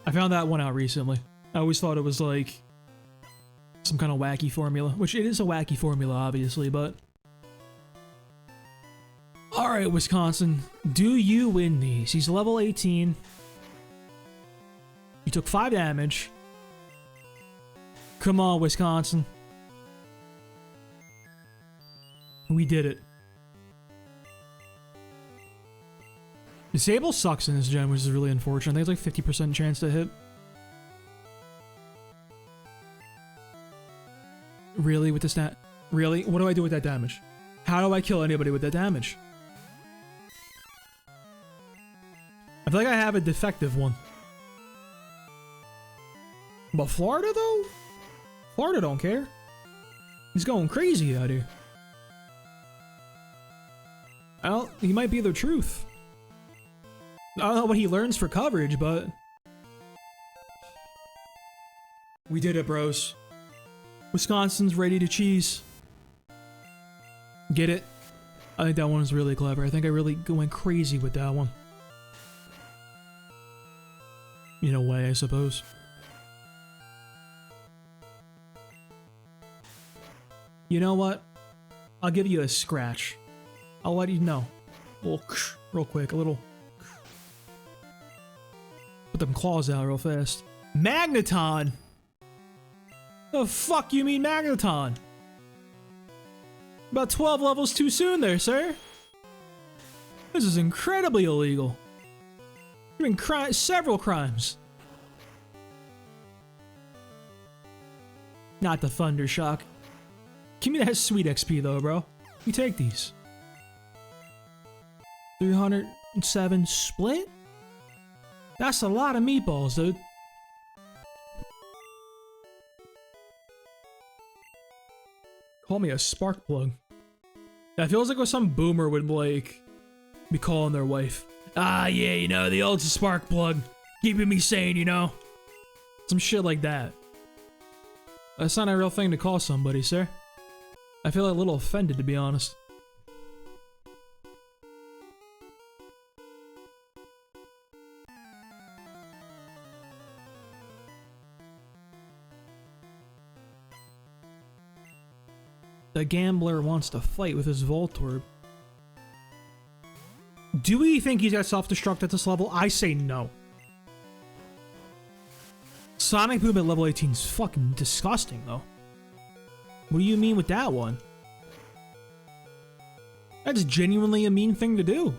I found that one out recently. I always thought it was like some kind of wacky formula, which it is a wacky formula, obviously, but... Alright, Alright, Wisconsin. Do you win these? He's level 18. You took 5 damage. Come on, Wisconsin. We did it. Disable sucks in this gen, which is really unfortunate. I think it's like 50% chance to hit. Really? With this stat? Really? What do I do with that damage? How do I kill anybody with that damage? I feel like I have a defective one. But Florida, though? Florida don't care. He's going crazy out here. Well, he might be the truth. I don't know what he learns for coverage, but... We did it, bros. Wisconsin's ready to cheese. Get it? I think that one was really clever. I think I really went crazy with that one. In a way, I suppose. You know what? I'll give you a scratch. I'll let you know. A little real quick, a little. Put them claws out real fast. Magneton! The fuck you mean Magneton? About 12 levels too soon there, sir. This is incredibly illegal. You've been several crimes. Not the Thunder Shock. Give me that sweet XP though, bro. You take these. 307 split? That's a lot of meatballs, dude. Call me a spark plug. That feels like what some boomer would like be calling their wife. Ah, yeah, you know, the old spark plug. Keeping me sane, you know? Some shit like that. That's not a real thing to call somebody, sir. I feel a little offended, to be honest. The gambler wants to fight with his Voltorb. Do we think he's got self-destruct at this level? I say no. Sonic Boom at level 18 is fucking disgusting, though. What do you mean with that one? That's genuinely a mean thing to do.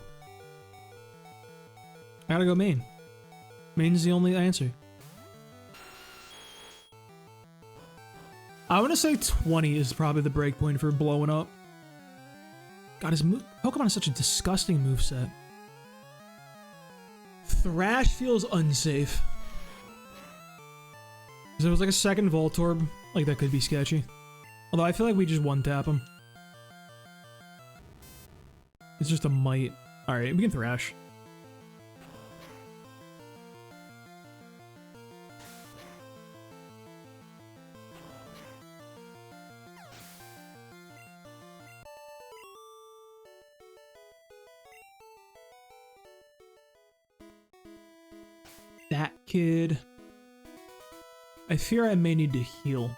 I gotta go main. Main's the only answer. I want to say 20 is probably the break point for blowing up. God, his Pokemon is such a disgusting moveset. Thrash feels unsafe. If there was like a second Voltorb, like that could be sketchy. Although I feel like we just one-tap him. It's just a might. Alright, we can Thrash. That kid. I fear I may need to heal.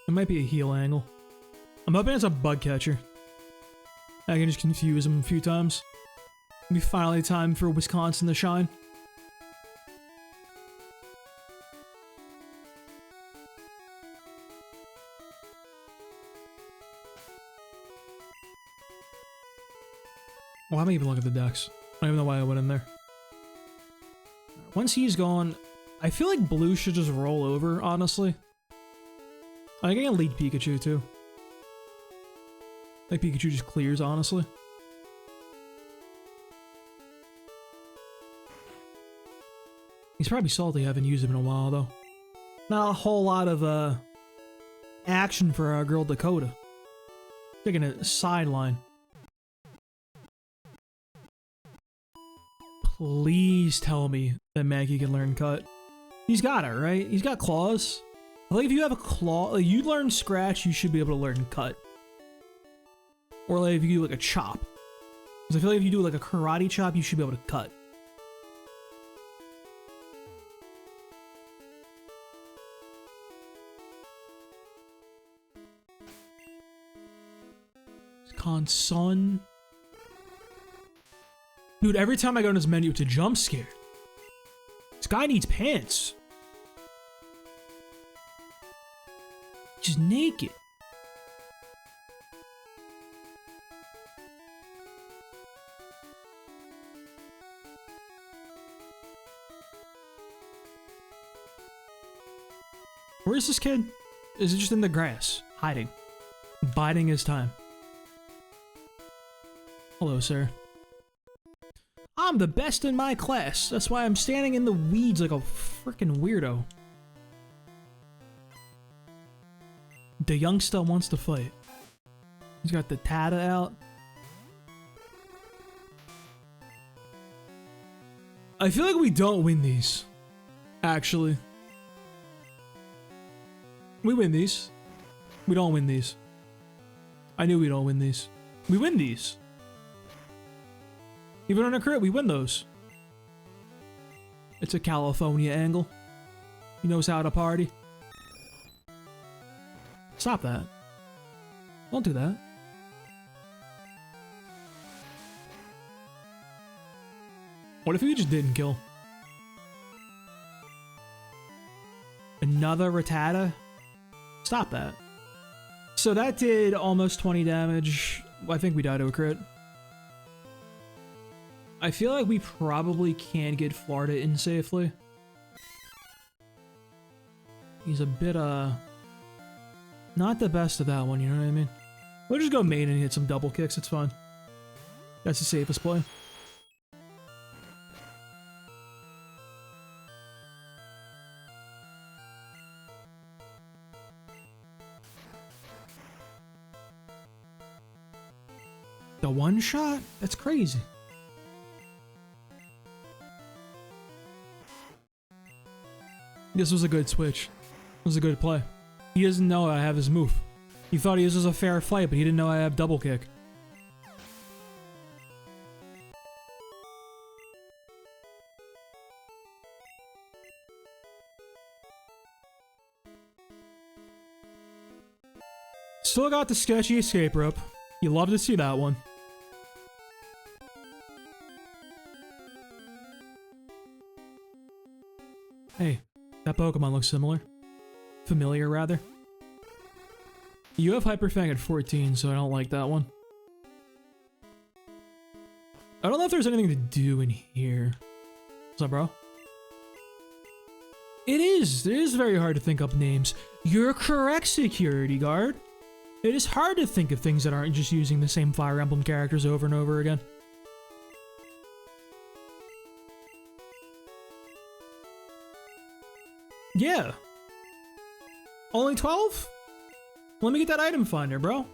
It might be a heal angle. I'm hoping it's a bug catcher. I can just confuse him a few times. It'll be finally time for Wisconsin to shine. Well, I haven't even looked at the decks. I don't even know why I went in there. Once he's gone, I feel like blue should just roll over, honestly. I think I can lead Pikachu, too. I think Pikachu just clears, honestly. He's probably salty I haven't used him in a while, though. Not a whole lot of, action for our girl Dakota. Taking a sideline. Please tell me that Maggie can learn Cut. He's got it, right? He's got claws. I think if you have a claw, like you learn Scratch, you should be able to learn Cut. Or like if you do like a chop. Because I feel like if you do like a karate chop, you should be able to cut. Con Sun. Dude, every time I go in this menu, it's a jump scare. This guy needs pants. He's naked. Where is this kid? Is it just in the grass, hiding, biding his time? Hello, sir. I'm the best in my class. That's why I'm standing in the weeds like a freaking weirdo. The youngster wants to fight. He's got the tada out. I feel like we don't win these, actually. We win these. We don't win these. I knew we don't win these. We win these. Even on a crit, we win those. It's a California angle. He knows how to party. Stop that. Don't do that. What if we just didn't kill? Another Rattata? Stop that. So that did almost 20 damage. I think we died to a crit. I feel like we probably can get Florida in safely. He's a bit, not the best of that one, you know what I mean? We'll just go main and hit some double kicks, it's fine. That's the safest play. The one shot? That's crazy. This was a good switch. It was a good play. He doesn't know I have his move. He thought this was a fair fight, but he didn't know I have double kick. Still got the sketchy escape rope. You love to see that one. Hey, that Pokemon looks similar. Familiar, rather. You have Hyper Fang at 14, so I don't like that one. I don't know if there's anything to do in here. What's up, bro? It is very hard to think up names. You're correct, security guard. It is hard to think of things that aren't just using the same Fire Emblem characters over and over again. Yeah. Only 12? Let me get that item finder, bro.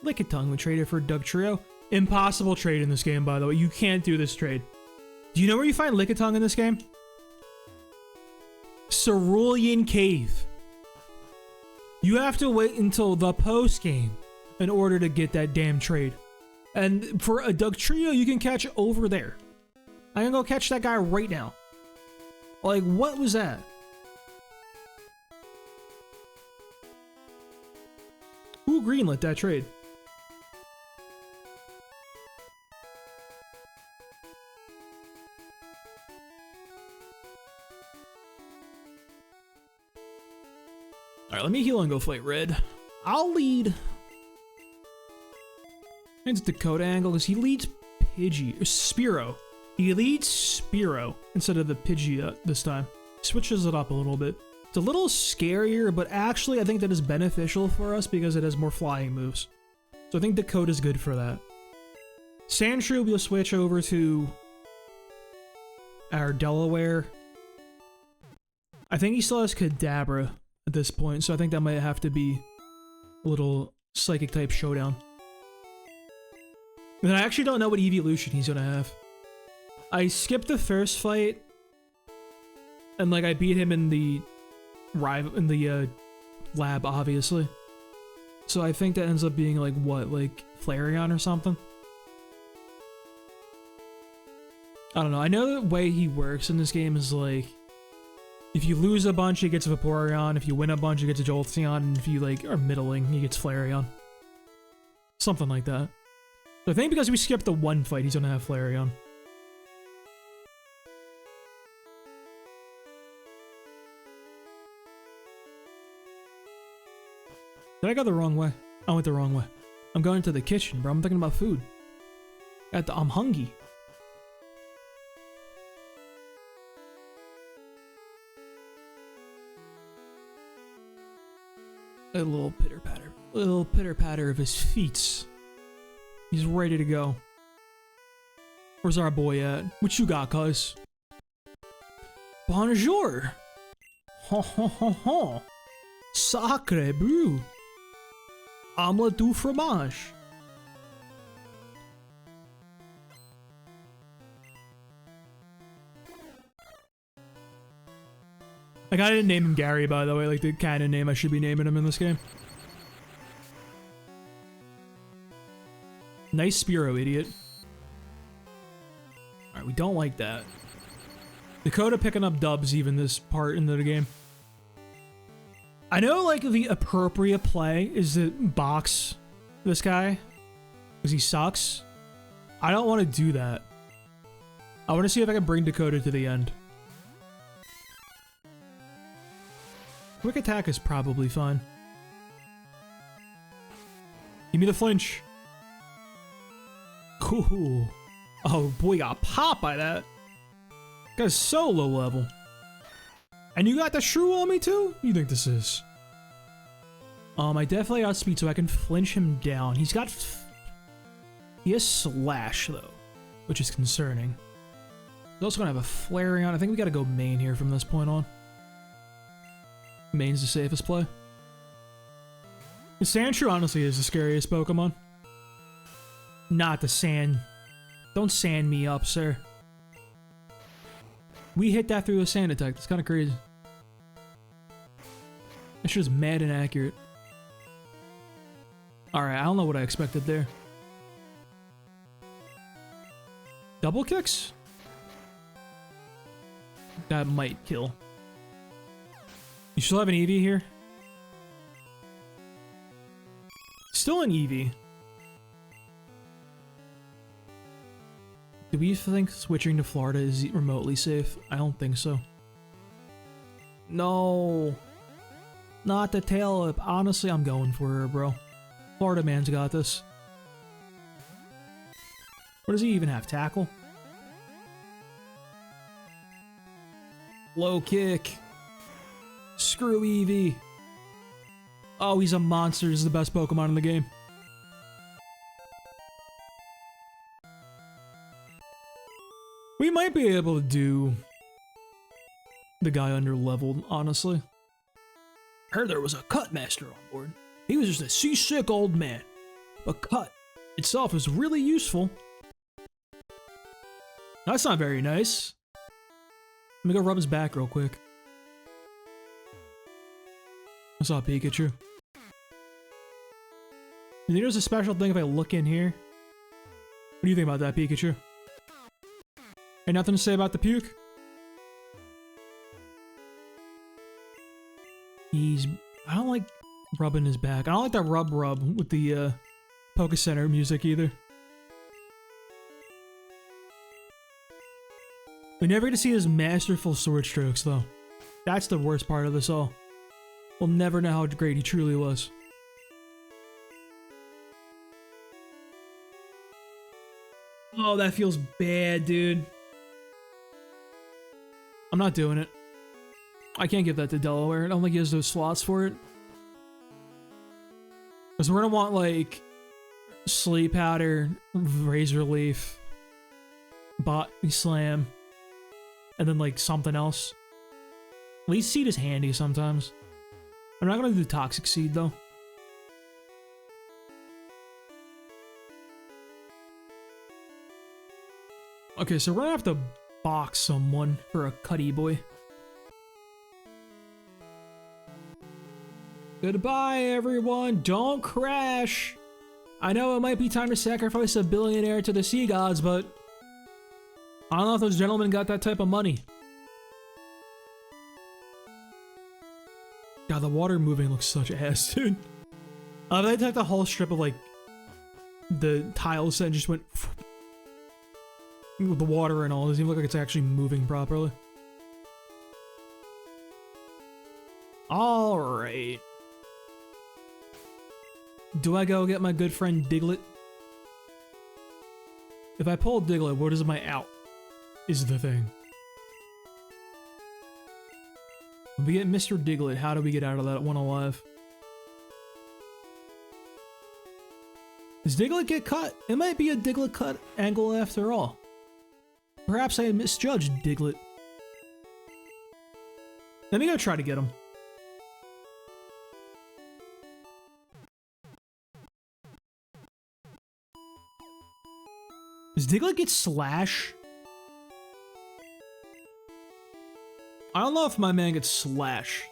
Lickitung, we traded for Dugtrio. Impossible trade in this game, by the way. You can't do this trade. Do you know where you find Lickitung in this game? Cerulean Cave. You have to wait until the post-game in order to get that damn trade. And for a Dugtrio, you can catch over there. I can go catch that guy right now. Like, what was that? Who greenlit that trade? Alright, let me heal and go fight Red. I'll lead. It's Dakota angle because he leads Pidgey. Or Spearow. He leads Spearow instead of the Pidgey this time. Switches it up a little bit. It's a little scarier, but actually I think that is beneficial for us because it has more flying moves. So I think Dakota's good for that. Sandshrew will switch over to our Delaware. I think he still has Kadabra at this point, so I think that might have to be a little psychic type showdown. And I actually don't know what evolution he's gonna have. I skipped the first fight, and like I beat him in the lab, obviously. So I think that ends up being like what, like Flareon or something? I don't know. I know the way he works in this game is like, if you lose a bunch, he gets Vaporeon. If you win a bunch, he gets a Jolteon. And if you like are middling, he gets Flareon. Something like that. So I think because we skipped the one fight, he's gonna have Flareon. Did I go the wrong way? I went the wrong way. I'm going to the kitchen, bro. I'm thinking about food. I'm hungry. A little pitter-patter. A little pitter-patter of his feet. He's ready to go. Where's our boy at? What you got, cuz? Bonjour! Ha ha ha ha! Sacre bleu! Omelette du fromage! Like, I didn't name him Gary, by the way, like the canon name I should be naming him in this game. Nice Spearow, idiot. Alright, we don't like that. Dakota picking up dubs even this part into the game. I know, like, the appropriate play is to box this guy, because he sucks. I don't want to do that. I want to see if I can bring Dakota to the end. Quick attack is probably fine. Give me the flinch. Cool. Oh boy, got popped by that. Guy's so low level. And you got the shrew on me too? What do you think this is? I definitely got speed so I can flinch him down. He has slash though, which is concerning. He's also gonna have a Flareon. I think we gotta go main here from this point on. Main's the safest play. The Sandshrew honestly is the scariest Pokemon. Not the sand. Don't sand me up, sir. We hit that through a sand attack. That's kind of crazy. That shit is mad inaccurate. Alright, I don't know what I expected there. Double kicks? That might kill. You still have an Eevee here? Still an Eevee. Do we think switching to Florida is remotely safe? I don't think so. No. Not the tail whip. Honestly, I'm going for her, bro. Florida man's got this. What does he even have? Tackle? Low kick. Screw Eevee. Oh, he's a monster. He's the best Pokemon in the game. We might be able to do the guy under-leveled, honestly. Heard there was a Cut Master on board. He was just a seasick old man. But Cut itself is really useful. That's not very nice. Let me go rub his back real quick. I saw Pikachu. You think there's a special thing if I look in here? What do you think about that, Pikachu? Ain't nothing to say about the puke? I don't like rubbing his back. I don't like that rub with the Poke Center music either. We never get to see his masterful sword strokes though. That's the worst part of this all. We'll never know how great he truly was. Oh, that feels bad, dude. I'm not doing it. I can't give that to Delaware. I don't think he has those slots for it. Because we're gonna want, like, Sleep Powder, Razor Leaf, Body Slam, and then, like, something else. At least Seed is handy sometimes. I'm not gonna do Toxic Seed, though. Okay, so we're gonna have to box someone for a Cuddy boy. Goodbye, everyone. Don't crash. I know it might be time to sacrifice a billionaire to the sea gods, but I don't know if those gentlemen got that type of money. God, the water moving looks such ass, dude. They took the whole strip of, like, the tiles then just went with the water and all. It doesn't even look like it's actually moving properly. Alright. Do I go get my good friend Diglett? If I pull Diglett, what is my out? Is the thing. When we get Mr. Diglett, how do we get out of that one alive? Does Diglett get cut? It might be a Diglett cut angle after all. Perhaps I misjudged Diglett. Let me go try to get him. Does Diglett get slash? I don't know if my man gets slash.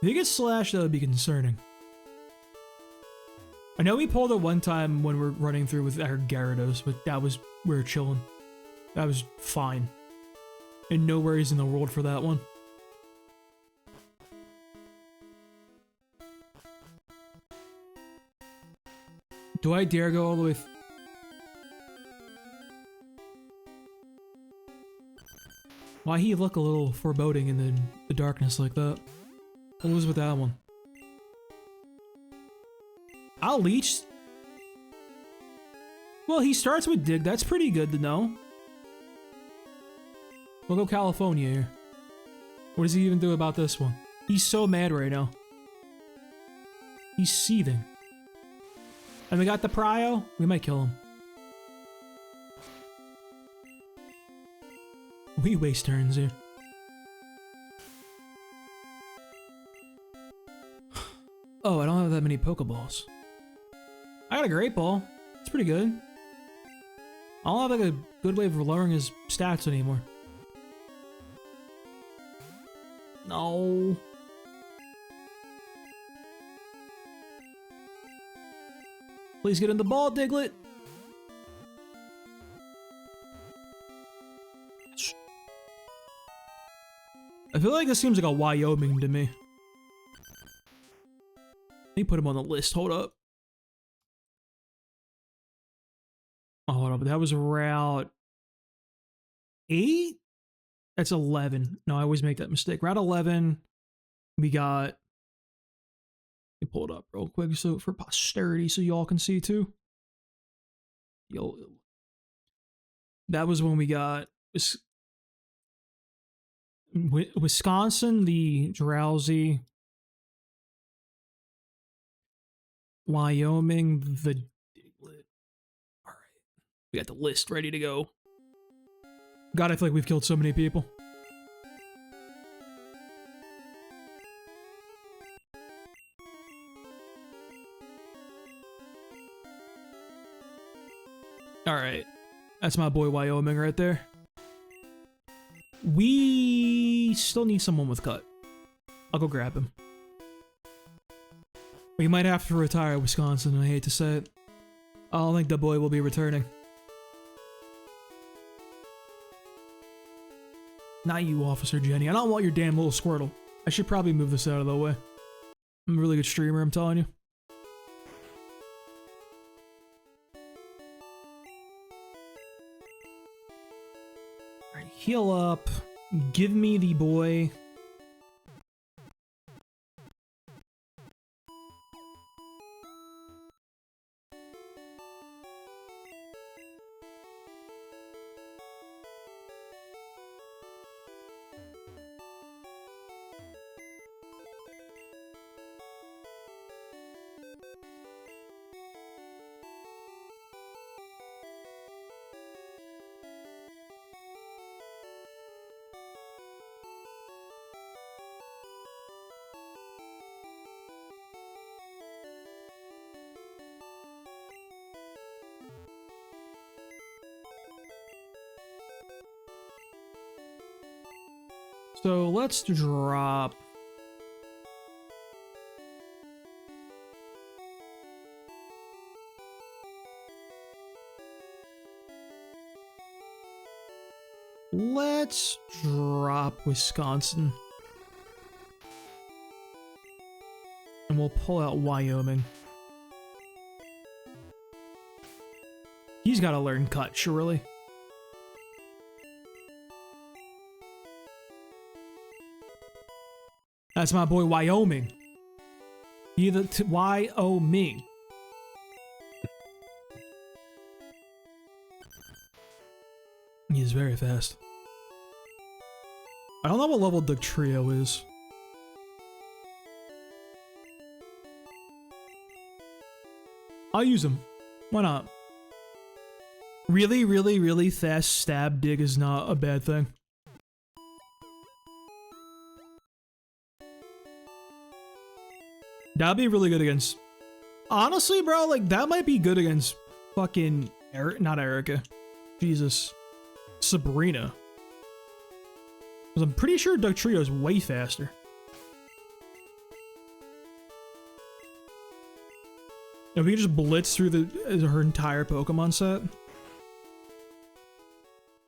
If he gets slash, that would be concerning. I know we pulled it one time when we're running through with our Gyarados, but that was, we were chilling. That was fine. And no worries in the world for that one. Do I dare go all the way Why he look a little foreboding in the darkness like that? What was with that one? I'll leech. Well, he starts with dig. That's pretty good to know. We'll go California here. What does he even do about this one? He's so mad right now. He's seething. And we got the Prio. We might kill him. We waste turns here. Oh, I don't have that many Pokeballs. I got a Great Ball. It's pretty good. I don't have like a good way of lowering his stats anymore. No. Please get in the ball, Diglett. I feel like this seems like a Wyoming to me. Let me put him on the list. Hold up. Oh, hold up. That was Route 8? That's 11. No, I always make that mistake. Route 11. We got... Let me pull it up real quick so for posterity so y'all can see too. Yo. That was when we got... Wisconsin, the Drowsy, Wyoming, the Diglett. All right, we got the list ready to go. God, I feel like we've killed so many people. All right, that's my boy Wyoming right there. We still need someone with cut. I'll go grab him. We might have to retire Wisconsin, I hate to say it. I don't think the boy will be returning. Not you, Officer Jenny. I don't want your damn little Squirtle. I should probably move this out of the way. I'm a really good streamer, I'm telling you. Alright, heal up. Give me the boy. So let's drop. Let's drop Wisconsin. And we'll pull out Wyoming. He's got to learn cut, surely. That's my boy Wyoming. Either Wyoming. He's very fast. I don't know what level Dugtrio is. I'll use him. Why not? Really, really, really fast stab dig is not a bad thing. That'd be really good against... Honestly, bro, like, that might be good against fucking... not Erica. Jesus. Sabrina. Because I'm pretty sure Dugtrio is way faster. If we can just blitz through her entire Pokemon set.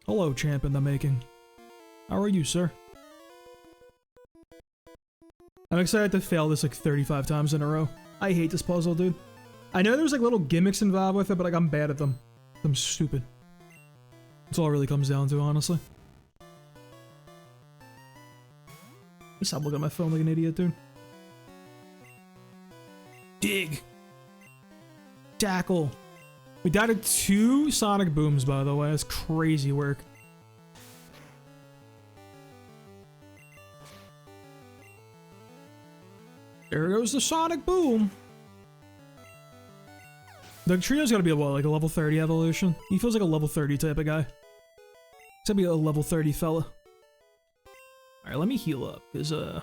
Hello, champ in the making. How are you, sir? I'm excited to fail this like 35 times in a row. I hate this puzzle, dude. I know there's like little gimmicks involved with it, but like I'm bad at them. I'm stupid. That's all it really comes down to, honestly. Stop looking at my phone like an idiot, dude. Dig. Tackle. We dotted 2 Sonic Booms, by the way. That's crazy work. There goes the Sonic Boom. Dugtrio's gotta be a what, like a level 30 evolution? He feels like a level 30 type of guy. He's gotta be a level 30 fella. Alright, let me heal up, because, I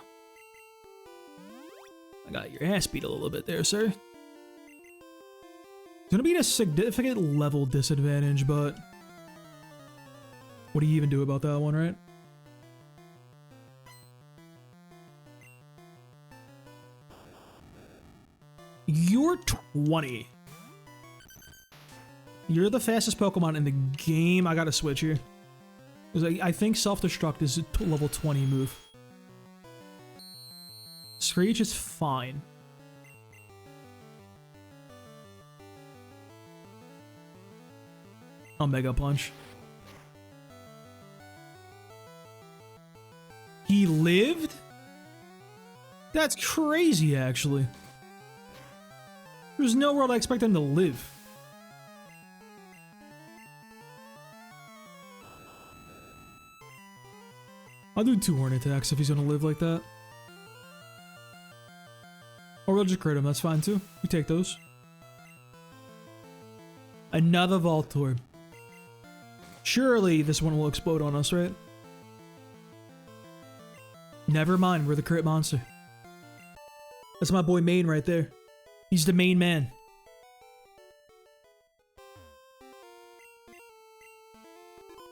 got your ass beat a little bit there, sir. It's gonna be a significant level disadvantage, but... what do you even do about that one, right? You're 20. You're the fastest Pokemon in the game. I gotta switch here. Because I think Self-Destruct is a level 20 move. Screech is fine. I'll Mega Punch. He lived? That's crazy, actually. There's no world I expect him to live. I'll do 2 Horn attacks if he's gonna live like that. Or we'll just crit him, that's fine too. We take those. Another Voltorb. Surely this one will explode on us, right? Never mind, we're the crit monster. That's my boy Main right there. He's the main man.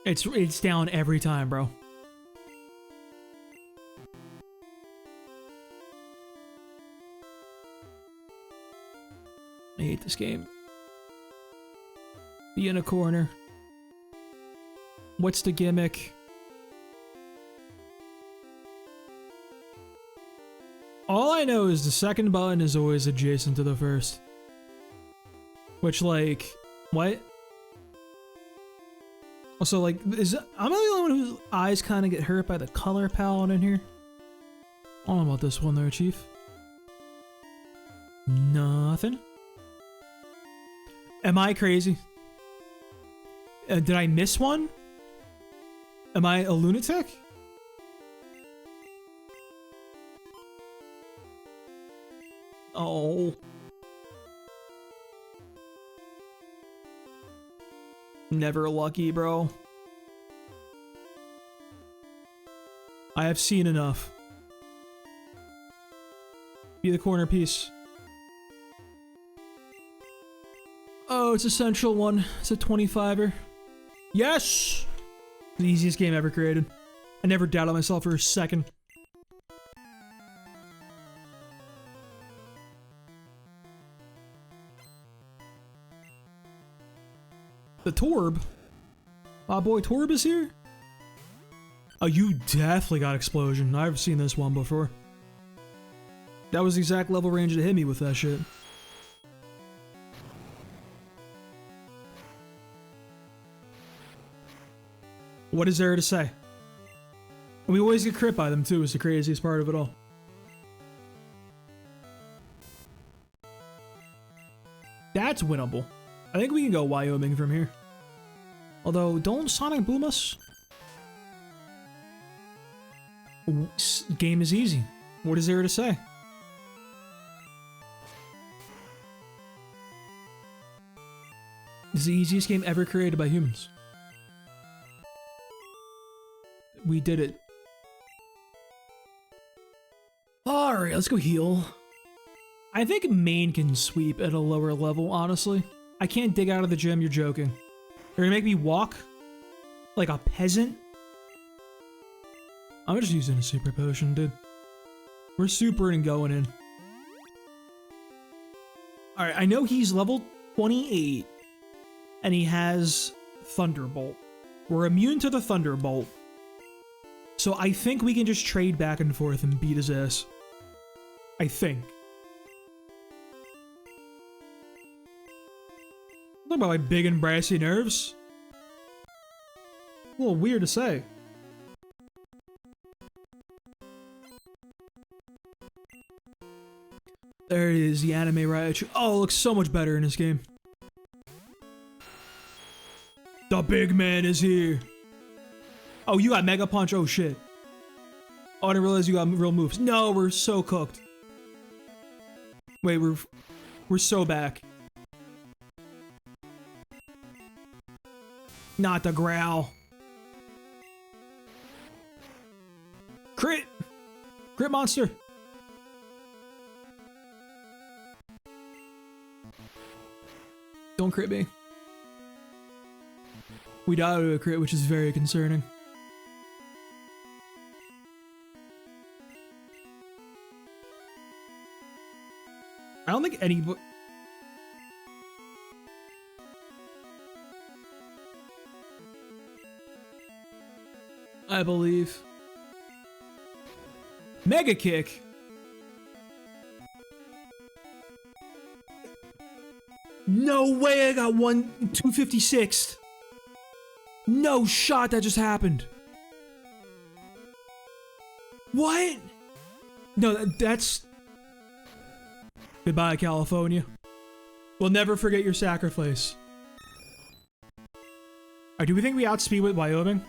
It's down every time, bro. I hate this game. Be in a corner. What's the gimmick? All I know is the second button is always adjacent to the first. Which, like, what? Also, like, I'm the only one whose eyes kind of get hurt by the color palette in here. I don't know about this one there, Chief. Nothing. Am I crazy? Did I miss one? Am I a lunatic? Oh. Never lucky, bro. I have seen enough. Be the corner piece. Oh, it's a central one. It's a 25er. Yes! The easiest game ever created. I never doubted myself for a second. The Torb? My boy Torb is here? Oh, you definitely got Explosion. I've seen this one before. That was the exact level range to hit me with that shit. What is there to say? We always get crit by them too, is the craziest part of it all. That's winnable. I think we can go Wyoming from here. Although, don't Sonic Boom us? Game is easy. What is there to say? This is the easiest game ever created by humans. We did it. Alright, let's go heal. I think main can sweep at a lower level, honestly. I can't dig out of the gym, you're joking. You're gonna make me walk? Like a peasant? I'm just using a super potion, dude. We're super and going in. Alright, I know he's level 28. And he has Thunderbolt. We're immune to the Thunderbolt. So I think we can just trade back and forth and beat his ass. I think. What about my big and brassy nerves? A little weird to say. There it is, the anime Raichu. Oh, it looks so much better in this game. The big man is here. Oh, you got Mega Punch? Oh, shit. Oh, I didn't realize you got real moves. No, we're so cooked. Wait, we're so back. Not the growl. Crit! Crit monster! Don't crit me. We died to a crit, which is very concerning. I don't think anybody... I believe. Mega Kick! No way I got 256th! No shot that just happened! What? No, that's... Goodbye, California. We'll never forget your sacrifice. Alright, do we think we outspeed with Wyoming?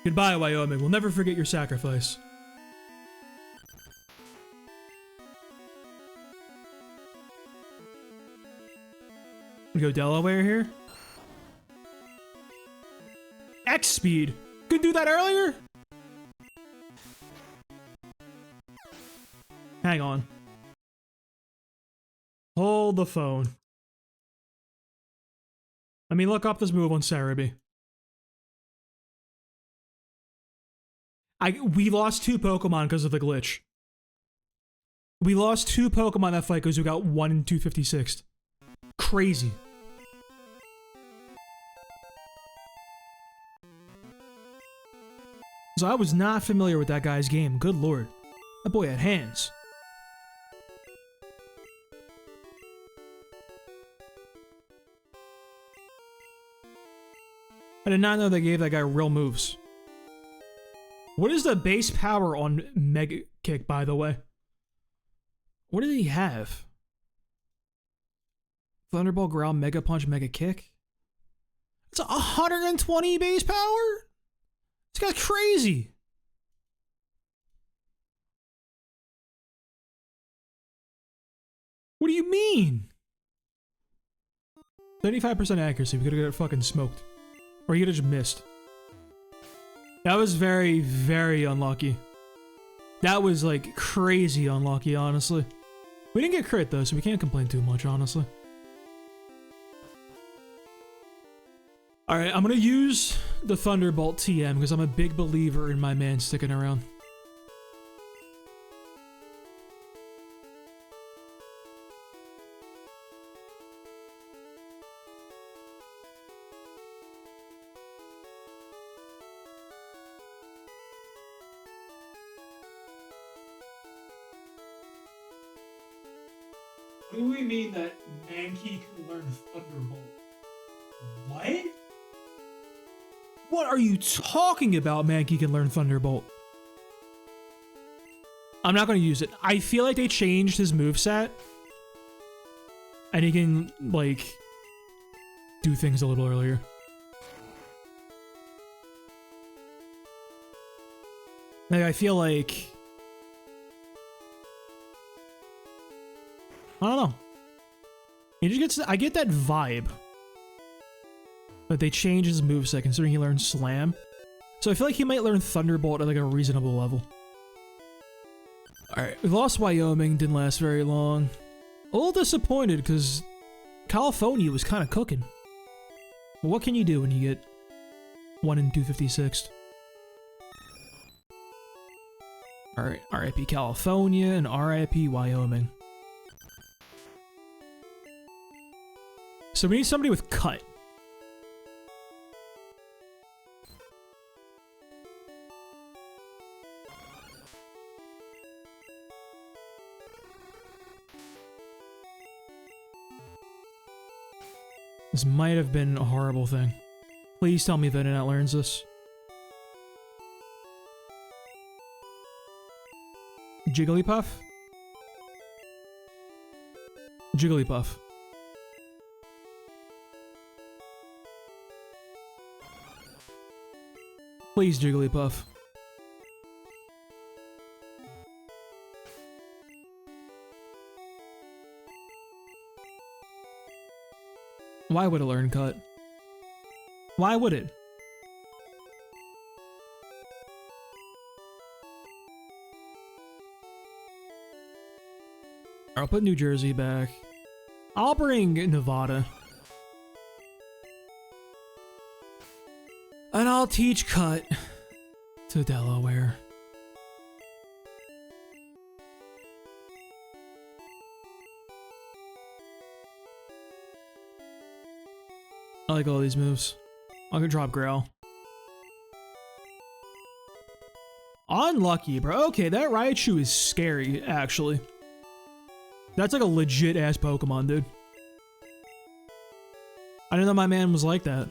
Goodbye, Wyoming. We'll never forget your sacrifice. We go Delaware here. X speed. Couldn't do that earlier? Hang on. Hold the phone. Let me look up this move on Cerebi. We lost 2 Pokemon because of the glitch. We lost 2 Pokemon that fight because we got 1 in 256. Crazy. So I was not familiar with that guy's game. Good lord. That boy had hands. I did not know they gave that guy real moves. What is the base power on Mega Kick, by the way? What did he have? Thunderbolt, Growl, Mega Punch, Mega Kick? It's 120 base power? This guy's crazy. What do you mean? 75% accuracy. We could have got fucking smoked. Or he could have just missed. That was very, very unlucky. That was like crazy unlucky, honestly. We didn't get crit though, so we can't complain too much, honestly. Alright, I'm gonna use the Thunderbolt TM because I'm a big believer in my man sticking around. Do we mean that Mankey can learn Thunderbolt? What? What are you talking about? Mankey can learn Thunderbolt. I'm not going to use it. I feel like they changed his moveset. And he can, like, do things a little earlier. Like, I feel like... I don't know. He just gets... I get that vibe. But they changed his moveset considering he learned Slam. So I feel like he might learn Thunderbolt at like a reasonable level. Alright, we lost Wyoming, didn't last very long. A little disappointed because California was kind of cooking. But what can you do when you get 1 in 256? Alright, RIP California and RIP Wyoming. So we need somebody with cut. This might have been a horrible thing. Please tell me Venonat learns this. Jigglypuff? Jigglypuff. Please, Jigglypuff. Why would it learn cut? Why would it? I'll put New Jersey back. I'll bring Nevada. And I'll teach cut to Delaware. I like all these moves. I'm gonna drop Growl. Unlucky, bro. Okay, that Raichu is scary, actually. That's like a legit ass Pokemon, dude. I didn't know my man was like that.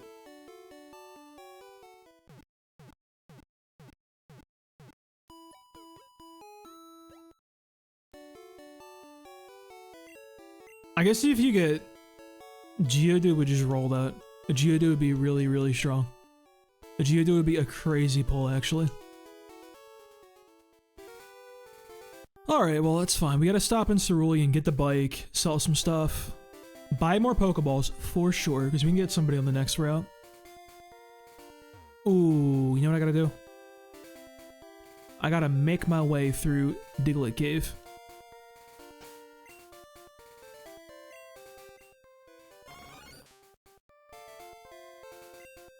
I guess if you get Geodude would just roll that. A Geodude would be really, really strong. A Geodude would be a crazy pull, actually. Alright, well, that's fine. We gotta stop in Cerulean, get the bike, sell some stuff. Buy more Pokeballs, for sure, because we can get somebody on the next route. Ooh, you know what I gotta do? I gotta make my way through Diglett Cave.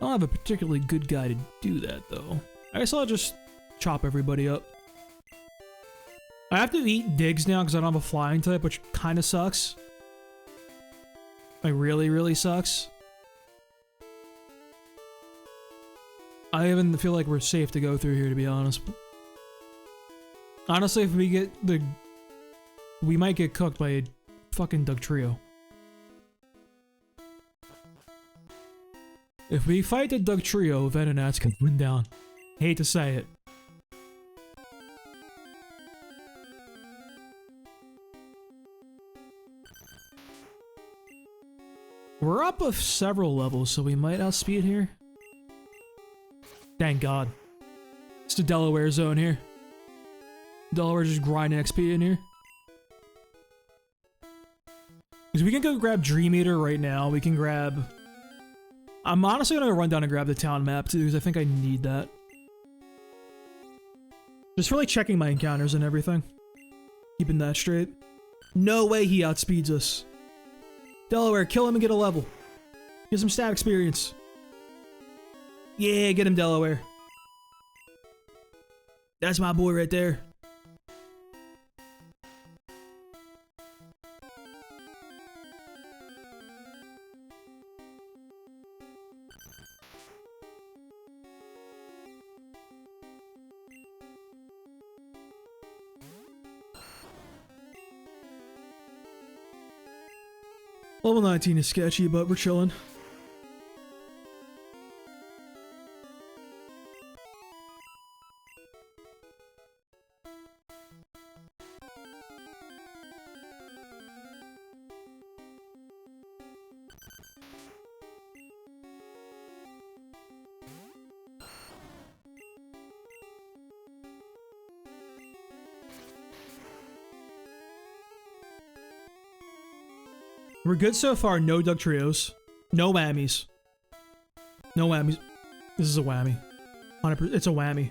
I don't have a particularly good guy to do that, though. I guess I'll just chop everybody up. I have to eat digs now because I don't have a flying type, which kind of sucks. Like, really, really sucks. I even feel like we're safe to go through here, to be honest. Honestly, if we get the... we might get cooked by a fucking Dugtrio. If we fight the Dugtrio, Venonat's gonna win down. Hate to say it. We're up of several levels, so we might outspeed here. Thank God. It's the Delaware zone here. Delaware just grinding XP in here. Because we can go grab Dream Eater right now. We can grab... I'm honestly gonna run down and grab the town map too, because I think I need that. Just for like checking my encounters and everything. Keeping that straight. No way he outspeeds us. Delaware, kill him and get a level. Get some stat experience. Yeah, get him, Delaware. That's my boy right there. Level 19 is sketchy, but we're chilling. We're good so far. No Doug Trios. No whammies. No whammies. This is a whammy. 100%. It's a whammy.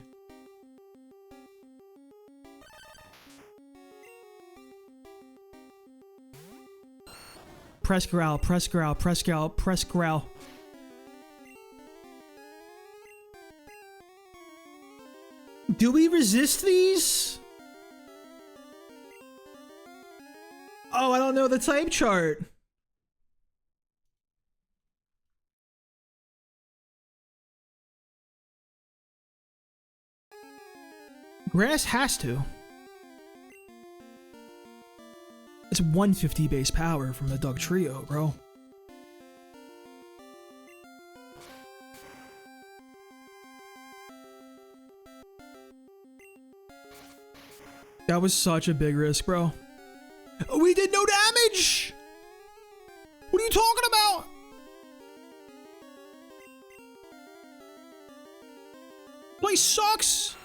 Press growl, press growl, press growl, press growl. Do we resist these? Oh, I don't know the type chart. Grass has to. It's 150 base power from the Doug Trio, bro. That was such a big risk, bro. We did no damage! What are you talking about? Place sucks!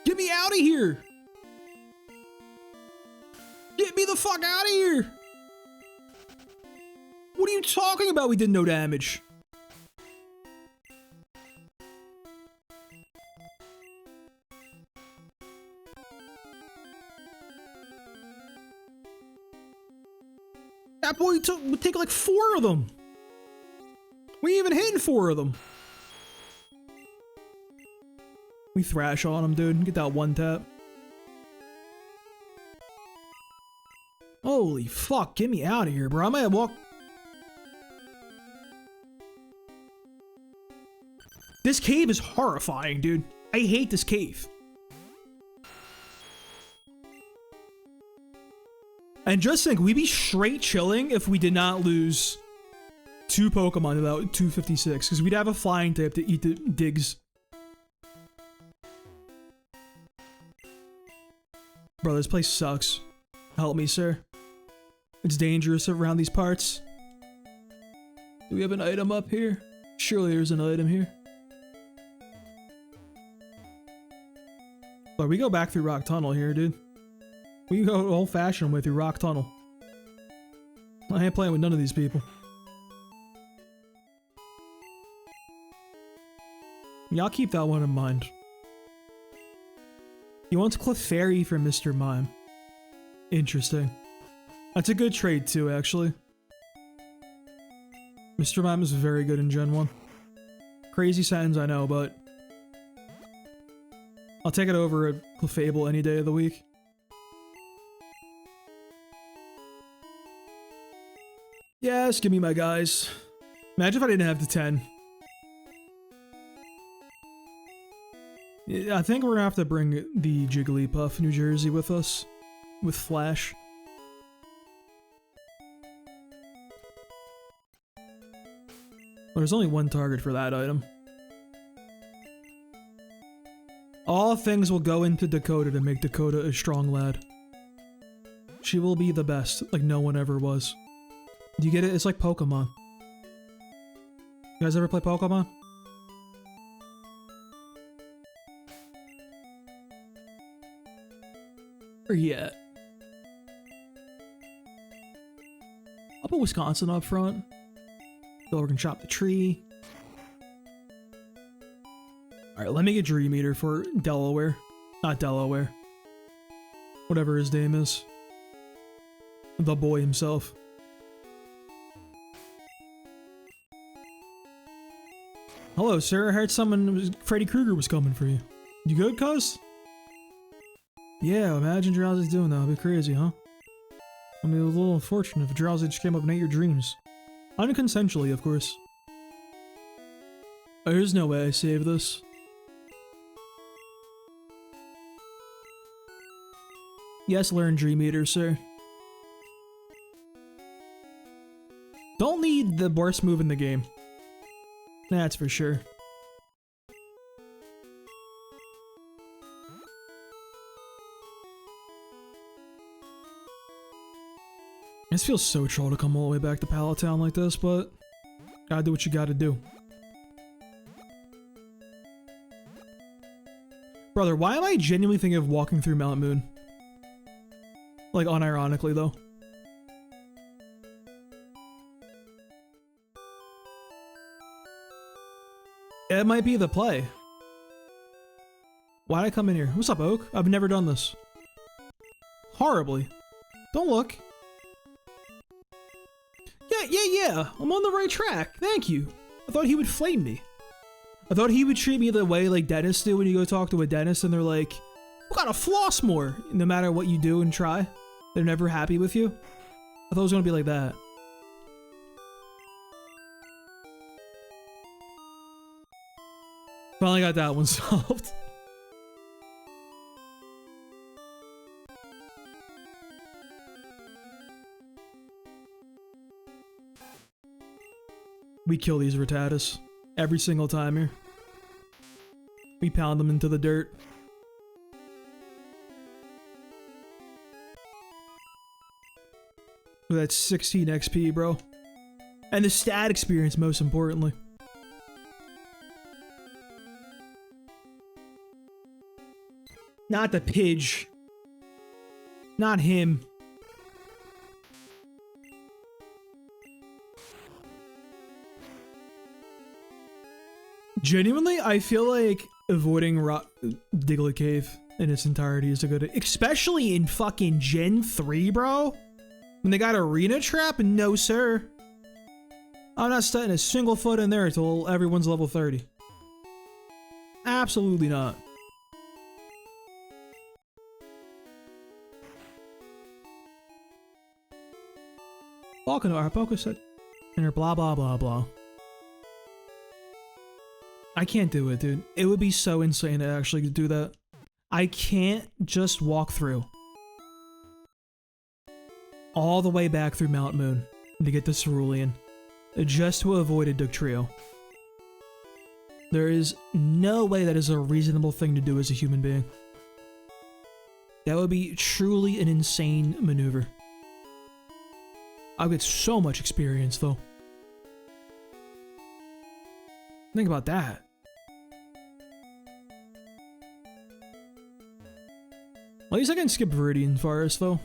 Get me out of here! Get me the fuck out of here! What are you talking about? We did no damage. That boy would take like 4 of them. We even hit 4 of them. We thrash on him, dude. Get that one tap. Holy fuck, get me out of here, bro. I might walk. This cave is horrifying, dude. I hate this cave. And just think, we'd be straight chilling if we did not lose 2 Pokemon about 256, because we'd have a flying type to eat the digs. Bro, this place sucks. Help me, sir. It's dangerous around these parts. Do we have an item up here? Surely there's an item here. But we go back through Rock Tunnel here, dude. We can go old-fashioned way through Rock Tunnel. I ain't playing with none of these people. Y'all keep that one in mind. He wants Clefairy for Mr. Mime. Interesting. That's a good trade too, actually. Mr. Mime is very good in Gen 1. Crazy sentence, I know, but I'll take it over a Clefable any day of the week. Yes, give me my guys. Imagine if I didn't have the 10. I think we're gonna have to bring the Jigglypuff New Jersey with us. With Flash. There's only one target for that item. All things will go into Dakota to make Dakota a strong lad. She will be the best, like no one ever was. Do you get it? It's like Pokemon. You guys ever play Pokemon? Where he at? I'll put Wisconsin up front. We're gonna chop the tree. Alright, let me get Dream Eater for Delaware. Not Delaware. Whatever his name is. The boy himself. Hello, sir. I heard Freddy Krueger was coming for you. You good, cuz? Yeah, imagine Drowsy's doing that. It'd be crazy, huh? I mean, it was a little unfortunate if Drowsy just came up and ate your dreams. Unconsensually, of course. Oh, there's no way I save this. Yes, learn Dream Eater, sir. the worst move in the game. That's for sure. This feels so troll to come all the way back to Pallet Town like this, but gotta do what you gotta do. Brother, why am I genuinely thinking of walking through Mount Moon? Like, unironically, though. It might be the play. Why'd I come in here? What's up, Oak? I've never done this. Horribly. Don't look. Yeah. I'm on the right track. Thank you. I thought he would flame me. I thought he would treat me the way like dentists do when you go talk to a dentist and they're like, we gotta floss more. No matter what you do and try, they're never happy with you. I thought it was gonna be like that. Finally got that one solved. We kill these Rattatas every single time here. We pound them into the dirt. That's 16 XP, bro. And the stat experience, most importantly. Not the Pidge. Not him. Genuinely, I feel like avoiding Diglett Cave in its entirety is a good... Especially in fucking Gen 3, bro. When they got Arena Trap? No, sir. I'm not setting a single foot in there until everyone's level 30. Absolutely not. Welcome to our Poké set. And blah blah blah blah. I can't do it, dude. It would be so insane to actually do that. I can't just walk through all the way back through Mount Moon to get to Cerulean just to avoid a Dugtrio. There is no way that is a reasonable thing to do as a human being. That would be truly an insane maneuver. I'll get so much experience, though. Think about that. At least I can skip Viridian Forest, though.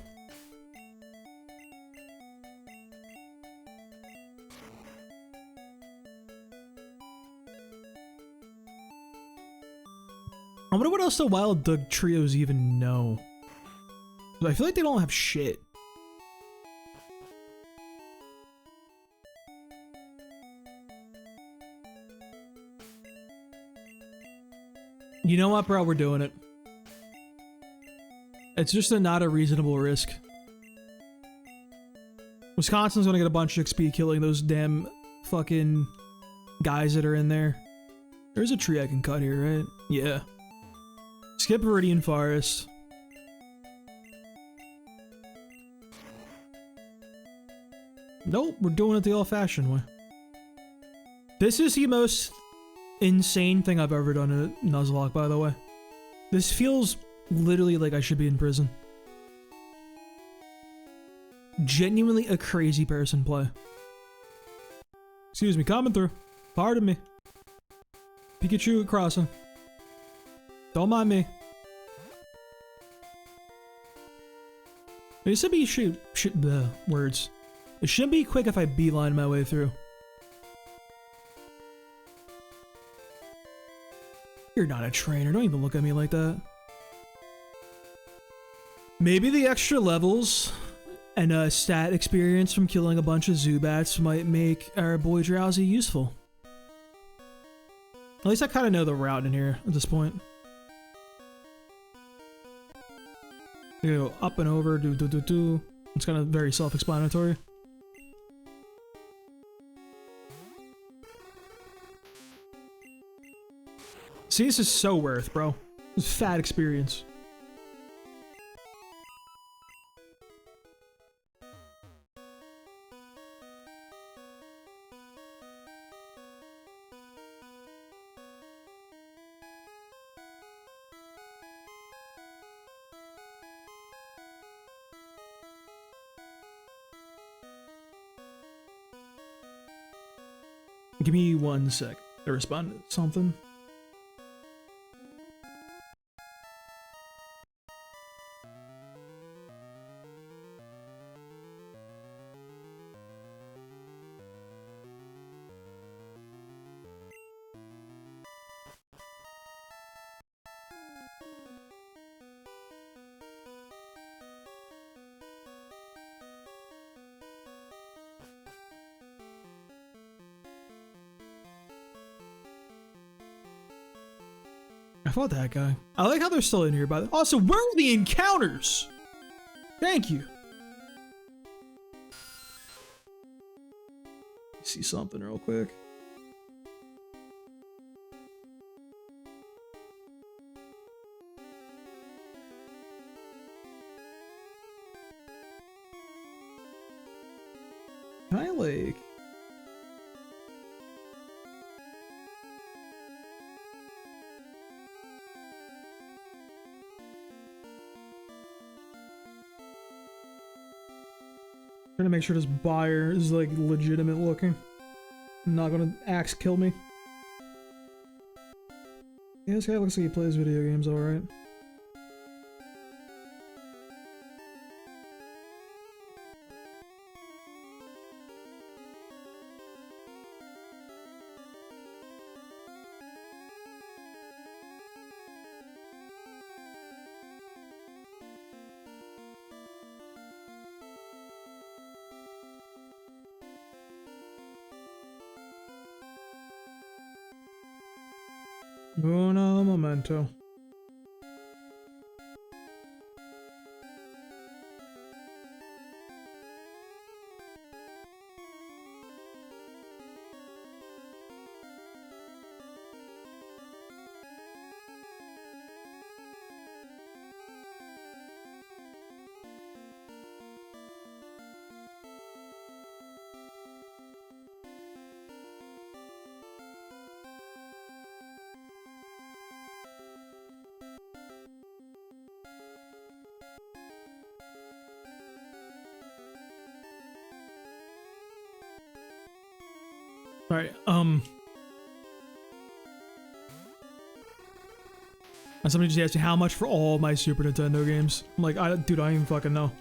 I wonder what else the wild Dugtrios even know. I feel like they don't have shit. You know what, bro? We're doing it. It's just not a reasonable risk. Wisconsin's gonna get a bunch of XP killing those damn fucking guys that are in there. There's a tree I can cut here, right? Yeah. Skip Viridian Forest. Nope, we're doing it the old-fashioned way. This is the most insane thing I've ever done at Nuzlocke, by the way. This feels literally like I should be in prison. Genuinely a crazy person play. Excuse me, coming through. Pardon me. Pikachu crossing. Don't mind me. It should be the words. It shouldn't be quick if I beeline my way through. You're not a trainer. Don't even look at me like that. Maybe the extra levels and stat experience from killing a bunch of Zubats might make our boy Drowsy useful. At least I kind of know the route in here at this point. You go up and over, do. It's kind of very self-explanatory. See, this is so worth, bro. This is fat experience. Give me 1 sec to respond to something. I fought that guy. I like how they're still in here, by the way. Also, where were the encounters? Thank you. See something real quick. Can I, like... Trying to make sure this buyer is like legitimate looking. Not gonna axe kill me. Yeah, this guy looks like he plays video games alright. Buona momento. Alright, and somebody just asked me how much for all my Super Nintendo games. I'm like, dude, I don't even fucking know.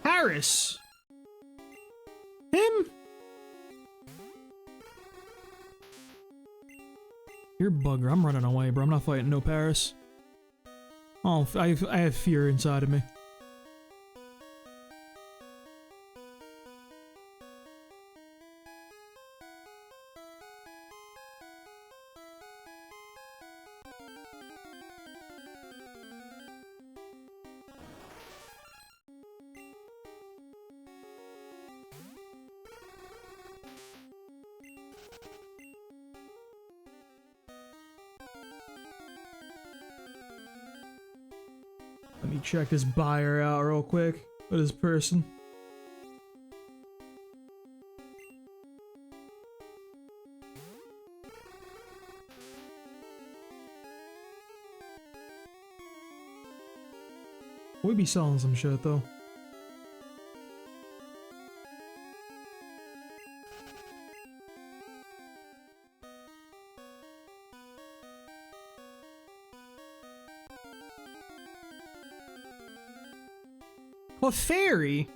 Harris! Him? You're bugger. I'm running away, bro. I'm not fighting no Paris. Oh, I have fear inside of me. Let me check this buyer out real quick with this person. We be selling some shit though. What fairy?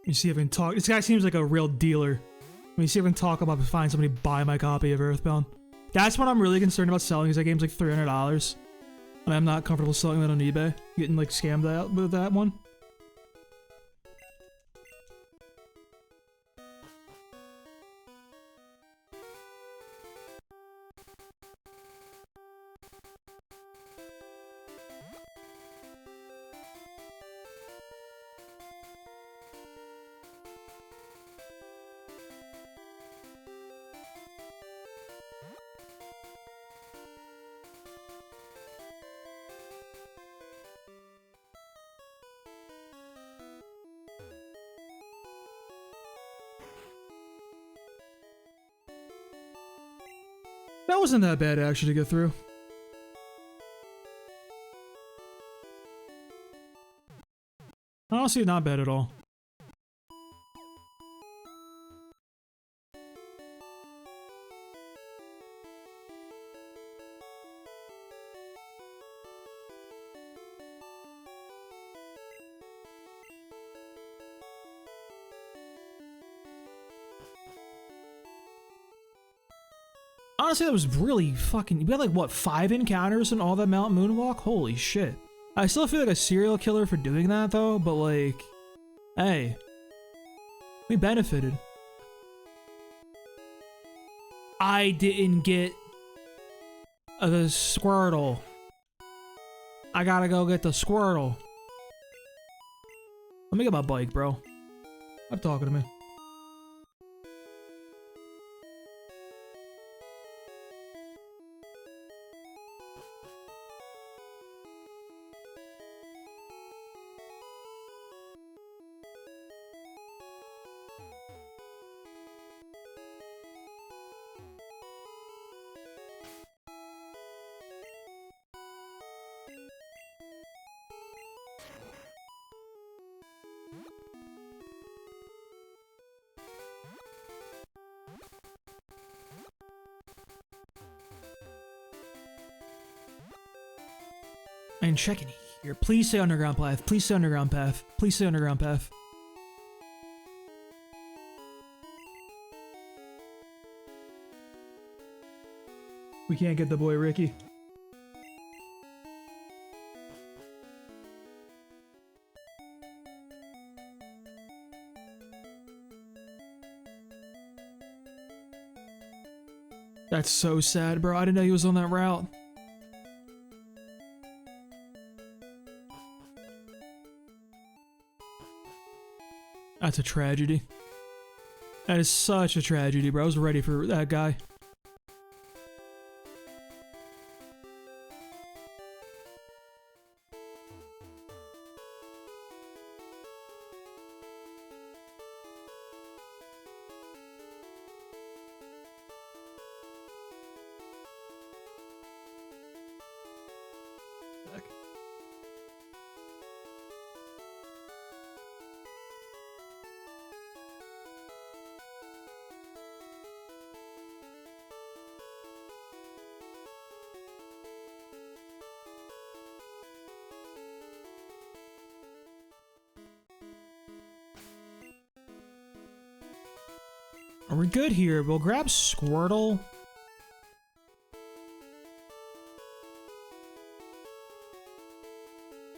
Let me see if I can talk. This guy seems like a real dealer. Let me see if I can talk about find somebody to buy my copy of Earthbound. That's what I'm really concerned about selling, because that game's like $300. And I'm not comfortable selling that on eBay. Getting like scammed out with that one. That wasn't that bad actually to get through. Honestly, not bad at all. Honestly, that was really fucking... We had like, what, 5 encounters in all that Mount Moonwalk? Holy shit. I still feel like a serial killer for doing that, though, but like... Hey. We benefited. I didn't get... the Squirtle. I gotta go get the Squirtle. Let me get my bike, bro. Stop talking to me. And checking here. Please say underground path. Please say underground path. Please say underground path. We can't get the boy Ricky. That's so sad, bro. I didn't know he was on that route. That's a tragedy. That is such a tragedy, bro. I was ready for that guy. Are we good here? We'll grab Squirtle.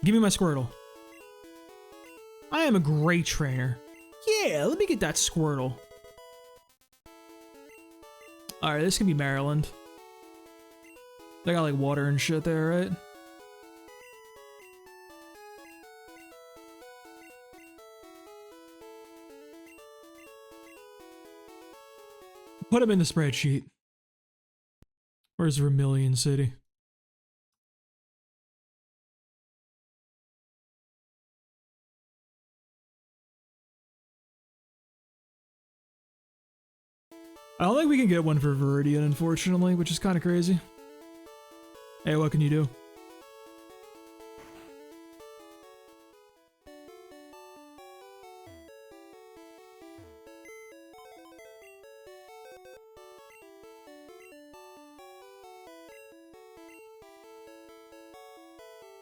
Give me my Squirtle. I am a great trainer. Yeah, let me get that Squirtle. Alright, this can be Maryland. They got like water and shit there, right? Put him in the spreadsheet. Where's Vermilion City? I don't think we can get one for Viridian, unfortunately, which is kind of crazy. Hey, what can you do?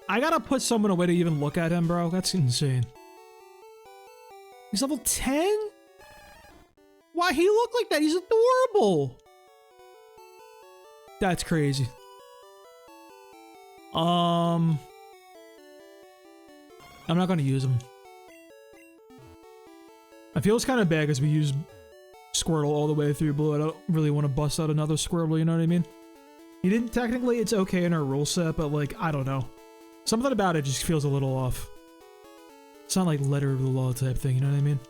I gotta put someone away to even look at him, bro. That's insane. He's level 10? Why he look like that? He's adorable. That's crazy. I'm not gonna use him. I feel it's kind of bad because we used Squirtle all the way through Blue. I don't really want to bust out another Squirtle, you know what I mean? He didn't technically, it's okay in our rule set, but like, I don't know. Something about it just feels a little off. It's not like letter of the law type thing, you know what I mean?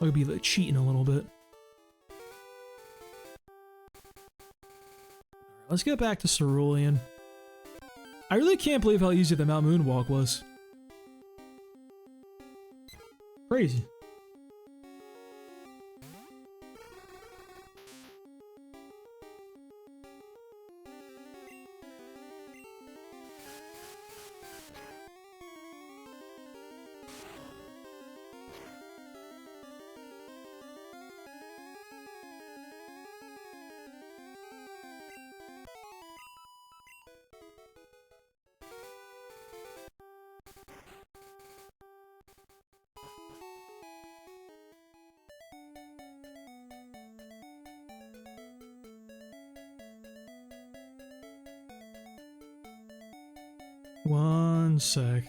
I could be like cheating a little bit. Let's get back to Cerulean. I really can't believe how easy the Mount Moonwalk was. Crazy. One sec.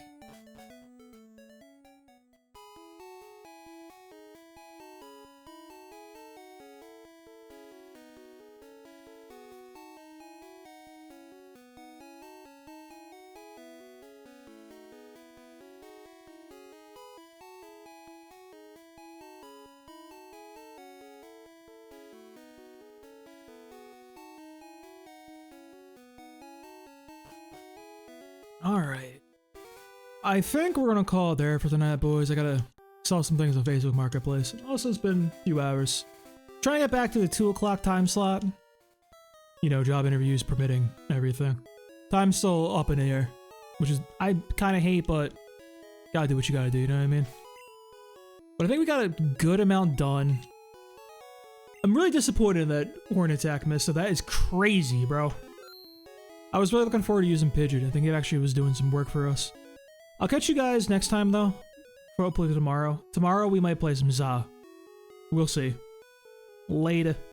Alright. I think we're gonna call it there for tonight, boys. I gotta sell some things on Facebook Marketplace. Also, it's been a few hours. Trying to get back to the 2 o'clock time slot. You know, job interviews permitting everything. Time's still up in the air, which is, I kind of hate, but gotta do what you gotta do, you know what I mean? But I think we got a good amount done. I'm really disappointed in that Horn Attack miss, so that is crazy, bro. I was really looking forward to using Pidgeot. I think it actually was doing some work for us. I'll catch you guys next time, though. Hopefully tomorrow. Tomorrow we might play some Za. We'll see. Later.